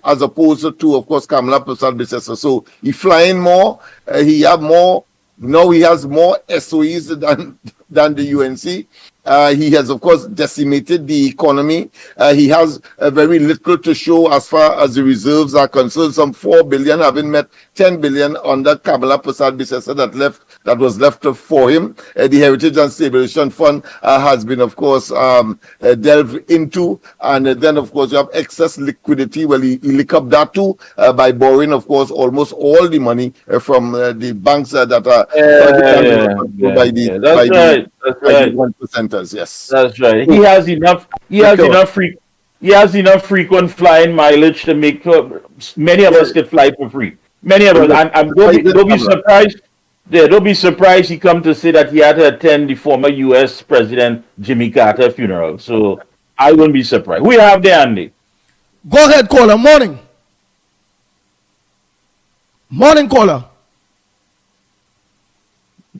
as opposed to, of course, Kamala Prasad Bisesa. So he's flying more. He have more. Now he has more SOEs than the UNC. He has, of course, decimated the economy. He has very little to show as far as the reserves are concerned. Some 4 billion, having met 10 billion under Kamala Prasad Bisesa that was left for him. The Heritage and Stabilization Fund has been, of course, delved into. And then, of course, you have excess liquidity. Well, he lick up that too by borrowing, of course, almost all the money from the banks that are by the 1%. Yes,
that's right. He has enough. He has enough free. He has enough frequent flying mileage to make sure many of us could fly for free. Many of us, and don't be surprised. Yeah, don't be surprised he come to say that he had to attend the former U.S. President Jimmy Carter funeral. So I wouldn't be surprised. Who you have there, Andy?
Go ahead, caller. Morning. Morning, caller.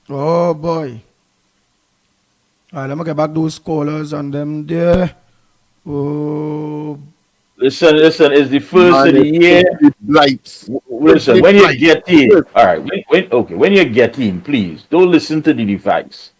Oh boy. All right, let me get back those callers and them there. Oh.
Listen, it's the first of the year. Listen, when you get in, all right, when you get in, please don't listen to the device,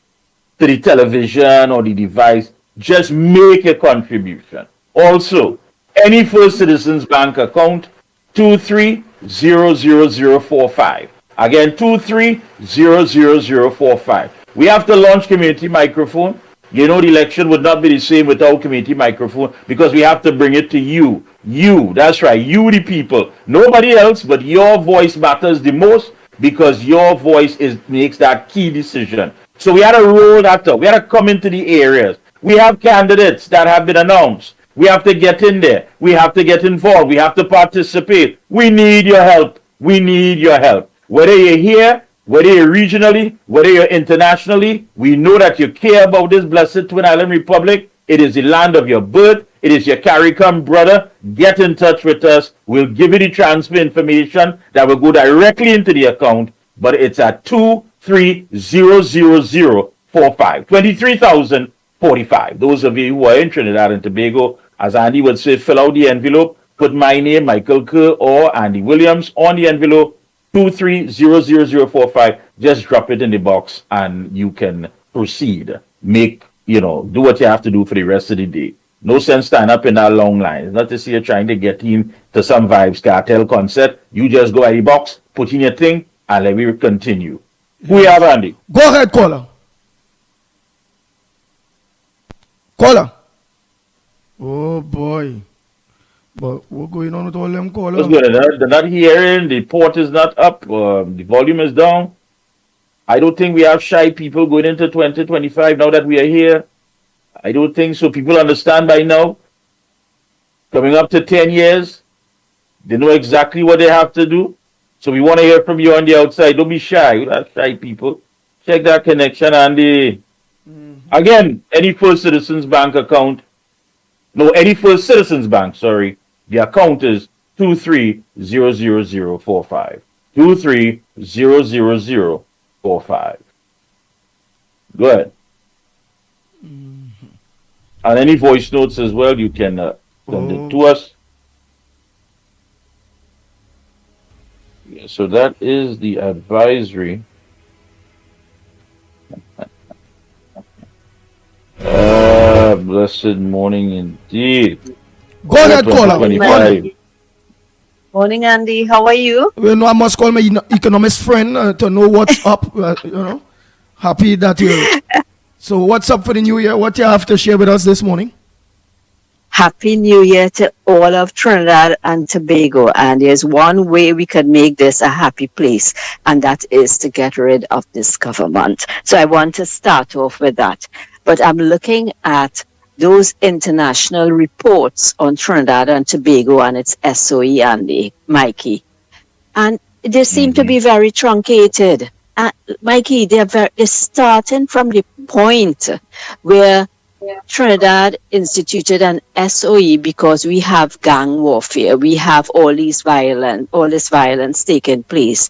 to the television or the device. Just make a contribution. Also, any First Citizens Bank account, 23000045. Again, 23000045. We have to launch community microphone. You know, the election would not be the same without community microphone because we have to bring it to you. You, that's right, you the people. Nobody else, but your voice matters the most because your voice makes that key decision. So we had to roll that up. We had to come into the areas. We have candidates that have been announced. We have to get in there. We have to get involved. We have to participate. We need your help. We need your help. Whether you're here, whether you're regionally, whether you're internationally, we know that you care about this blessed Twin Island Republic. It is the land of your birth. It is your CARICOM brother. Get in touch with us. We'll give you the transfer information that will go directly into the account, but it's at 230045. 23,045. Those of you who are in Trinidad and Tobago, as Andy would say, fill out the envelope, put my name, Michael Kerr, or Andy Williams on the envelope. 230045. Just drop it in the box and you can proceed. Do what you have to do for the rest of the day. No sense stand up in that long line. It's not to see you trying to get in to some Vibes Cartel concert. You just go at the box, put in your thing, and let me continue. Who you have, Andy?
Go ahead, caller. Caller. Oh boy. But what's going on with all them callers?
What's good? They're not hearing. The port is not up. The volume is down. I don't think we have shy people going into 2025 now that we are here. I don't think so. People understand by now. Coming up to 10 years, they know exactly what they have to do. So we want to hear from you on the outside. Don't be shy. You have shy people. Check that connection, Andy. Again, any First Citizens Bank account. No, any First Citizens Bank, sorry. The account is 230045. 230045. Go ahead. And any voice notes as well, you can send it to us. Yeah, so that is the advisory. Blessed morning indeed.
Go ahead, caller.
Morning, Andy. How are you?
Well, no, I must call my economist friend to know what's up. Happy that you. So, what's up for the new year? What you have to share with us this morning?
Happy New Year to all of Trinidad and Tobago. And there's one way we could make this a happy place, and that is to get rid of this government. So I want to start off with that. But I'm looking at those international reports on Trinidad and Tobago and its SOE, Andy, Mikey. And they seem to be very truncated. Mikey, they're starting from the point where Trinidad instituted an SOE because we have gang warfare. We have all this violence taking place.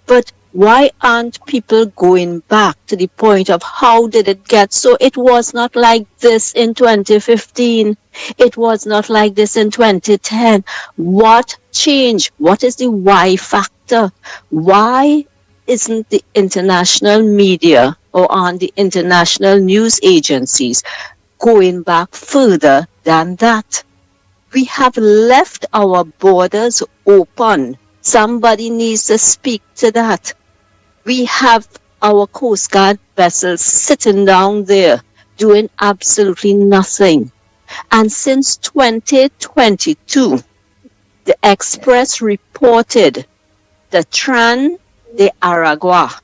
But why aren't people going back to the point of how did it get so? It was not like this in 2015. It was not like this in 2010. What changed? What is the why factor? Why isn't the international media or on the international news agencies going back further than that? We have left our borders open. Somebody needs to speak to that. We have our Coast Guard vessels sitting down there doing absolutely nothing. And since 2022, the Express reported the Tran de Aragua,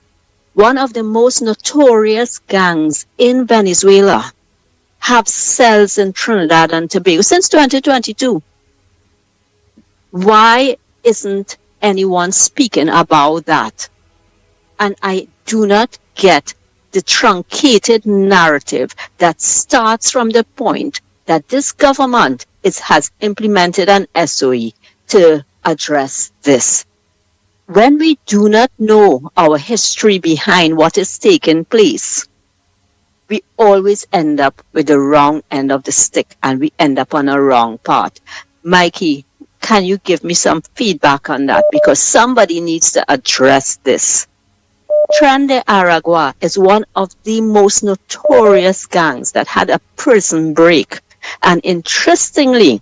one of the most notorious gangs in Venezuela, have cells in Trinidad and Tobago since 2022. Why isn't anyone speaking about that? And I do not get the truncated narrative that starts from the point that this government has implemented an SOE to address this. When we do not know our history behind what is taking place, we always end up with the wrong end of the stick and we end up on a wrong path. Mikey, can you give me some feedback on that? Because somebody needs to address this. Tren de Aragua is one of the most notorious gangs that had a prison break. And interestingly,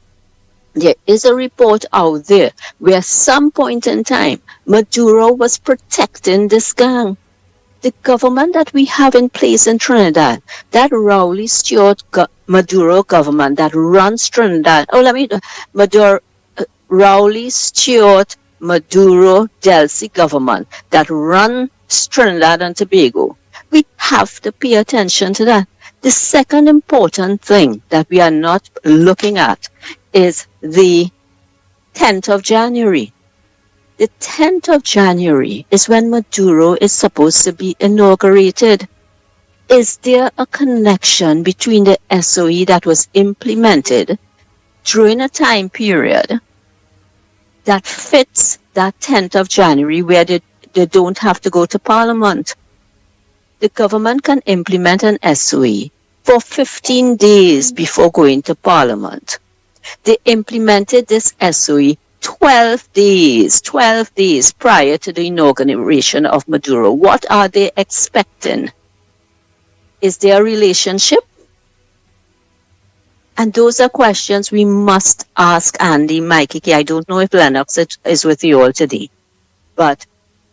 there is a report out there where at some point in time, Maduro was protecting this gang. The government that we have in place in Trinidad, that Rowley Stewart Maduro government that runs Trinidad, Rowley Stewart Maduro Delcy government that runs Trinidad and Tobago, we have to pay attention to that. The second important thing that we are not looking at is the 10th of January. The 10th of January is when Maduro is supposed to be inaugurated. Is there a connection between the SOE that was implemented during a time period that fits that 10th of January where they don't have to go to Parliament? The government can implement an SOE for 15 days before going to Parliament. They implemented this SOE 12 days prior to the inauguration of Maduro. What are they expecting? Is there a relationship? And those are questions we must ask Andy, Mikey. I don't know if Lennox is with you all today, but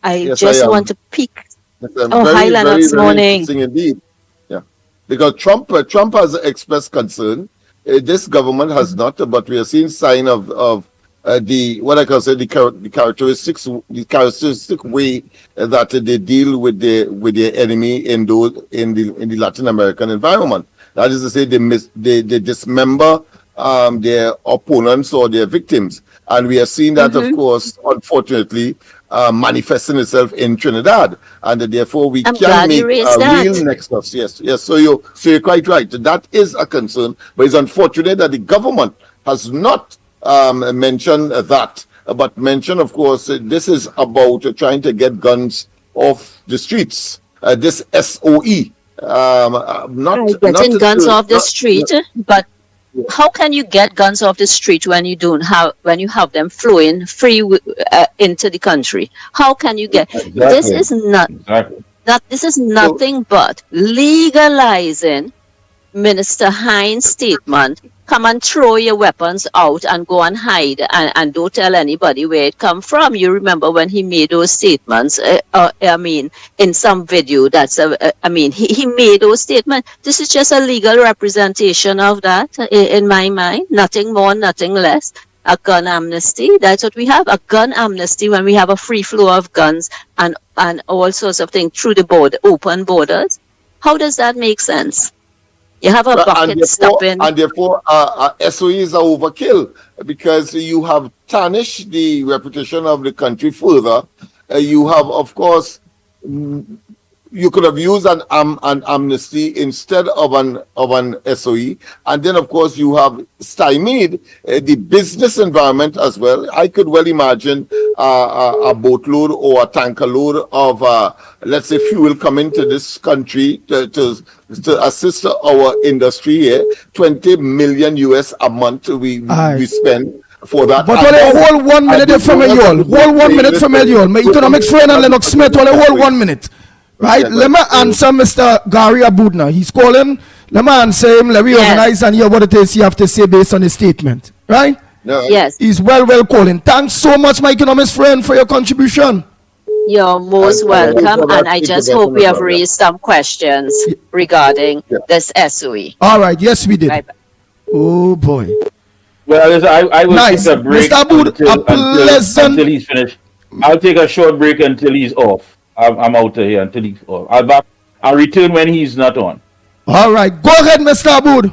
I want to pick. Hi, Lennox. Morning.
Interesting indeed. Yeah, because Trump has expressed concern. This government has not, but we are seeing sign of the characteristic way that they deal with their enemy in the Latin American environment. That is to say, they dismember their opponents or their victims, and we are seeing that, of course, unfortunately, manifesting itself in Trinidad, and therefore we can make a real nexus. Yes. So you're quite right. That is a concern, but it's unfortunate that the government has not mentioned that, but mentioned, of course, this is about trying to get guns off the streets. This SOE, not
getting guns off the street, but. How can you get guns off the street when you have them flowing free into the country? How can you get this? Is this is nothing but legalizing Minister Hines' statement. Come and throw your weapons out and go and hide and don't tell anybody where it come from. You remember when he made those statements? In some video, he made those statements. This is just a legal representation of that, in my mind. Nothing more, nothing less. A gun amnesty. That's what we have. A gun amnesty when we have a free flow of guns and all sorts of things through the border, open borders. How does that make sense? You have a bucket stopping.
And therefore, SOEs are overkill because you have tarnished the reputation of the country further. You have, of course, you could have used an amnesty instead of an SOE, and then of course you have stymied the business environment as well. I could well imagine a boatload or a tanker load of let's say fuel coming to this country to assist our industry here. 20 million US a month we spend for that.
But hold 1 minute from you all. Hold 1 minute from you all. My economics friend and Lennox Smith, hold 1 minute. Right, let me answer Mr. Gary Abudna. He's calling. Let me answer him. Let me organize and hear what it is you have to say based on his statement. Right?
Yes.
He's well calling. Thanks so much, my economist friend, for your contribution.
You're most welcome, and I just hope we have raised some questions regarding this SOE.
All right. Yes, we did. Bye-bye. Oh boy.
Well, I will take a break
Mr. Abud,
until he's finished. I'll take a short break until he's off. I'm out of here until he's off. I'll return when he's not on.
All right, go ahead, Mr. Aboud.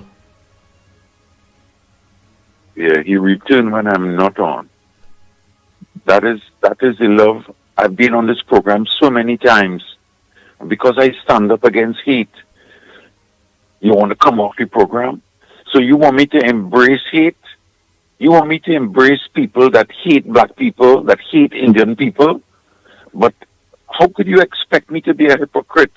Yeah, he returned when I'm not on. That is the love. I've been on this program so many times because I stand up against hate. You want to come off the program? So you want me to embrace hate? You want me to embrace people that hate black people, that hate Indian people? But how could you expect me to be a hypocrite?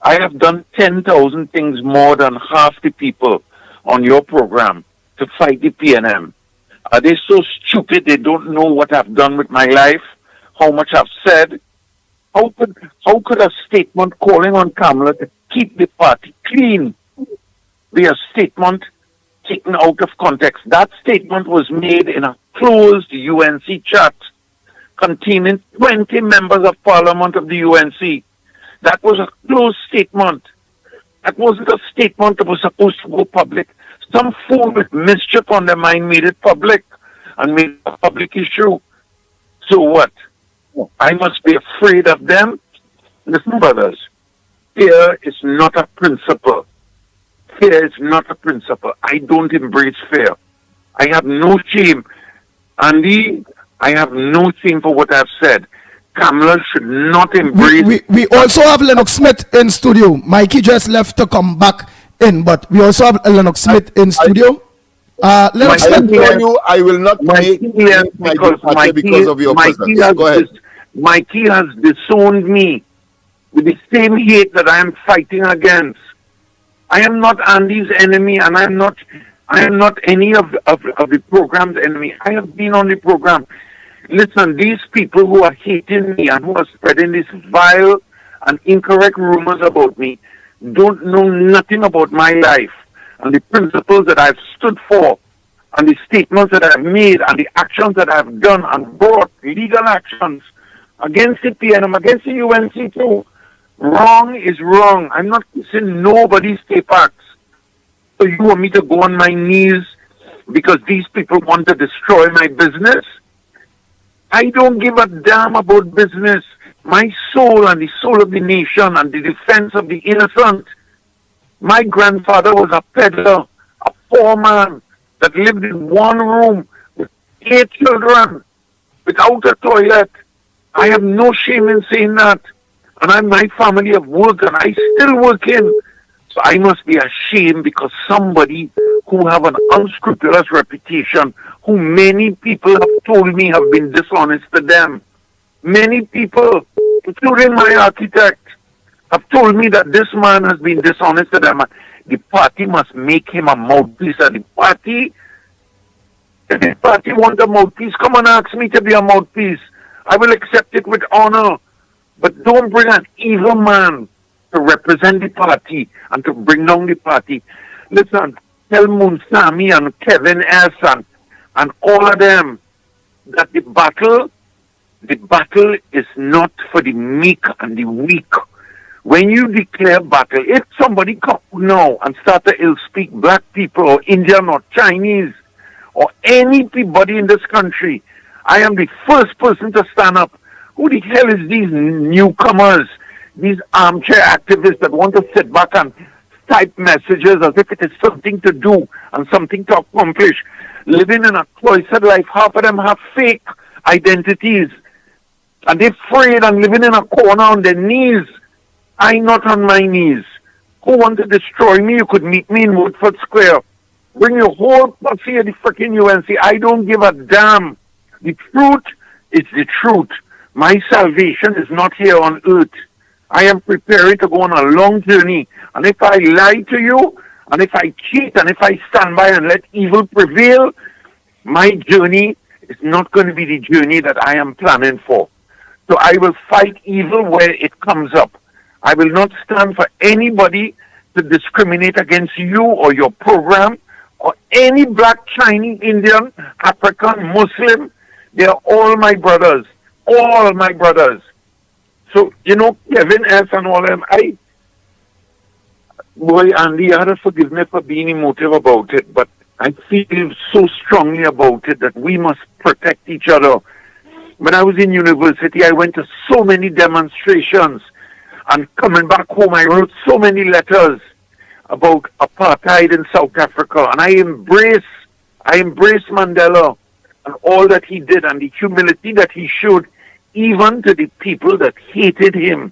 I have done 10,000 things more than half the people on your program to fight the PNM. Are they so stupid they don't know what I've done with my life? How much I've said? How could a statement calling on Kamala to keep the party clean be a statement taken out of context? That statement was made in a closed UNC chat containing 20 members of parliament of the UNC. That was a closed statement. That wasn't a statement that was supposed to go public. Some fool with mischief on their mind made it public and made it a public issue. So what? I must be afraid of them? Listen, brothers, fear is not a principle. Fear is not a principle. I don't embrace fear. I have no shame. Andy, I have no shame for what I've said. Kamala should not embrace...
We also have Lennox Smith in studio. Mikey just left to come back in, but we also have Lennox Smith in studio. Lennox Smith...
I will not make because of your presence. Go ahead.
Mikey has disowned me with the same hate that I am fighting against. I am not Andy's enemy, and I am not any of the program's enemy. I have been on the program. Listen, these people who are hating me and who are spreading these vile and incorrect rumors about me don't know nothing about my life and the principles that I've stood for and the statements that I've made and the actions that I've done and brought legal actions against the PNM, against the UNC too. Wrong is wrong. I'm not kissing nobody's packs. So you want me to go on my knees because these people want to destroy my business? I don't give a damn about business. My soul and the soul of the nation and the defense of the innocent. My grandfather was a peddler, a poor man that lived in one room with 8 children without a toilet. I have no shame in saying that. And my family have worked and I still working. So I must be ashamed because somebody who have an unscrupulous reputation, who many people have told me have been dishonest to them. Many people, including my architect, have told me that this man has been dishonest to them. The party must make him a mouthpiece. And the party, if the party want a mouthpiece, come and ask me to be a mouthpiece. I will accept it with honor. But don't bring an evil man to represent the party and to bring down the party. Listen, tell Munsami and Kevin S. and all of them that the battle is not for the meek and the weak. When you declare battle, if somebody come now and start to ill-speak black people or Indian or Chinese or anybody in this country, I am the first person to stand up. Who the hell is these newcomers, these armchair activists that want to sit back and type messages as if it is something to do and something to accomplish? Living in a cloistered life, half of them have fake identities. And they're afraid and living in a corner on their knees. I'm not on my knees. Who want to destroy me? You could meet me in Woodford Square. Bring your whole posse at the freaking UNC. I don't give a damn. The truth is the truth. My salvation is not here on earth. I am preparing to go on a long journey. And if I lie to you, and if I cheat, and if I stand by and let evil prevail, my journey is not going to be the journey that I am planning for. So I will fight evil where it comes up. I will not stand for anybody to discriminate against you or your program or any black, Chinese, Indian, African, Muslim. They are all my brothers. All my brothers. So, Kevin S. and all of them, Andy, you have to forgive me for being emotive about it, but I feel so strongly about it that we must protect each other. When I was in university, I went to so many demonstrations, and coming back home, I wrote so many letters. about apartheid in South Africa, and I embrace Mandela and all that he did and the humility that he showed even to the people that hated him.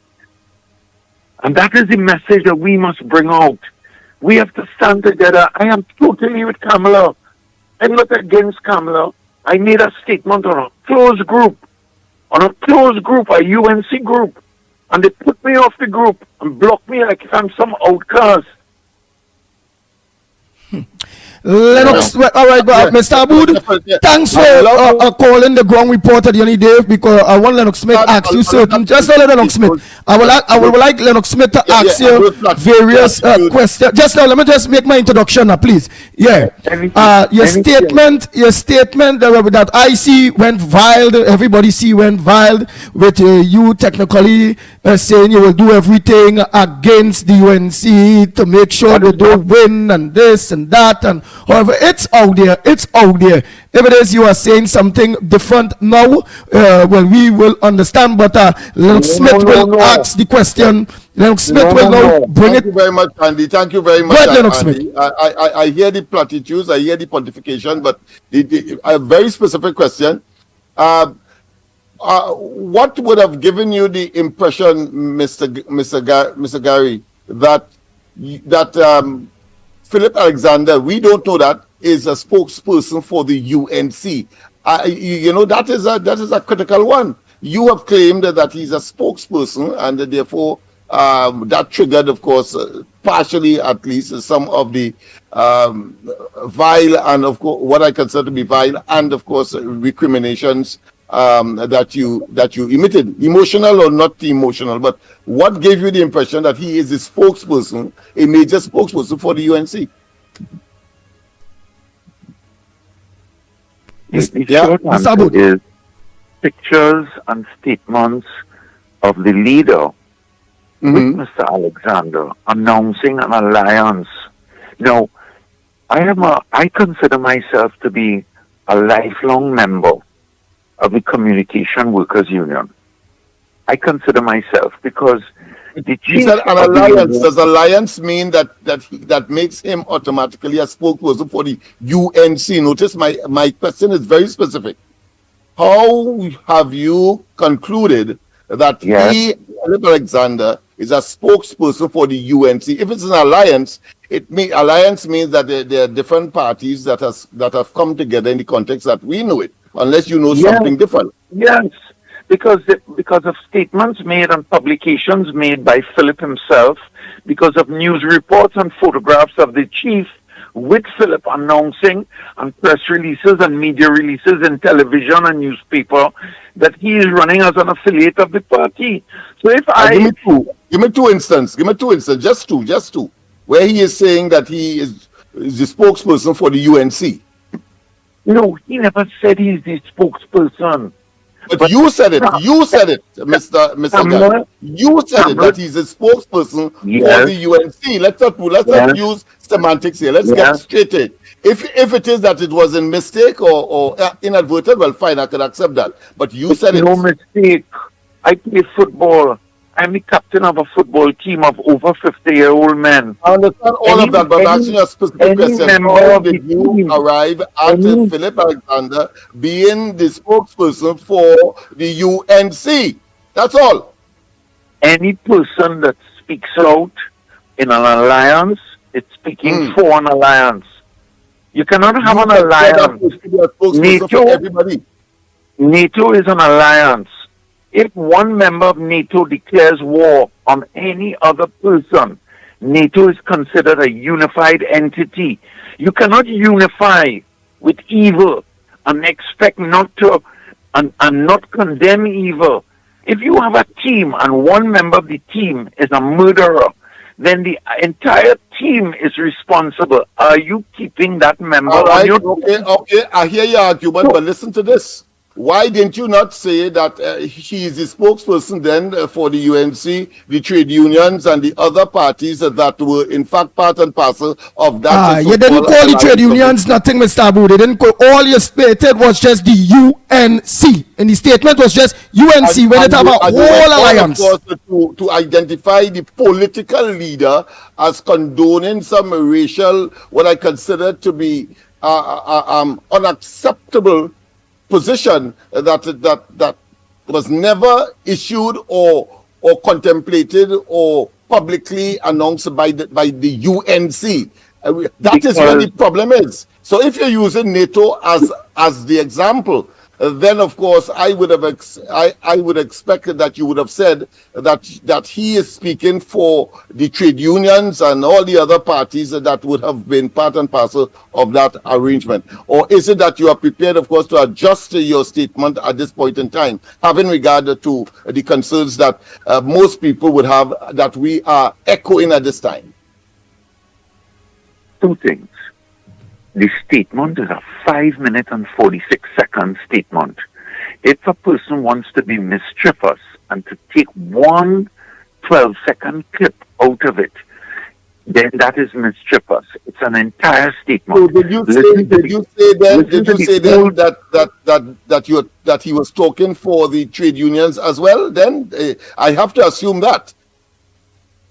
And that is the message that we must bring out. We have to stand together. I am totally with Kamala. I'm not against Kamala. I made a statement on a closed group, a UNC group, and they put me off the group and blocked me like if I'm some outcast.
Lennox, all right, Mr. Aboud, thanks for calling the ground report at the day, because I want Lennox Smith to ask you certain. Just tell Lennox Smith. I would like Lennox Smith to ask you various questions. Just now, let me just make my introduction now, please. Yeah, your statement that I see went viral. Everybody see went viral with you technically saying you will do everything against the UNC to make sure they don't win and this and that and. However, it's out there. If it is you are saying something different now, well, we will understand. But Lennox Smith will ask the question. Lennox Smith will now bring it.
Thank you very much, Andy. Thank you very much,
Lennox
Andy.
Smith.
I hear the platitudes, I hear the pontification, but a very specific question. What would have given you the impression, Mr. Gary, that Philip Alexander, we don't know that, is a spokesperson for the UNC. That is a critical one. You have claimed that he's a spokesperson, and therefore that triggered, of course, partially at least, some of the vile and, of course, what I consider to be vile and, of course, recriminations that you emitted, emotional or not emotional. But what gave you the impression that he is a spokesperson, a major spokesperson for the UNC?
The short answer is pictures and statements of the leader with Mr. Alexander announcing an alliance. Now, I consider myself to be a lifelong member of the Communication Workers Union. I consider myself because the chief
said an alliance. Does alliance mean that makes him automatically a spokesperson for the UNC? Notice my question is very specific. How have you concluded that he, Philip Alexander, is a spokesperson for the UNC? If it's an alliance, alliance means that there are different parties that have come together in the context that we know it. Unless you know something different.
Yes, because of statements made and publications made by Philip himself, because of news reports and photographs of the chief with Philip announcing and press releases and media releases in television and newspaper that he is running as an affiliate of the party. So if
give me two instances, just two, where he is saying that he is the spokesperson for the UNC.
No, he never said he's the spokesperson.
But you said it. You said it, Mr. Gary. You said it that he's a spokesperson for the UNC. Let's not use semantics here. Let's get straight to it. If it is that it was a mistake or inadvertent, well, fine, I can accept that. But you said it.
No mistake. I play football. I'm the captain of a football team of over 50-year-old men.
I understand all of that, but asking a specific question. How did you arrive at Philip Alexander being the spokesperson for the UNC? That's all.
Any person that speaks out in an alliance is speaking for an alliance. You cannot have an alliance. NATO is an alliance. If one member of NATO declares war on any other person, NATO is considered a unified entity. You cannot unify with evil and expect not to and not condemn evil. If you have a team and one member of the team is a murderer, then the entire team is responsible. Are you keeping that member on your
Okay, I hear your argument, but listen to this. why didn't you not say that he is the spokesperson then for the UNC, the trade unions, and the other parties that were in fact part and parcel of that?
You didn't call the trade unions nothing, Mr. Abu. They didn't call. All you stated was just the UNC, and the statement was just UNC when it about whole alliance.
Of course, to identify the political leader as condoning some racial, what I consider to be unacceptable position that was never issued or contemplated or publicly announced by the UNC. That is where the problem is. So if you're using NATO as the example, then of course I would expect that you would have said that he is speaking for the trade unions and all the other parties that would have been part and parcel of that arrangement. Or is it that you are prepared, of course, to adjust your statement at this point in time, having regard to the concerns that most people would have that we are echoing at this time?
Two things. The statement is a 5-minute and 46-second statement. If a person wants to be mischievous and to take one 12-second clip out of it, then that is mischievous. It's an entire statement.
So did you say then that he was talking for the trade unions as well? Then I have to assume that.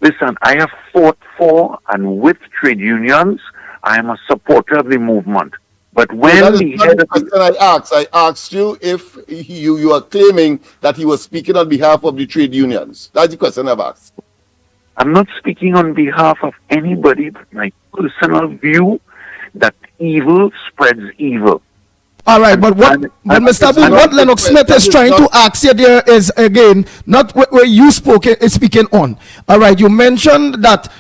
Listen, I have fought for and with trade unions. I am a supporter of the movement. But when
that is not the question I asked you if you are claiming that he was speaking on behalf of the trade unions. That's the question I've asked.
I'm not speaking on behalf of anybody, but my personal view that evil spreads evil.
All right, but Mr. Abu, what Lennox Smith is trying to ask you there is, again, not where you speaking on. All right, you mentioned that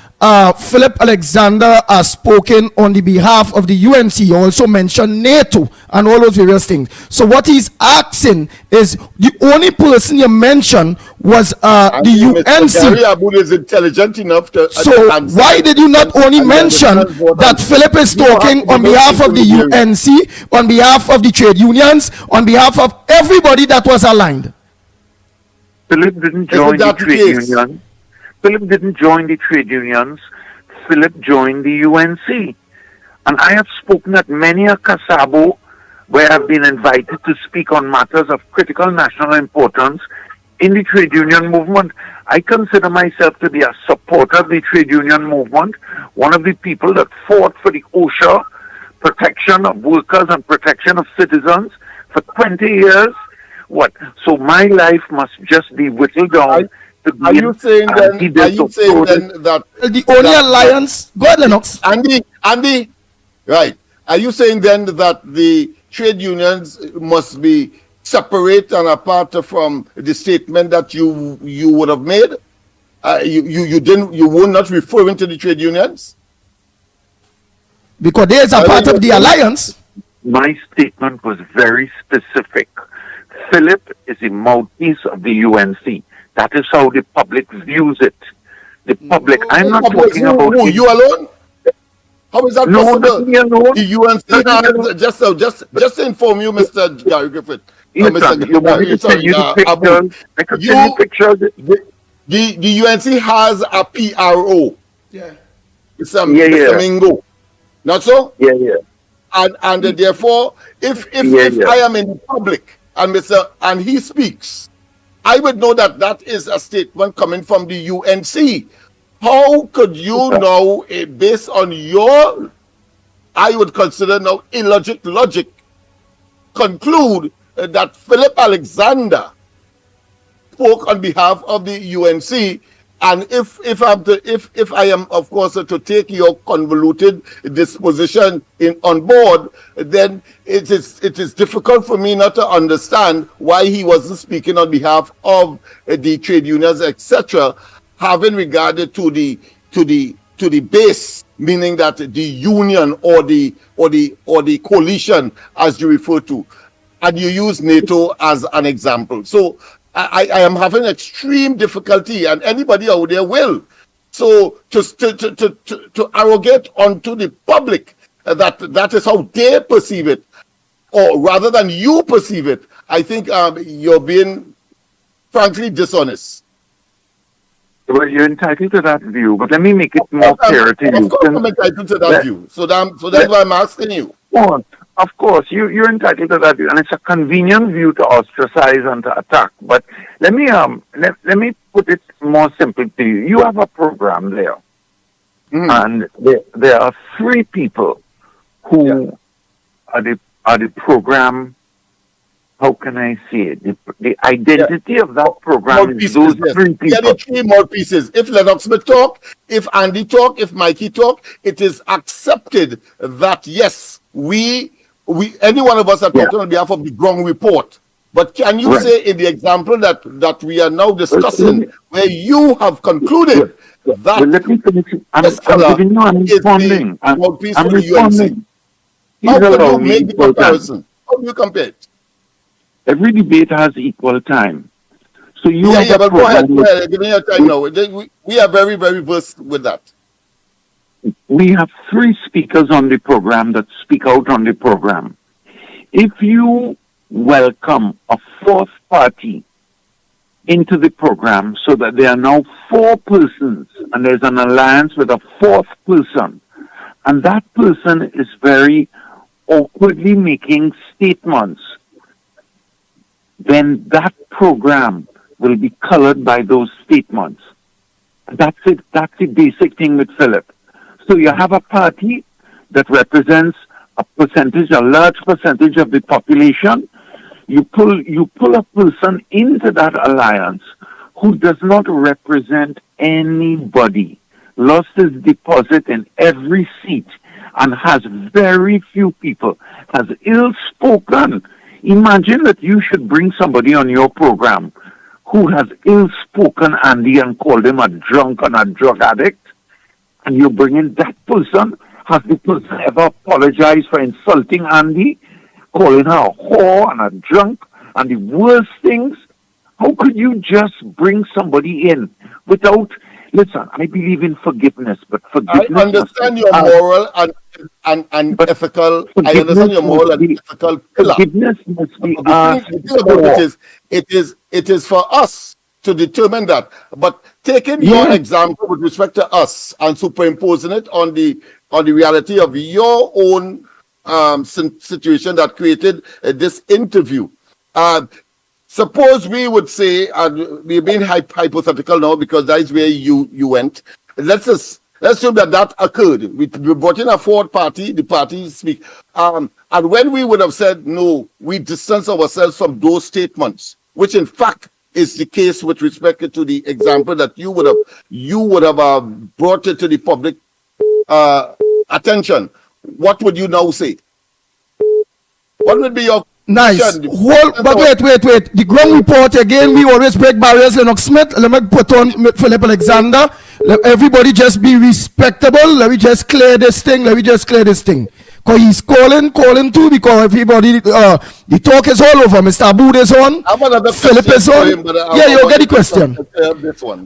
Philip Alexander has spoken on the behalf of the UNC. He also mentioned NATO and all those various things. So what he's asking is, the only person you mentioned was the UNC.
Gary Abu is intelligent enough to
answer. Why did you not only mention that Philip is talking on behalf of the UNC, on behalf of the trade unions, on behalf of everybody that was aligned?
Philip didn't join the trade union. Philip didn't join the trade unions. Philip joined the UNC. And I have spoken at many a Kasabo where I've been invited to speak on matters of critical national importance in the trade union movement. I consider myself to be a supporter of the trade union movement, one of the people that fought for the OSHA, protection of workers and protection of citizens for 20 years. So my life must just be whittled down.
Are you saying then that
the only alliance? Go ahead, Lennox.
Andy, right? Are you saying then that the trade unions must be separate and apart from the statement that you would have made? You were not referring to the trade unions
because they is a part of the alliance.
My statement was very specific. Philip is the mouthpiece of the UNC. That is how the public views it. The public. I'm not talking about
you alone. How is that possible? The UNC has just to inform you, Mr. Gary Griffith. The UNC has a PRO.
Yeah.
It's Mr. Mingo. Not so?
Yeah.
And therefore, if I am in the public and he speaks, I would know that is a statement coming from the UNC. How could you now, based on your, I would consider now illogic logic, conclude that Philip Alexander spoke on behalf of the UNC? And if I am, of course, to take your convoluted disposition on board, then it is difficult for me not to understand why he wasn't speaking on behalf of the trade unions, etc., having regard to the base, meaning that the union or the coalition, as you refer to, and you use NATO as an example. So I am having extreme difficulty, and anybody out there will. So to arrogate onto the public that is how they perceive it, or rather than you perceive it, I think you're being frankly dishonest.
Well, you're entitled to that view, but let me make it more clear to you.
Of course, I'm entitled to that view. So that's why I'm asking you.
Of course, you're entitled to that view, and it's a convenient view to ostracize and to attack. But let me put it more simple to you. You have a program there, and there are 3 people who are the program. How can I say it? The identity of that program is those 3 people.
Yeah, the 3 more pieces. If Lennox Smith talk, if Andy talk, if Mikey talk, it is accepted that yes, we any one of us are talking on behalf of the ground report. But can you say in the example that we are now discussing, where you have concluded that
let me finish. I'm giving you, I'm responding. I'm responding.
How can you make the comparison? How do you compare it?
Every debate has equal time. So you
but go ahead. Give me your time now. We are very, very versed with that.
We have 3 speakers on the program that speak out on the program. If you welcome a 4th party into the program so that there are now 4 persons and there's an alliance with a 4th person, and that person is very awkwardly making statements, then that program will be colored by those statements. That's it. That's the basic thing with Philip. So you have a party that represents a large percentage of the population. You pull a person into that alliance who does not represent anybody, lost his deposit in every seat, and has very few people, has ill-spoken. Imagine that you should bring somebody on your program who has ill-spoken Andy and called him a drunk and a drug addict, and you bring in that person. Has the person ever apologized for insulting Andy, calling her a whore and a drunk and the worst things? How could you just bring somebody in without... Listen, I believe in forgiveness, but forgiveness...
I understand your moral and ethical... I understand your moral and ethical pillar.
Forgiveness must be
it is for us to determine that. But taking your example with respect to us and superimposing it on the reality of your own situation that created this interview. Suppose we would say, and we're being hypothetical now because that's where you went. Let's assume that occurred. We brought in a 4th party, the party speak. And when we would have said, no, we distance ourselves from those statements, which in fact is the case with respect to the example that you would have brought it to the public attention. What would you now say? What would be your
nice? But wait. The ground report again. We always break barriers. Lennox Smith. Let me put on Philip Alexander. Let everybody just be respectable. Let me just clear this thing. Because he's calling too, because everybody, the talk is all over. Mr. Aboud is on. Philip is on. You'll get the question.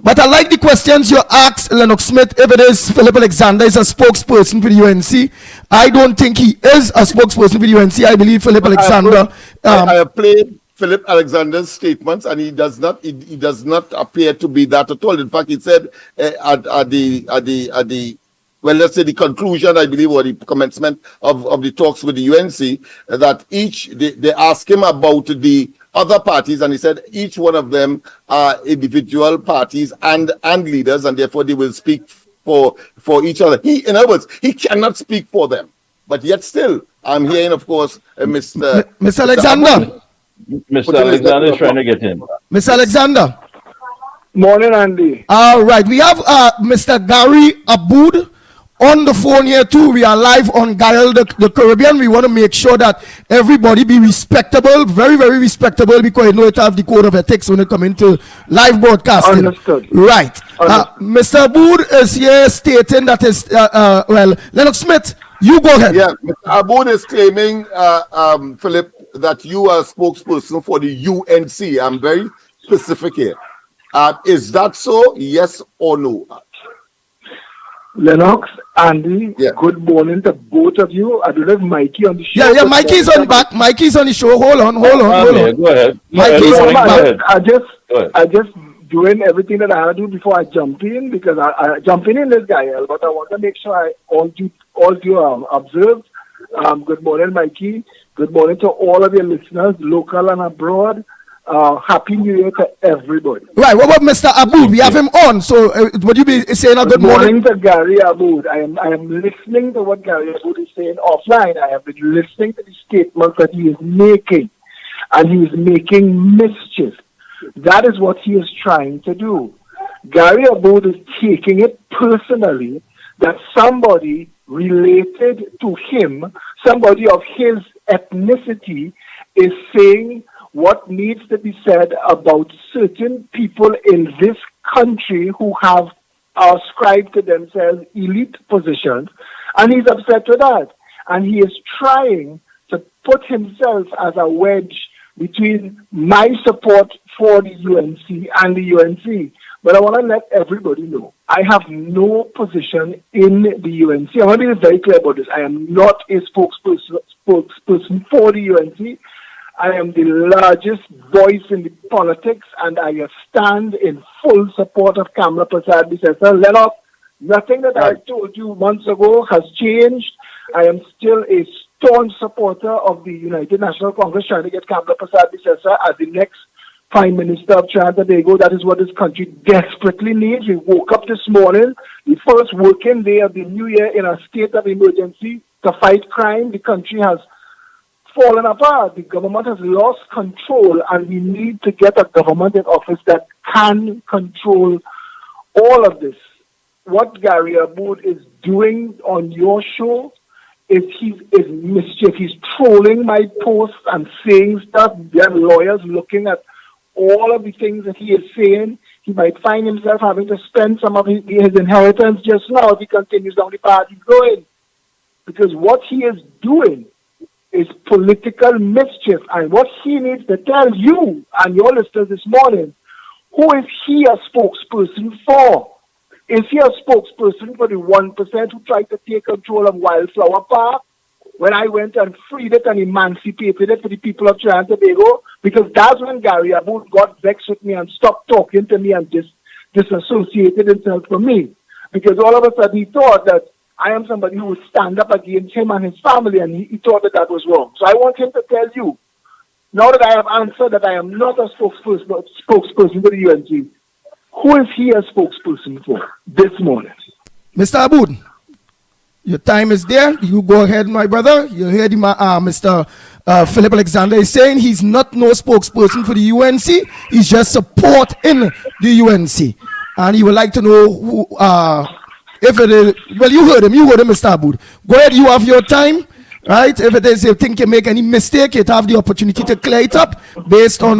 But I like the questions you asked Lennox Smith. If it is Philip Alexander is a spokesperson for the UNC, I don't think he is a spokesperson for the UNC. I believe Philip Alexander.
I have played Philip Alexander's statements, and he does not appear to be that at all. In fact, he said well, let's say the conclusion, I believe, or the commencement of the talks with the UNC, that they asked him about the other parties, and he said each one of them are individual parties and leaders, and therefore they will speak for each other. In other words, he cannot speak for them. But yet still, I'm hearing, of course, Mr.
Alexander.
Mr. Alexander is trying to get in.
Mr. Alexander.
Morning, Andy.
All right. We have Mr. Gary Aboud on the phone here too. We are live on Guile the Caribbean. We want to make sure that everybody be respectable, very, very respectable, because you know it have the code of ethics when it come into live broadcasting.
Understood.
Right. Mr. Aboud is here stating that is, Lennox Smith, you go ahead.
Yeah, Mr. Aboud is claiming, Philip, that you are a spokesperson for the UNC. I'm very specific here. Is that so? Yes or no?
Lennox, Andy, good morning to both of you. I don't have Mikey on the show.
Yeah, Mikey's on back. Mikey's on the show. Hold on.
Go ahead.
Mikey's on back.
I just doing everything that I do before I jump in, because I jumping in this guy, but I want to make sure all you observe. Good morning, Mikey. Good morning to all of your listeners, local and abroad. Happy New Year to everybody.
Right, what about Mr. Aboud? We have him on, so would you be saying a good morning?
To Gary Aboud. I am listening to what Gary Aboud is saying offline. I have been listening to the statements that he is making, and he is making mischief. That is what he is trying to do. Gary Aboud is taking it personally that somebody related to him, somebody of his ethnicity, is saying what needs to be said about certain people in this country who have ascribed to themselves elite positions, and he's upset with that. And he is trying to put himself as a wedge between my support for the UNC and the UNC. But I want to let everybody know, I have no position in the UNC. I want to be very clear about this. I am not a spokesperson for the UNC. I am the largest voice in the politics, and I stand in full support of Kamala Prasad Bisesa. Lennox, nothing that I told you months ago has changed. I am still a staunch supporter of the United National Congress trying to get Kamala Prasad Bisesa as the next Prime Minister of Trinidad and Tobago. That is what this country desperately needs. We woke up this morning, the first working day of the new year, in a state of emergency to fight crime. The country has fallen apart. The government has lost control, and we need to get a government in office that can control all of this. What Gary Aboud is doing on your show is mischief. He's trolling my posts and saying stuff. There are lawyers looking at all of the things that he is saying. He might find himself having to spend some of his inheritance just now if he continues down the path he's going. Because what he is doing is political mischief. And what he needs to tell you and your listeners this morning, who is he a spokesperson for? Is he a spokesperson for the 1% who tried to take control of Wildflower Park when I went and freed it and emancipated it for the people of Trinidad and Tobago? Because that's when Gary Aboud got vexed with me and stopped talking to me and disassociated himself from me. Because all of a sudden he thought that I am somebody who would stand up against him and his family, and he thought that was wrong. So I want him to tell you, now that I have answered that I am not a spokesperson for the UNC, who is he a spokesperson for this morning?
Mr. Aboud, your time is there. You go ahead, my brother. You heard him, Mr. Philip Alexander is saying he's not no spokesperson for the UNC. He's just supporting the UNC. And he would like to know who... if it is, well, you heard him, Mr. Aboud. Go ahead, you have your time, right? If it is, you think you make any mistake, you have the opportunity to clear it up based on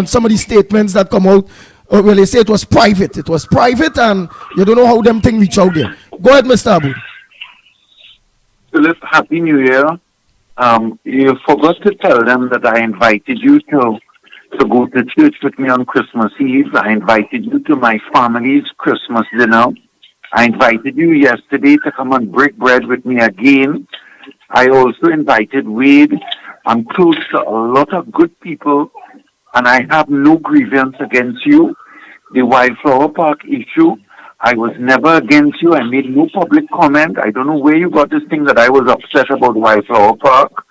some of the statements that come out. Well, they say it was private. It was private, and you don't know how them things reach out there. Go ahead, Mr. Aboud.
Philip, Happy New Year. You forgot to tell them that I invited you to go to church with me on Christmas Eve. I invited you to my family's Christmas dinner. I invited you yesterday to come and break bread with me again. I also invited Wade. I'm close to a lot of good people, and I have no grievance against you. The Wildflower Park issue, I was never against you. I made no public comment. I don't know where you got this thing that I was upset about Wildflower Park.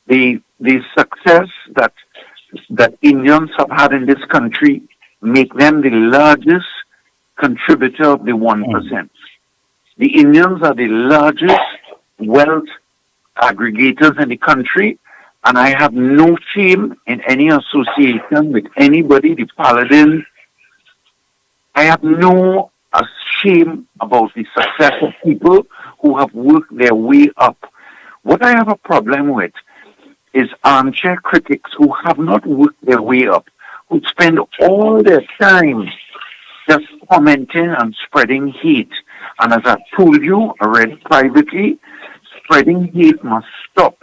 The success that Indians have had in this country make them the largest contributor of the 1%. The Indians are the largest wealth aggregators in the country, and I have no shame in any association with anybody, the Paladins. I have no shame about the success of people who have worked their way up. What I have a problem with is armchair critics who have not worked their way up, who spend all their time just commenting and spreading hate. And as I've told you already privately, spreading hate must stop.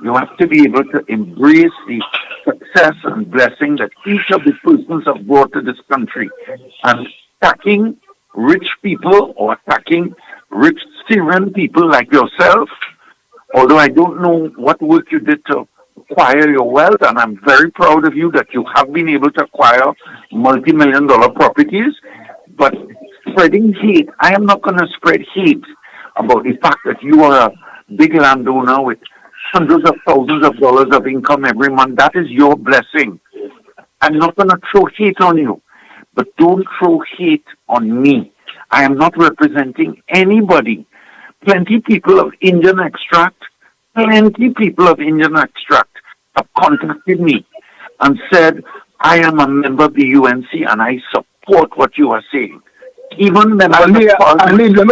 You have to be able to embrace the success and blessing that each of the persons have brought to this country. And attacking rich people or attacking rich Syrian people like yourself. Although I don't know what work you did to acquire your wealth, and I'm very proud of you that you have been able to acquire multi-million-dollar properties. But spreading hate, I am not going to spread hate about the fact that you are a big landowner with hundreds of thousands of dollars of income every month. That is your blessing. I'm not going to throw hate on you, but don't throw hate on me. I am not representing anybody. Plenty people of Indian extract have contacted me and said, I am a member of the UNC and I support what you are saying. Even when
let me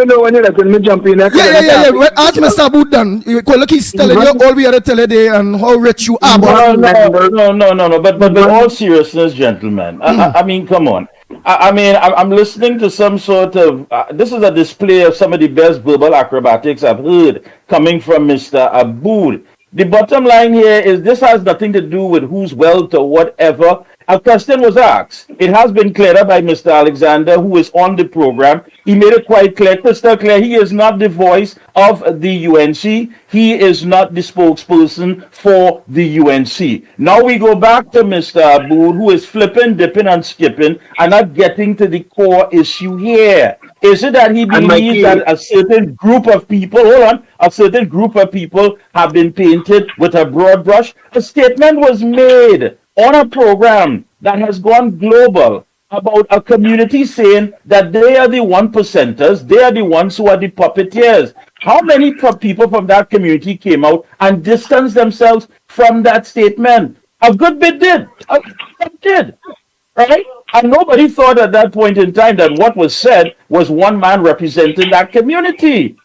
know when you let me jump in.
Yeah. Well, ask Mr. Aboud then. Look, he's telling you all we are to tell you today and how rich you are.
No. But in all seriousness, gentlemen, I mean, come on. I'm listening to some sort of. This is a display of some of the best verbal acrobatics I've heard coming from Mr. Aboud. The bottom line here is this has nothing to do with whose wealth or whatever. A question was asked. It has been cleared up by Mr. Alexander, who is on the program. He made it quite clear, crystal clear. He is not the voice of the UNC. He is not the spokesperson for the UNC. Now we go back to Mr. Aboud, who is flipping, dipping, and skipping, and not getting to the core issue here. Is it that he believes that a certain group of people, a certain group of people have been painted with a broad brush? A statement was made on a program that has gone global about a community saying that they are the 1%ers, they are the ones who are the puppeteers. How many people from that community came out and distanced themselves from that statement? A good bit did. Right? And nobody thought at that point in time that what was said was one man representing that community.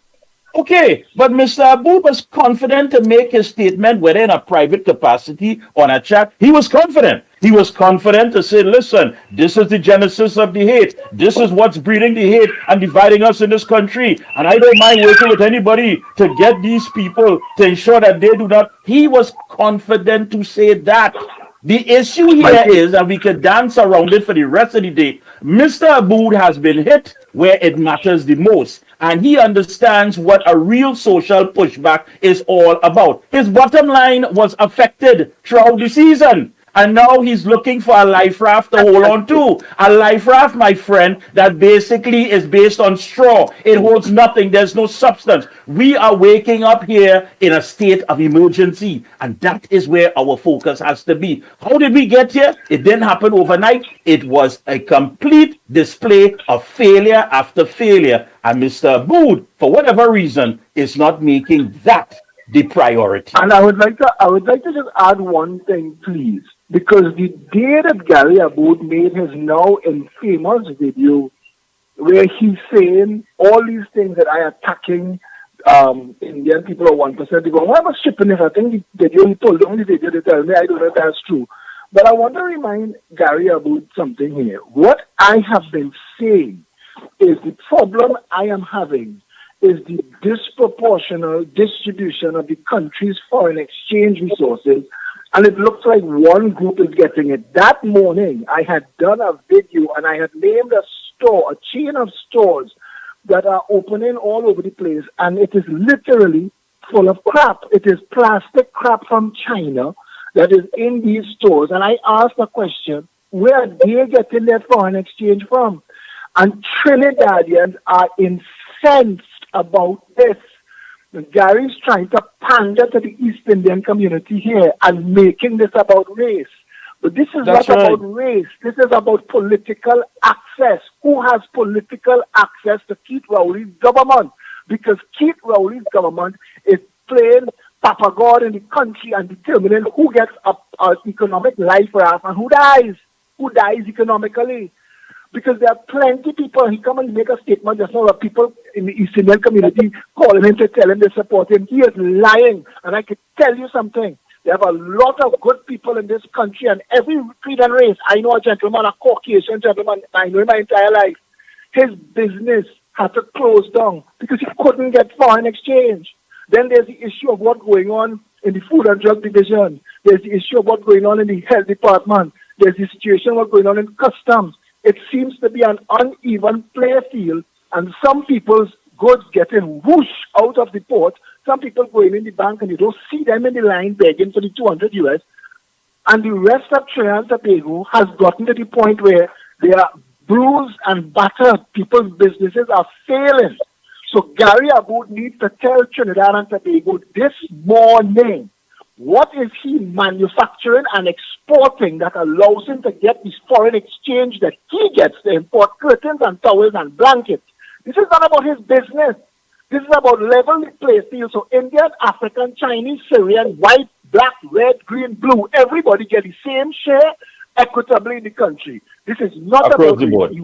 Okay, but Mr. Aboud was confident to make his statement, whether in a private capacity or on a chat. He was confident. He was confident to say, listen, this is the genesis of the hate. This is what's breeding the hate and dividing us in this country. And I don't mind working with anybody to get these people to ensure that they do not. He was confident to say that. The issue here is, and we could dance around it for the rest of the day, Mr. Aboud has been hit where it matters the most. And he understands what a real social pushback is all about. His bottom line was affected throughout the season. And now he's looking for a life raft to hold on to. A life raft, my friend, that basically is based on straw. It holds nothing. There's no substance. We are waking up here in a state of emergency. And that is where our focus has to be. How did we get here? It didn't happen overnight. It was a complete display of failure after failure. And Mr. Aboud, for whatever reason, is not making that the priority.
And I would like to just add one thing, please. Because the day that Gary Aboud made his now infamous video where he's saying all these things that I attacking Indian people are 1%, ago, why am I shipping it? I think the video he told them, the video they tell me, I don't know if that's true. But I want to remind Gary Aboud something here. What I have been saying is the problem I am having is the disproportional distribution of the country's foreign exchange resources. And it looks like one group is getting it. That morning, I had done a video and I had named a store, a chain of stores that are opening all over the place. And it is literally full of crap. It is plastic crap from China that is in these stores. And I asked the question, where are they getting their foreign exchange from? And Trinidadians are incensed about this. Gary's trying to pander to the East Indian community here and making this about race. But this is not about race. This is about political access. Who has political access to Keith Rowley's government? Because Keith Rowley's government is playing Papa God in the country and determining who gets an economic life raft and who dies economically. Because there are plenty of people, he come and make a statement just now, people in the East Indian community calling him to tell him they support him. He is lying. And I can tell you something. There have a lot of good people in this country and every creed and race. I know a gentleman, a Caucasian gentleman, I know him my entire life. His business had to close down because he couldn't get foreign exchange. Then there's the issue of what's going on in the Food and Drug Division. There's the issue of what's going on in the Health Department. There's the situation of what's going on in Customs. it seems to be an uneven play field, and some people's goods getting whoosh out of the port. Some people going in the bank and you don't see them in the line begging for the 200 US. And the rest of Trinidad and Tobago has gotten to the point where they are bruised and battered. People's businesses are failing. So Gary Aboud needs to tell Trinidad and Tobago this morning, what is he manufacturing and exporting that allows him to get this foreign exchange that he gets to import curtains and towels and blankets? This is not about his business. This is about level the play field. So Indian, African, Chinese, Syrian, white, black, red, green, blue, everybody get the same share equitably in the country. This is not
Across
about
the board.
He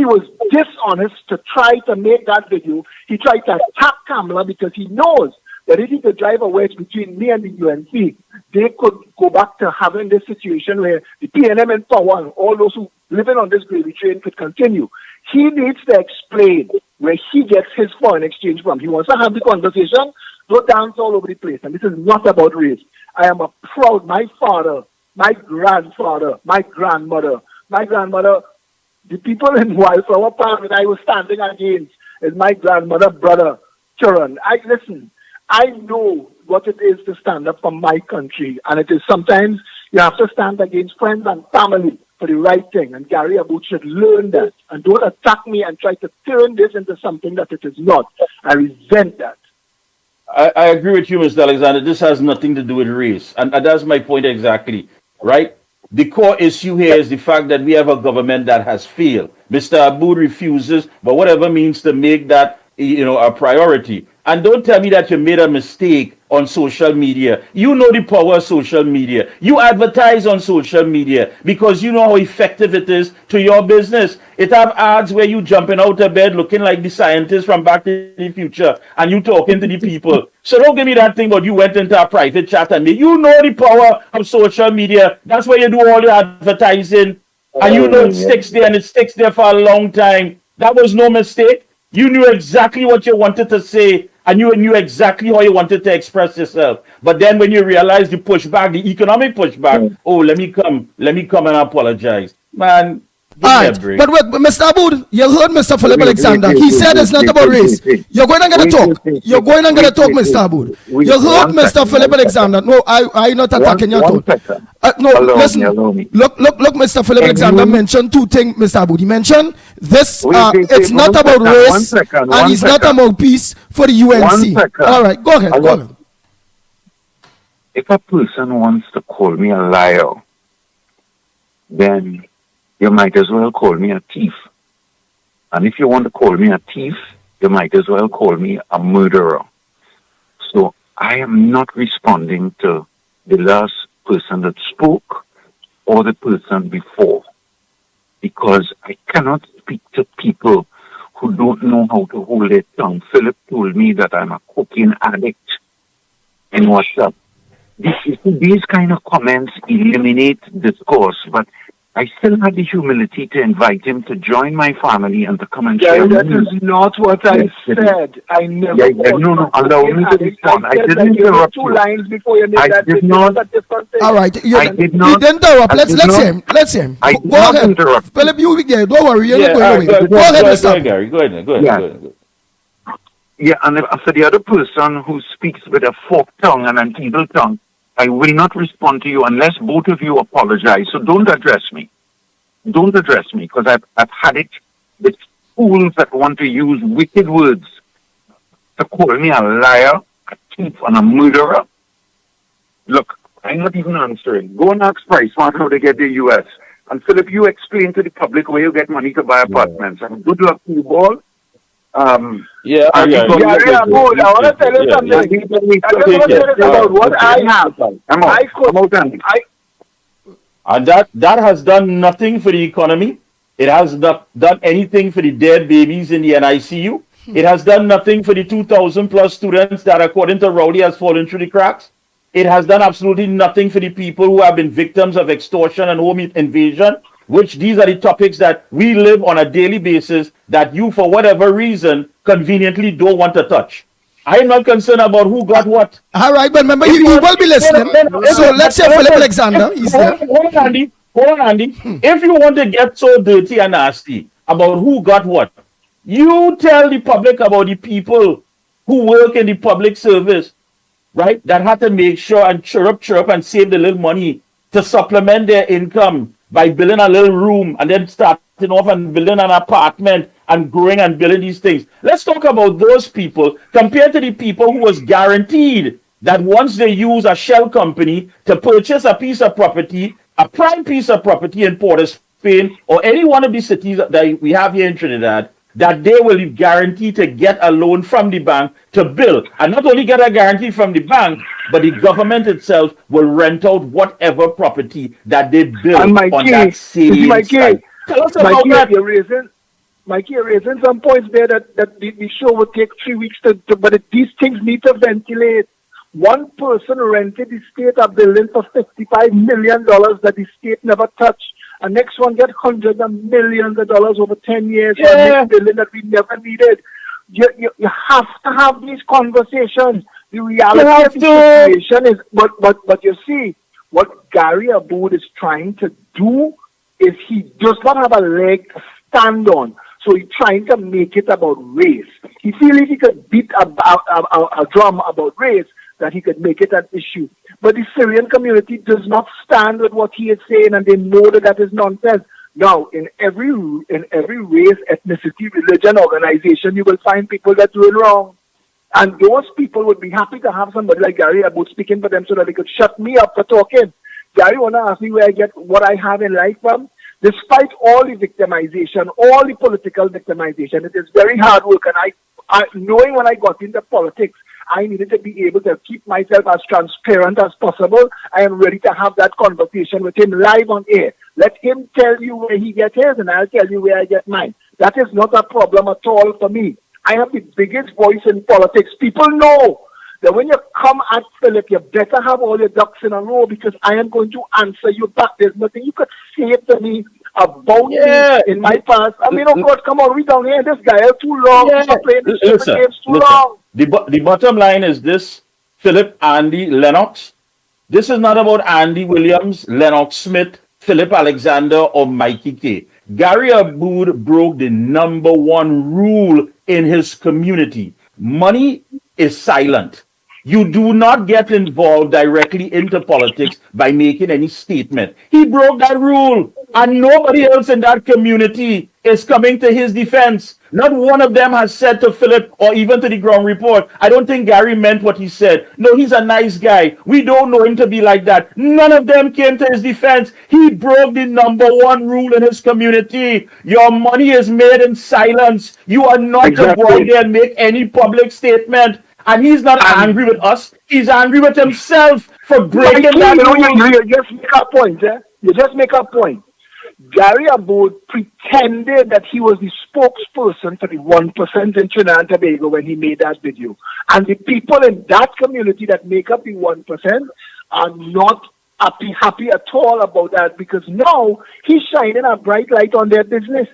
was dishonest to try to make that video. He tried to attack Kamala because he knows that if he could drive a wedge between me and the UNC, they could go back to having this situation where the PNM in power and all those who living on this gravy train could continue. He needs to explain where he gets his foreign exchange from. He wants to have the conversation, don't dance all over the place. And this is not about race. I am a proud, my father, my grandfather, my grandmother, the people in Wildflower Park that I was standing against is my grandmother, brother, Charan. I know what it is to stand up for my country. And it is sometimes you have to stand against friends and family for the right thing. And Gary Aboud should learn that. And don't attack me and try to turn this into something that it is not. I resent that.
I agree with you, Mr. Alexander. This has nothing to do with race. And that's my point exactly, right? The core issue here is the fact that we have a government that has failed. Mr. Aboud refuses, but whatever means to make that, a priority. And don't tell me that you made a mistake on social media. You know the power of social media. You advertise on social media because you know how effective it is to your business. It have ads where you jumping out of bed looking like the scientist from Back to the Future and you talking to the people. So don't give me that thing but you went into a private chat and you know the power of social media. That's where you do all your advertising. And you know it sticks there and it sticks there for a long time. That was no mistake. You knew exactly what you wanted to say and you knew exactly how you wanted to express yourself. But then when you realize the pushback, the economic pushback, let me come and apologize. Man,
Alright, but wait, Mr. Aboud, you heard Mr. Philip Alexander. He said it's not about race. You're going and gonna talk. You're going and gonna talk, Mr. Aboud. You heard Mr. Philip Alexander. No, I'm not attacking your tone. No, listen. Look, Mr. Philip Alexander mentioned two things, Mr. Aboud. He mentioned this, it's not about race, and it's not about peace for the UNC. Alright, go ahead.
If a person wants to call me a liar, then you might as well call me a thief. And if you want to call me a thief, you might as well call me a murderer. So I am not responding to the last person that spoke or the person before, because I cannot speak to people who don't know how to hold their tongue. Philip told me that I'm a cocaine addict in WhatsApp. These kind of comments eliminate discourse, but I still had the humility to invite him to join my family and to come and share.
That is not what I said. I never.
No, allow me to respond. I didn't interrupt you.
2 lines before you made
I
that.
did not.
All right,
I did not.
You didn't interrupt. Let's hear him.
I did
Go
not
ahead.
interrupt.
Philip, you there? Don't worry. You're not going away. Go ahead, Mr.
Gary. Go ahead.
Yeah, and for the other person who speaks with a forked tongue and an evil tongue, I will not respond to you unless both of you apologize. So don't address me. Don't address me, because I've had it with fools that want to use wicked words to call me a liar, a thief, and a murderer. Look, I'm not even answering. Go and ask PriceSmart how to get the US. And Philip, you explain to the public where you get money to buy apartments. And good luck to you all.
I want to tell you something. I just want to tell you about what I have.
And that has done nothing for the economy. It has not done anything for the dead babies in the NICU. It has done nothing for the 2,000 plus students that, according to Rowley, has fallen through the cracks. It has done absolutely nothing for the people who have been victims of extortion and home invasion, which these are the topics that we live on a daily basis that you, for whatever reason, conveniently don't want to touch. I am not concerned about who got what.
All right, but remember, you will be listening. So let's say Philip Alexander. He's there.
Hold on, Andy. Hold on, Andy. If you want to get so dirty and nasty about who got what, you tell the public about the people who work in the public service, right? That had to make sure and chirp and save the little money to supplement their income by building a little room and then starting off and building an apartment and growing and building these things. Let's talk about those people compared to the people who was guaranteed that once they use a shell company to purchase a piece of property, a prime piece of property in Port of Spain or any one of the cities that we have here in Trinidad, that they will be guaranteed to get a loan from the bank to build. And not only get a guarantee from the bank, but the government itself will rent out whatever property that they build on that same site. Tell us about that.
Mikey, you're raising some points there that the show would take 3 weeks but these things need to ventilate. One person rented the state a building for $55 million that the state never touched. And next one get hundreds of millions of dollars over 10 years for a next building that we never needed. You have to have these conversations. The reality of the situation is, but you see, what Gary Aboud is trying to do is he does not have a leg to stand on. So he's trying to make it about race. He feels if he could beat a drum about race, that he could make it an issue. But the Syrian community does not stand with what he is saying, and they know that is nonsense. Now, in every race, ethnicity, religion, organization, you will find people that do it wrong. And those people would be happy to have somebody like Gary Aboud speaking for them so that they could shut me up for talking. Gary want to ask me where I get what I have in life from. Despite all the victimization, all the political victimization, it is very hard work. And I knowing when I got into politics, I needed to be able to keep myself as transparent as possible. I am ready to have that conversation with him live on air. Let him tell you where he gets his and I'll tell you where I get mine. That is not a problem at all for me. I have the biggest voice in politics. People know that when you come at Philip, you better have all your ducks in a row because I am going to answer you back. There's nothing you could say to me about me in my past. I mean, oh God, come on, we down here. This guy is too long. He's not playing this games too long.
The bottom line is this, Philip, Andy, Lennox. This is not about Andy Williams, Lennox Smith, Philip Alexander, or Mikey K. Gary Aboud broke the #1 rule in his community. Money is silent. You do not get involved directly into politics by making any statement. He broke that rule, and nobody else in that community is coming to his defense. Not one of them has said to Philip or even to the ground report, I don't think Gary meant what he said. No, he's a nice guy. We don't know him to be like that. None of them came to his defense. He broke the #1 rule in his community. Your money is made in silence. You are not to go out there and make any public statement. And he's not angry with us. He's angry with himself for breaking that rule.
You just make a point, You just make a point. Gary Aboud pretended that he was the spokesperson for the 1% in Trinidad and Tobago when he made that video. And the people in that community that make up the 1% are not happy at all about that because now he's shining a bright light on their business.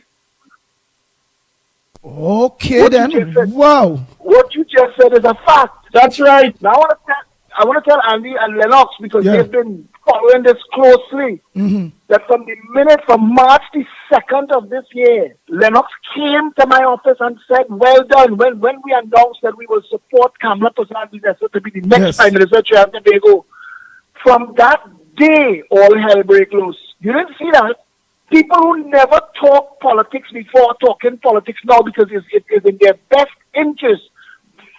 Okay, then. Wow.
What you just said is a fact.
That's right.
Now I want to tell Andy and Lennox because they've been following this closely. That from March the 2nd of this year, Lennox came to my office and said, well done. When we announced that we will support Kamala Prasad to be the next Prime Minister of Trinidad and Tobago, from that day, all hell break loose. You didn't see that? People who never talk politics before talking politics now because it is in their best interest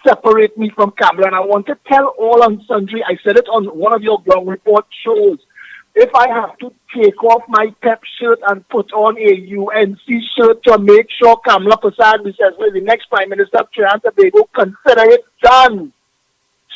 separate me from Kamala. And I want to tell all and sundry, I said it on one of your ground report shows, if I have to take off my PEP shirt and put on a UNC shirt to make sure Kamala Prasad says, well, the next Prime Minister of Trinidad and Tobago, consider it done.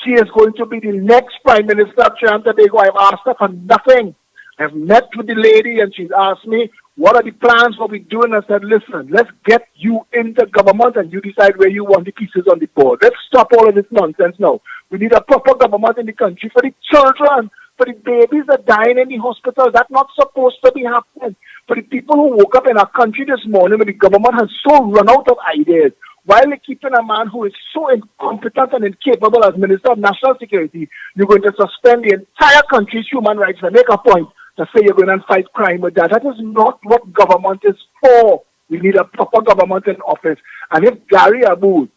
She is going to be the next Prime Minister of Trinidad and Tobago. I've asked her for nothing. I've met with the lady and she's asked me, what are the plans, what we're doing? I said, listen, let's get you into government and you decide where you want the pieces on the board. Let's stop all of this nonsense now. We need a proper government in the country for the children, for the babies that are dying in the hospitals. That's not supposed to be happening. For the people who woke up in our country this morning when the government has so run out of ideas, while they're keeping a man who is so incompetent and incapable as Minister of National Security, you're going to suspend the entire country's human rights and make a point to say you're going to fight crime with that. That is not what government is for. We need a proper government in office. And if Gary Aboud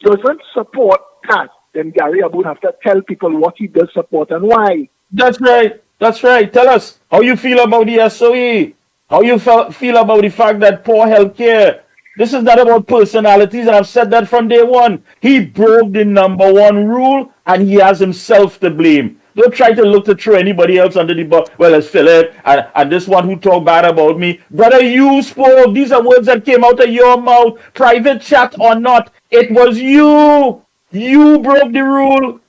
doesn't support that, then Gary Aboud have to tell people what he does support and why.
That's right. That's right. Tell us how you feel about the SOE. How you feel about the fact that poor healthcare. This is not about personalities, and I've said that from day one. He broke the number one rule, and he has himself to blame. Don't try to look to throw anybody else under the bus. Well, it's Philip and this one who talked bad about me. Brother, you spoke. These are words that came out of your mouth. Private chat or not, it was you. You broke the rule.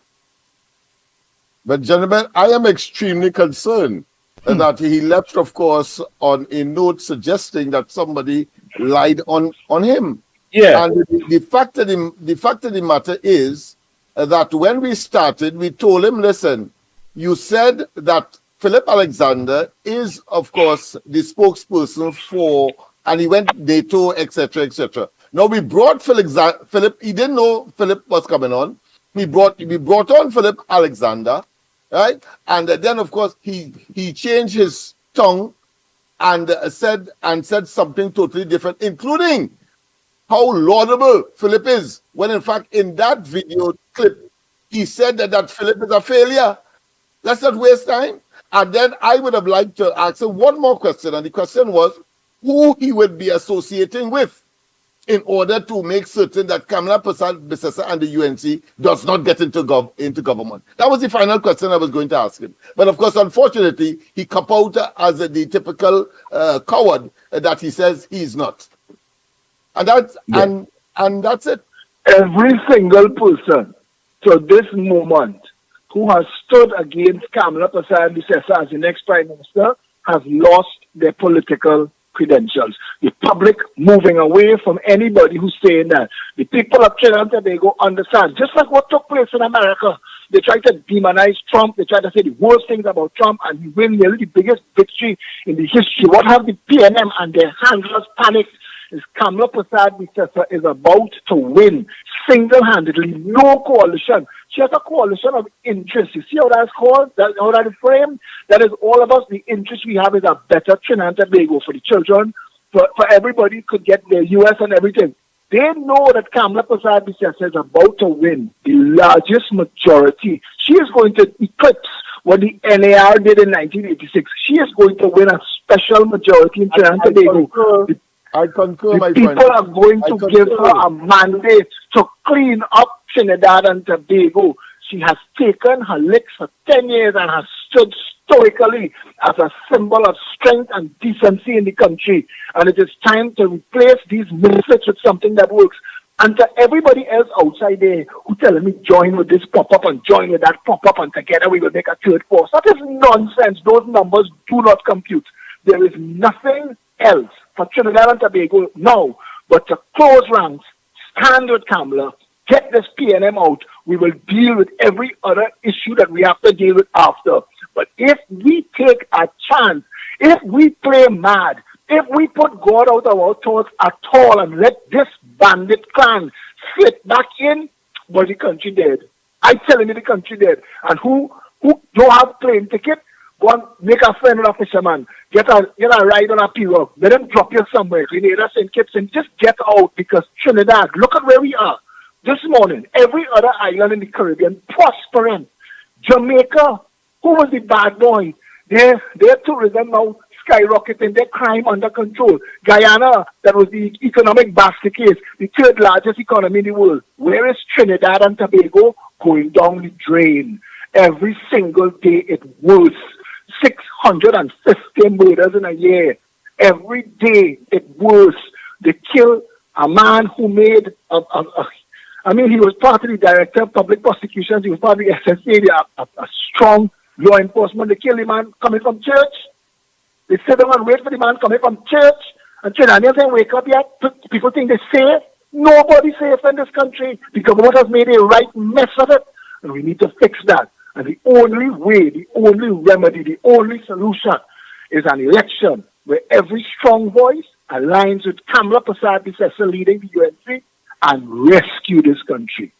But gentlemen, I am extremely concerned that he left, of course, on a note suggesting that somebody lied on him.
Yeah.
And the fact of the matter is that when we started, we told him, listen, you said that Philip Alexander is, of course, the spokesperson for, and he went NATO, etc., etc. Now we brought Philip. He didn't know Philip was coming on. We brought on Philip Alexander, right? And then, of course, he changed his tongue and said something totally different, including how laudable Philip is. When in fact, in that video clip, he said that Philip is a failure. Let's not waste time. And then I would have liked to ask him one more question, and the question was who he would be associating with in order to make certain that Kamala Persad-Bissessar and the UNC does not get into government. That was the final question I was going to ask him. But of course, unfortunately, he came out as the typical coward that he says he is not. And that's and that's it.
Every single person to this moment who has stood against Kamala Persad-Bissessar as the next prime minister has lost their political credentials. The public moving away from anybody who's saying that. The people of Trinidad and Tobago understand. Just like what took place in America. They tried to demonize Trump. They tried to say the worst things about Trump, and he win nearly the biggest victory in the history. What have the PNM and their handlers panicked is Kamala Persad-Bissessar is about to win single-handedly, no coalition. She has a coalition of interests. You see how that's called? How that is framed? That is all of us. The interest we have is a better Trinidad and Tobago for the children, for everybody could get their US and everything. They know that Kamala Persad-Bissessar is about to win the largest majority. She is going to eclipse what the NAR did in 1986. She is going to win a special majority in Trinidad and Tobago.
I concur, my friend.
People are going to give her a mandate to clean up Trinidad and Tobago. She has taken her licks for 10 years and has stood stoically as a symbol of strength and decency in the country. And it is time to replace these misfits with something that works. And to everybody else outside there who telling me join with this pop-up and join with that pop-up and together we will make a third force. That is nonsense. Those numbers do not compute. There is nothing else for Trinidad and Tobago now but to close ranks, stand with Kamala, get this PNM out. We will deal with every other issue that we have to deal with after. But if we take a chance, if we play mad, if we put God out of our thoughts at all and let this bandit clan slip back in, but the country dead. I'm telling you, the country dead. And who don't have plane ticket, go and make a friend with a fisherman. Get a ride on a pirogue. Let them drop you somewhere. Grenada, St. Kitts, and just get out because Trinidad, look at where we are. This morning, every other island in the Caribbean prospering. Jamaica, who was the bad boy? Their tourism now skyrocketing, their crime under control. Guyana, that was the economic basket case, the third largest economy in the world. Where is Trinidad and Tobago? Going down the drain. Every single day it worse. 650 murders in a year. Every day it worse. They kill a man who made he was part of the director of public prosecutions. He was part of the SSA, a strong law enforcement. They kill the man coming from church. They sit down and wait for the man coming from church. And Trinidadians ain't wake up yet. People think they're safe. Nobody's safe in this country. The government has made a right mess of it. And we need to fix that. And the only way, the only remedy, the only solution is an election where every strong voice aligns with Kamala Persad-Bissessar leading the UNC and rescue this country.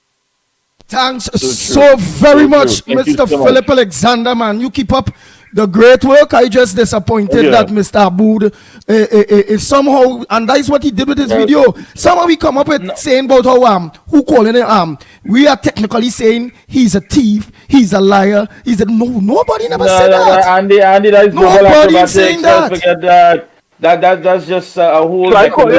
Thanks so very much, Mr. Philip Alexander, man. You keep up the great work. I just disappointed that Mr. Aboud is somehow, and that is what he did with his video. Somehow we come up with saying about how who calling it we are technically saying he's a thief, he's a liar, nobody never said that.
Andy, that is
nobody is saying that.
Forget that. That's just a whole.
So I call it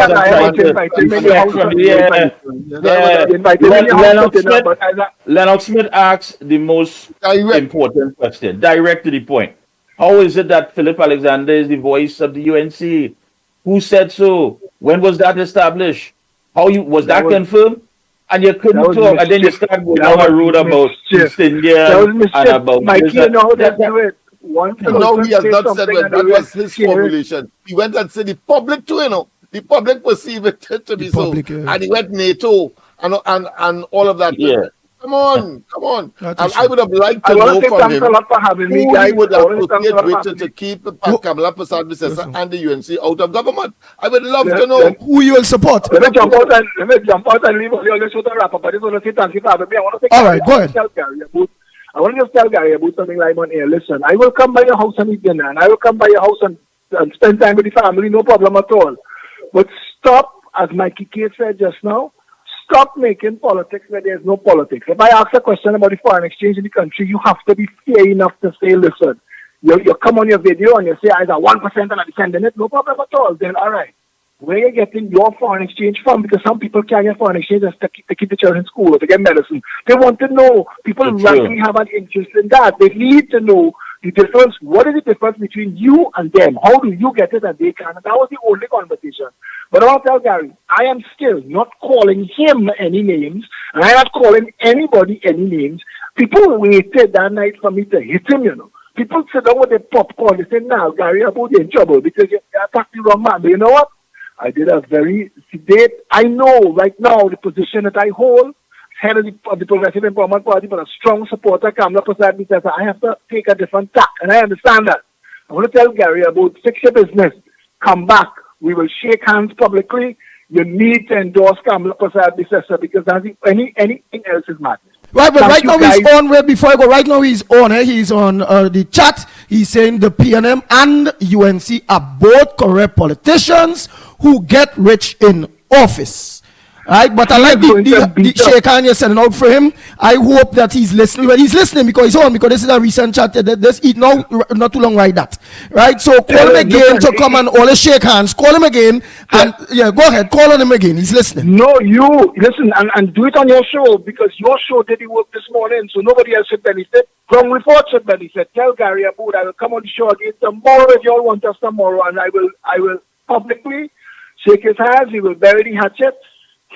Lennox Smith asks the most important question, direct to the point. How is it that Philip Alexander is the voice of the UNC? Who said so? When was that established? Was that confirmed? And you couldn't talk, and then you start going down a road about East India and about
Mikey, you know how they do it.
No, he has not said that. That was his formulation. He went and said the public too, the public perceive it to be so. And he went NATO and all of that.
Yeah.
Come on. And I would have liked to know from him who he would associate with to keep Kamala Prasad and the UNC out of government. I would love to know
who you will support.
Let me jump out and leave all this other rapper, but I just want to say thank you for having me. I want to
all right, go ahead.
I want to just tell Gary about something like on here. Listen, I will come by your house and eat dinner, and I will come by your house and spend time with the family, no problem at all. But stop, as Mikey K said just now, stop making politics where there's no politics. If I ask a question about the foreign exchange in the country, you have to be fair enough to say, listen, you come on your video and you say, I got 1% and I'm defending it, no problem at all. Then, all right. Where are you getting your foreign exchange from? Because some people can't get foreign exchange to keep the children in school or to get medicine. They want to know. People rightly have an interest in that. They need to know the difference. What is the difference between you and them? How do you get it and they can? And that was the only conversation. But I want to tell Gary, I am still not calling him any names, and I am not calling anybody any names. People waited that night for me to hit him, you know. People sit down with their popcorn. They say, now, Gary, about you in trouble because you attacked the wrong man. But you know what? I did a very sedate. I know right now the position that I hold, head of the Progressive Empowerment Party, but a strong supporter, Kamala Prasad, because I have to take a different tack, and I understand that. I want to tell Gary about fix your business, come back. We will shake hands publicly. You need to endorse Kamala Prasad, because anything else is madness.
Right, but right now he's on. Before I go, right now he's on. He's on the chat. He's saying the PNM and UNC are both corrupt politicians who get rich in office. Right, but I like the shake hand you're sending out for him. I hope that he's listening. Well, he's listening because he's on, because this is a recent chat. This not too long right that. Right, so call him again to come and all shake hands. Call him again and go ahead. Call on him again. He's listening.
No, you listen and do it on your show, because your show did the work this morning, so nobody else should benefit. From report should benefit. Tell Gary Aboud I will come on the show again tomorrow if you all want us tomorrow, and I will publicly shake his hands. He will bury the hatchet.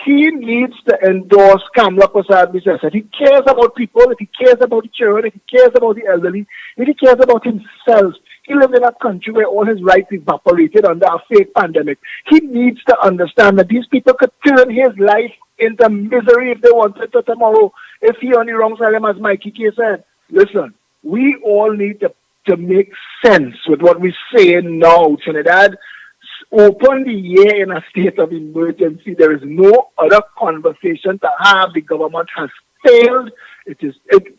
He needs to endorse Kamala Prasad. If he cares about people, if he cares about the children, if he cares about the elderly, if he cares about himself, he lives in a country where all his rights evaporated under a fake pandemic. He needs to understand that these people could turn his life into misery if they wanted to tomorrow. If he on the wrong side, as Mikey K said, listen, we all need to make sense with what we're saying now, Trinidad. Open the year in a state of emergency. There is no other conversation to have. The government has failed.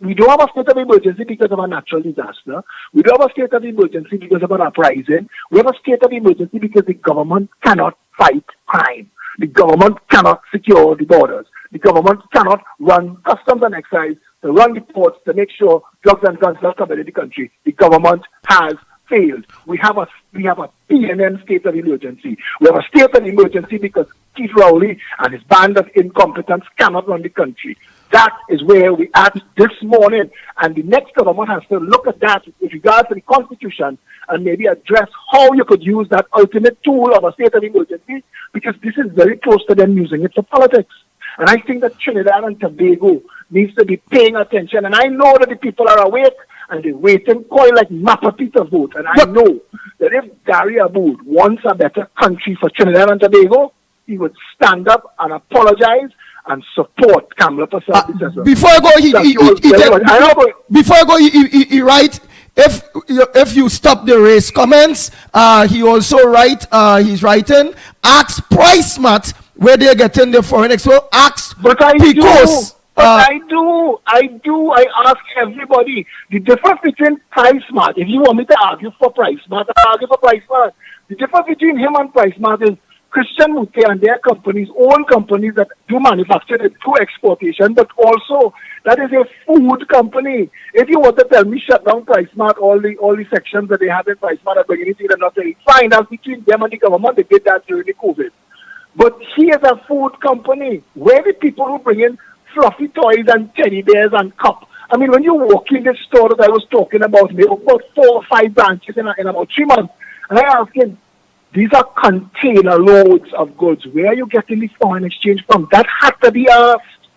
We don't have a state of emergency because of a natural disaster. We don't have a state of emergency because of an uprising. We have a state of emergency because the government cannot fight crime. The government cannot secure the borders. The government cannot run customs and excise, to run the ports to make sure drugs and guns don't come into the country. The government has failed. We have a PNM state of emergency. We have a state of emergency because Keith Rowley and his band of incompetence cannot run the country. That is where we are this morning, and the next government has to look at that with regard to the Constitution and maybe address how you could use that ultimate tool of a state of emergency, because this is very close to them using it for politics. And I think that Trinidad and Tobago needs to be paying attention, and I know that the people are awake and they're waiting, calling like Mapati to vote. And I know that if Gary Aboud wants a better country for Trinidad and Tobago, he would stand up and apologize and support Kamala Prasad.
Before I go, he write, if you stop the race comments, he also he's writing, ask Price Mat where they're getting the foreign export, ask Picos.
I do. I ask everybody. The difference between Price Mart, if you want me to argue for Price Mart, I argue for Price Mart. The difference between him and Price Mart is Christian Mute and their companies, own companies that do manufacture it through exportation, but also that is a food company. If you want to tell me shut down Price Mart, all the sections that they have in Price Mart are beginning to not very fine. That's between them and the government. They did that during the COVID. But he is a food company. Where the people who bring in fluffy toys and teddy bears and cup. I mean, when you walk in this store that I was talking about, they have about 4 or 5 branches in about 3 months. And I asked him, these are container loads of goods. Where are you getting the foreign exchange from? That had to be asked.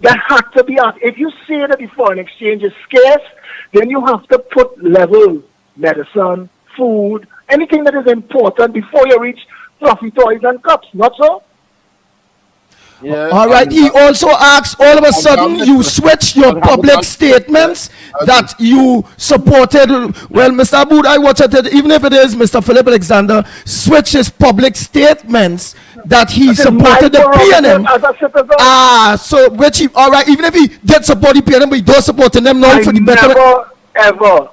That had to be asked. If you say that the foreign exchange is scarce, then you have to put level medicine, food, anything that is important before you reach fluffy toys and cups. Not so?
Yeah, all right. He also asks, all of a sudden, you switch your public statements that you supported. Well, Mr. Aboud, I watched it. Even if it is Mr. Philip Alexander, switch his public statements that he supported the PNM. So which he, all right. Even if he did support the PNM, but he does support them now for the better.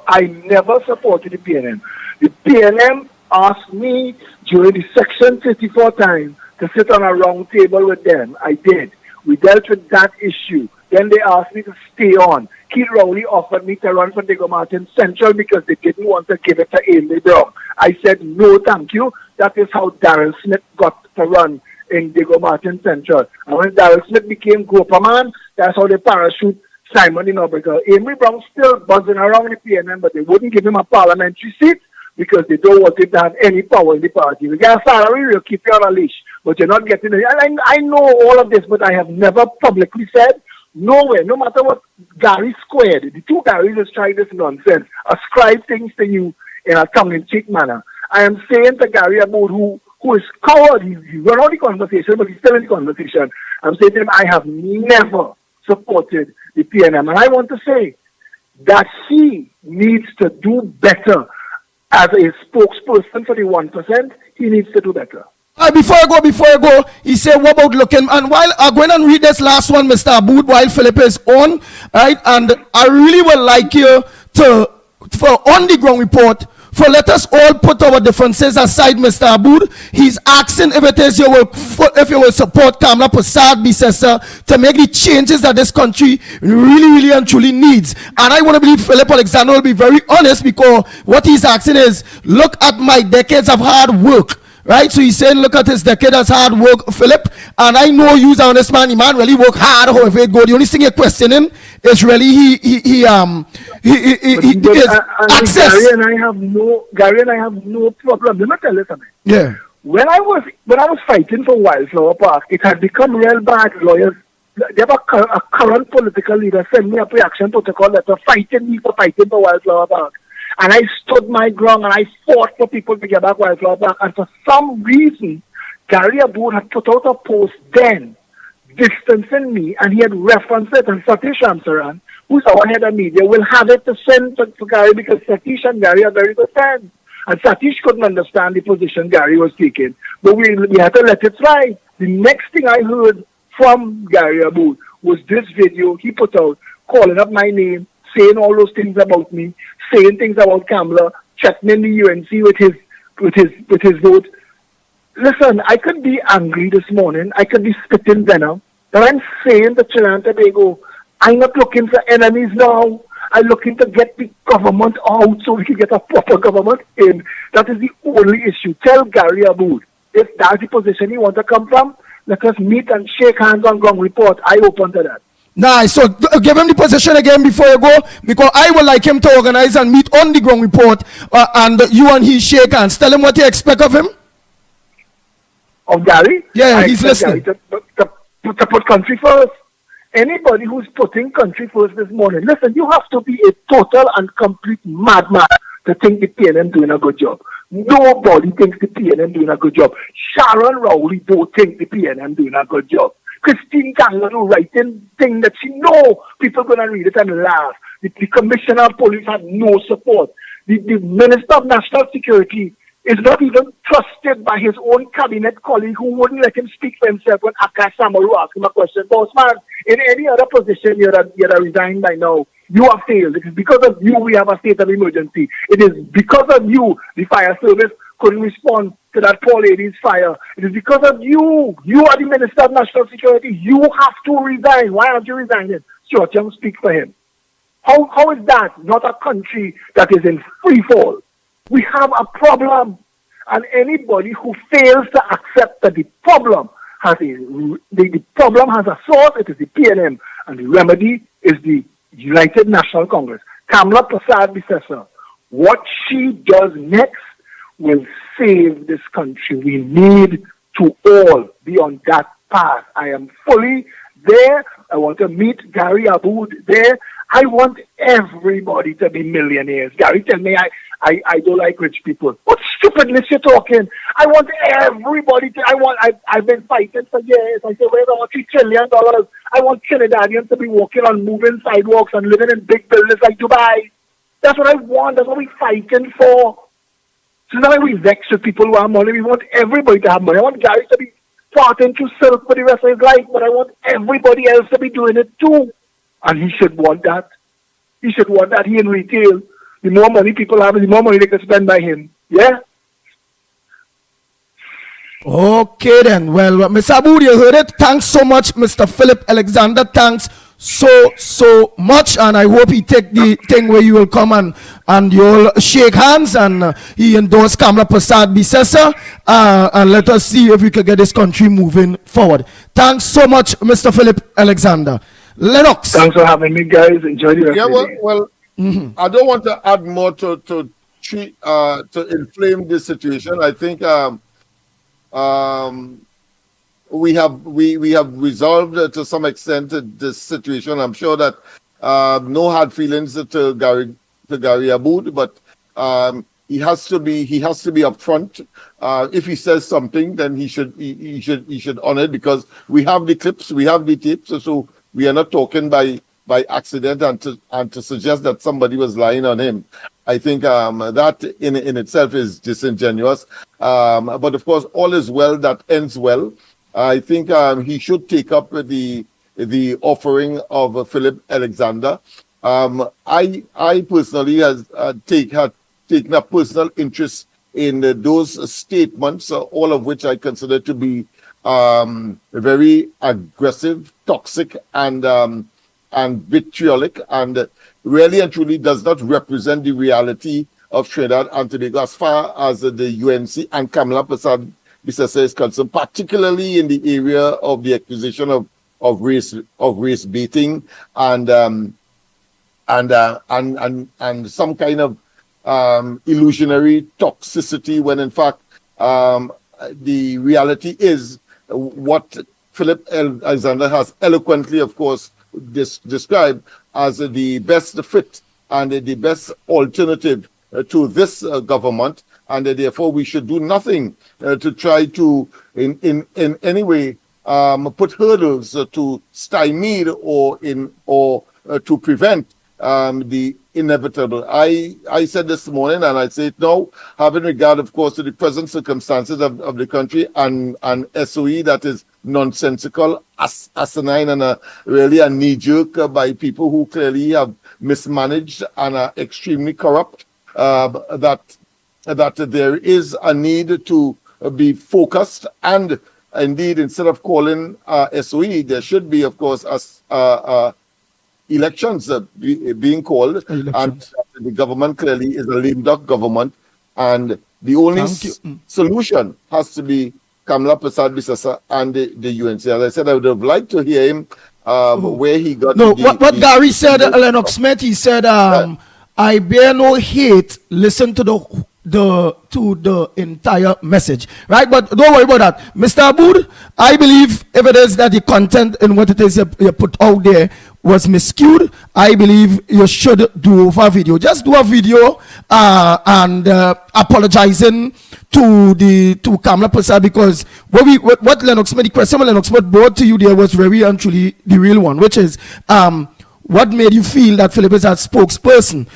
I never supported the PNM. The PNM asked me during the Section 34 time to sit on a round table with them. I did. We dealt with that issue. Then they asked me to stay on. Keith Rowley offered me to run for Diego Martin Central because they didn't want to give it to Amy Brown. I said, no, thank you. That is how Darrell Smith got to run in Diego Martin Central. And when Darrell Smith became Groperman, that's how they parachute Simon in Obriga. Amy Brown still buzzing around the PNM, but they wouldn't give him a parliamentary seat because they don't want him to have any power in the party. We get a salary, we'll keep you on a leash, but you're not getting it. And I know all of this, but I have never publicly said, nowhere, no matter what Gary squared, the two Garys is trying this nonsense, ascribe things to you in a tongue-in-cheek manner. I am saying to Gary Aboud, who is coward, he's run out the conversation, but he's still in the conversation. I'm saying to him, I have never supported the PNM. And I want to say that he needs to do better. As a spokesperson for the 1%, he needs to do better.
Before I go, he said, what about looking? And while I go in and read this last one, Mr. Aboud, while Philip is on, right? And I really would like you to, for on the ground report, for let us all put our differences aside, Mr. Aboud. He's asking if it is you will support Kamala Persad-Bissessar to make the changes that this country really and truly needs. And I want to believe Philip Alexander will be very honest, because what he's asking is, look at my decades of hard work. Right, so he's saying, look at his decade as hard work, Philip. And I know you're an honest man. The man really work hard. However it go, the only thing you're questioning is really he access.
Gary and I have no problem. Let me tell you something.
Yeah.
When I was fighting for Wildflower Park, it had become real bad. Lawyers, they have a current political leader send me a reaction protocol letter fighting me for fighting for Wildflower Park. And I stood my ground and I fought for people to get back Wildflower Park. And for some reason, Gary Aboud had put out a post then distancing me, and he had referenced it. And Satish Ramsaran, who's our head of media, will have it to send to Gary, because Satish and Gary are very good friends. And Satish couldn't understand the position Gary was taking. But we had to let it slide. The next thing I heard from Gary Aboud was this video he put out calling up my name, saying all those things about me, saying things about Kamala, threatening the UNC with his vote. Listen, I could be angry this morning. I could be spitting venom. But I'm saying to Trinidad and Tobago, I'm not looking for enemies now. I'm looking to get the government out so we can get a proper government in. That is the only issue. Tell Gary Aboud, if that's the position you want to come from, let us meet and shake hands on ground report. I open to that.
Nice. So give him the position again before you go, because I would like him to organize and meet on the ground report, and you and he shake hands. Tell him what you expect of him.
Of Gary?
Yeah, he's listening.
Gary to put country first. Anybody who's putting country first this morning, listen, you have to be a total and complete madman to think the PNM doing a good job. Nobody thinks the PNM doing a good job. Sharon Rowley don't think the PNM doing a good job. Christine Kangaroo writing thing that she know people going to read it and laugh. The commissioner of police had no support. The minister of national security is not even trusted by his own cabinet colleague who wouldn't let him speak for himself when Akash Samaru asked him a question. Boss man, in any other position you'd have resigned by now. You have failed. It is because of you we have a state of emergency. It is because of you the fire service couldn't respond to that poor lady's fire. It is because of you. You are the Minister of National Security. You have to resign. Why aren't you resigning? Stuart Young, speak for him. How is that not a country that is in free fall? We have a problem, and anybody who fails to accept that the problem has the problem has a source, it is the PNM, and the remedy is the United National Congress. Kamala Prasad Bisesa, what she does next will save this country. We need to all be on that path. I am fully there. I want to meet Gary Aboud there. I want everybody to be millionaires. Gary, tell me I don't like rich people. What stupidness you're talking? I want everybody to, I've been fighting for years. I say, where's our $3 trillion? I want Trinidadians to be walking on moving sidewalks and living in big buildings like Dubai. That's what I want. That's what we're fighting for. So now we vex with people who have money. We want everybody to have money. I want Gary to be farting to silk for the rest of his life, but I want everybody else to be doing it too. And he should want that. He should want that. He in retail. The more money people have, the more money they can spend by him. Yeah?
Okay then. Well, Mr. Aboud, you heard it. Thanks so much, Mr. Philip Alexander. Thanks so much, and I hope he take the thing where you will come and you'll shake hands and he endorse Kamala Prasad Bisesa and let us see if we can get this country moving forward. Thanks so much, Mr. Philip Alexander. Lennox.
Thanks for having me, guys. Enjoy the rest of the day.
Well, I don't want to add more to inflame this situation. I think we have resolved to some extent this situation. I'm sure that no hard feelings to Gary Aboud, but he has to be upfront. If he says something, then he should honor it, because we have the clips, we have the tapes, so we are not talking by accident and to suggest that somebody was lying on him. I think that in itself is disingenuous. But of course, all is well that ends well. I think he should take up the offering of Philip Alexander. I personally had taken a personal interest in those statements, all of which I consider to be very aggressive, toxic, and vitriolic, and really and truly does not represent the reality of Trinidad and Tobago as far as the UNC and Kamala Prasad Bisesa is concerned, particularly in the area of the accusation of race baiting and some kind of illusionary toxicity, when in fact the reality is what Philip Alexander has eloquently, of course, described as the best fit and the best alternative to this government, and therefore we should do nothing to try to in any way put hurdles to stymie or to prevent the inevitable. I said this morning, and I say it now, having regard, of course, to the present circumstances of the country and SOE that is nonsensical, asinine, and really a knee-jerk by people who clearly have mismanaged and are extremely corrupt, that there is a need to be focused, and indeed, instead of calling SOE, there should be, of course, elections being called, and the government clearly is a lame duck government, and the only solution has to be Kamala Prasad Bisesa and the UNC. As I said, I would have liked to hear him where he got. No,
what Gary said, Lennox Smith, he said, "I bear no hate. Listen to the entire message," right? But don't worry about that, Mr. Aboud. I believe if it is that the content and what it is you put out there was miscued, I believe you should do a video. Just do a video and apologizing to Kamala Prasad, because what Lennox Smith, the question Lennox Smith brought to you there was very and truly the real one, which is what made you feel that Philip is a spokesperson?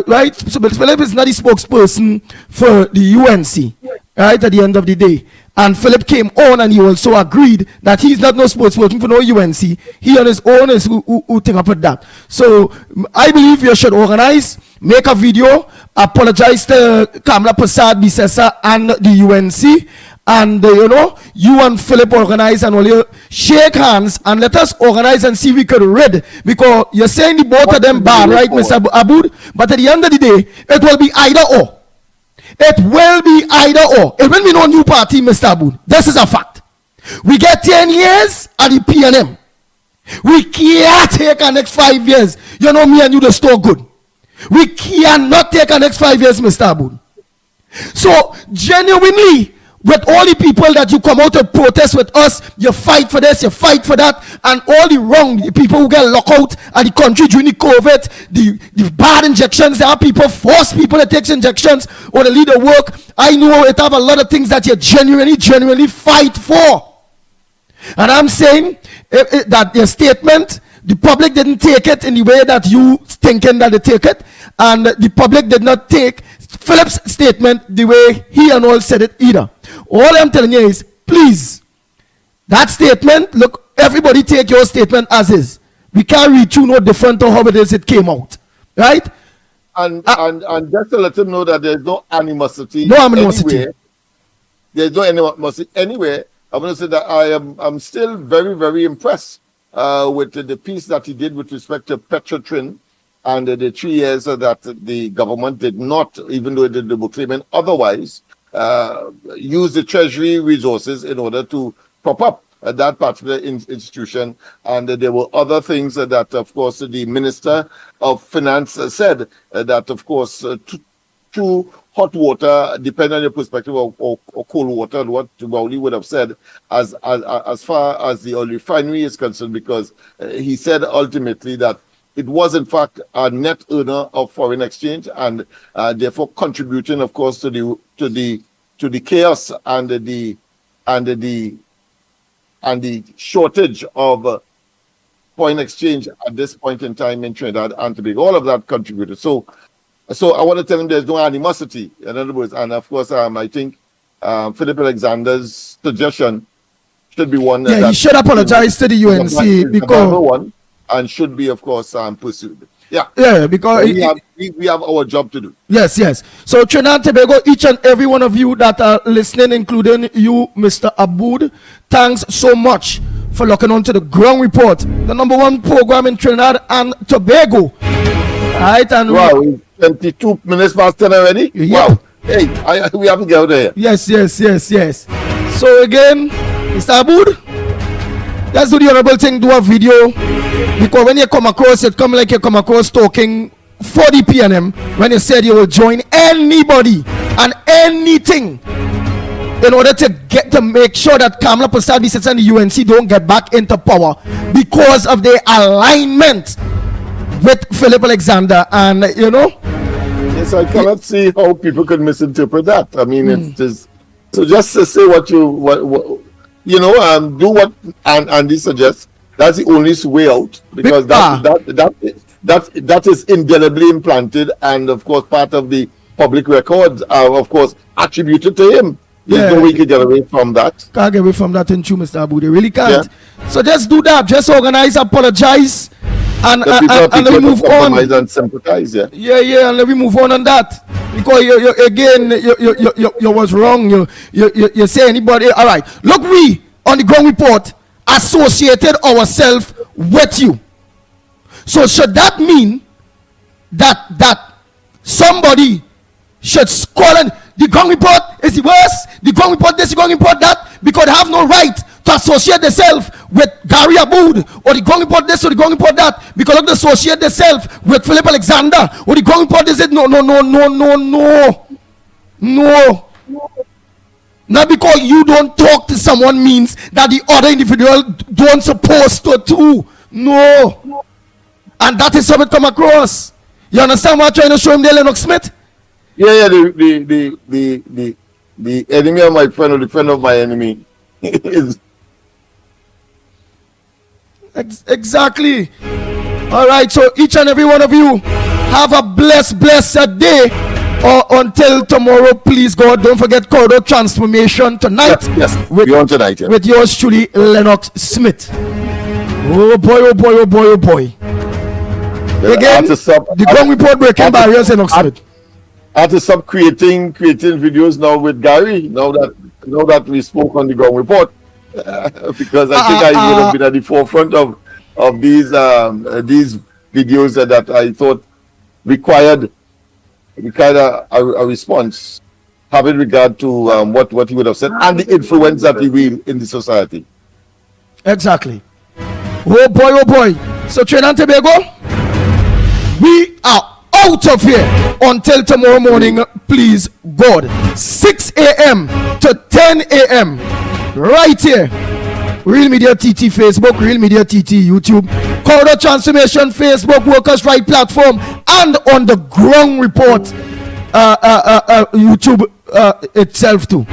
Right? So, but Philip is not the spokesperson for the UNC, right, at the end of the day. And Philip came on and he also agreed that he's not no spokesperson for no UNC. He on his own is who think about that. So I believe you should organize, make a video, apologize to Kamala Prasad Bisesa and the UNC. And you and Philip organize and will shake hands and let us organize and see if we could rid, because you're saying the both of them bad, right, Mr. Aboud? But at the end of the day, it will be either or. It will be either or. It will be no new party, Mr. Aboud. This is a fact. We get 10 years at the PNM. We can't take our next 5 years. You know me and you the store good. We cannot take our next 5 years, Mr. Aboud. So genuinely, with all the people that you come out to protest with us, you fight for this, you fight for that, and all the wrong, the people who get locked out of the country during the COVID, the bad injections, there are people, force people to take injections or to lead the work. I know it have a lot of things that you genuinely fight for. And I'm saying that your statement, the public didn't take it in the way that you thinking that they take it, and the public did not take Philip's statement the way he and all said it either. All I'm telling you is, please, that statement, look, everybody take your statement as is. We can't read you no different to how it is it came out, right?
And just to let him know that there's no animosity.
No animosity.
Anywhere. There's no animosity anywhere. I'm going to say that I'm still very, very impressed with the piece that he did with respect to Petrotrin and the 3 years that the government did not, even though they were claiming otherwise, use the treasury resources in order to prop up that particular institution. And there were other things that, of course, the Minister of Finance said that, of course, to hot water, depending on your perspective, or cold water, and what Rowley would have said as far as the oil refinery is concerned, because he said ultimately that it was in fact a net earner of foreign exchange, and therefore contributing, of course, to the chaos and the shortage of foreign exchange at this point in time in Trinidad and Tobago. All of that contributed. So I want to tell him there's no animosity, in other words, and of course I think Philip Alexander's suggestion should be one.
Yeah, he should apologize to the UNC because
one, and should be, of course, pursued.
Yeah, because
we have our job to do.
Yes. So Trinidad and Tobago, each and every one of you that are listening, including you, Mr. Aboud, thanks so much for looking on to the Ground Report, the #1 program in Trinidad and Tobago. Right, and
wow, 22 minutes past 10 already.
Yeah.
Wow. Hey, we have to get out of here.
Yes. So again, Mr. Aboud, let's do the honorable thing, do a video, because when you come across it, come like you come across talking for the PNM when you said you will join anybody and anything in order to make sure that Kamala Prasad Bisesa and the UNC don't get back into power because of their alignment with Philip Alexander. And
yes, I cannot see how people could misinterpret that. I mean, it's just so just to say what do what Andy suggests. That's the only way out, because that is indelibly implanted, and of course part of the public records are of course attributed to him. There's no way you can get away from that.
Can't get away from that, in Mr. Aboud. They really can't. Yeah. So just do that. Just organize, apologize, and let me move on.
And sympathize,
and let me move on that. Because you was wrong. You say anybody. All right. Look, we on the Ground Report associated ourselves with you. So should that mean that somebody should call in the Ground Report is the worst, the Ground Report this, the Ground Report that, because they have no right to associate themselves with Gary Aboud, or the Ground Report this or the Ground Report that, because they associate themselves with Philip Alexander, or the Ground Report is it? No. Not because you don't talk to someone means that the other individual don't supposed to too. No. And that is how it come across. You understand what I'm trying to show him there, Lennox Smith?
Yeah, the enemy of my friend or the friend of my enemy is
exactly. All right, so each and every one of you have a blessed day. Or until tomorrow, please God, don't forget Corridor Transformation tonight.
Yes, we're on tonight. Yeah.
With yours truly, Lennox Smith. Oh boy, oh boy, oh boy, oh boy. Again, the Ground Report breaking barriers, Lennox Smith.
I have to stop creating videos now with Gary. Now that we spoke on the Ground Report, because I think I would have been at the forefront of these videos that I thought required a response, having regard to what he would have said and the influence that he will in the society.
Exactly. Oh boy. So Trinidad and Tobago, we are out of here until tomorrow morning, please God. 6 a.m. to 10 a.m. right here. Real Media TT Facebook, Real Media TT YouTube, Corridor Transformation Facebook, Workers' Right Platform, and on the Ground Report YouTube itself too.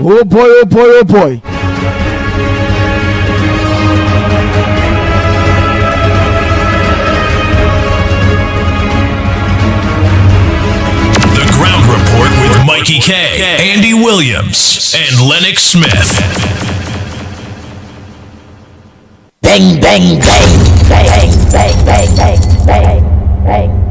Oh boy, oh boy, oh boy.
The Ground Report with Mikey K, Andy Williams, and Lennox Smith.
Bang, bang, bang, bang, bang, bang, bang, bang, bang.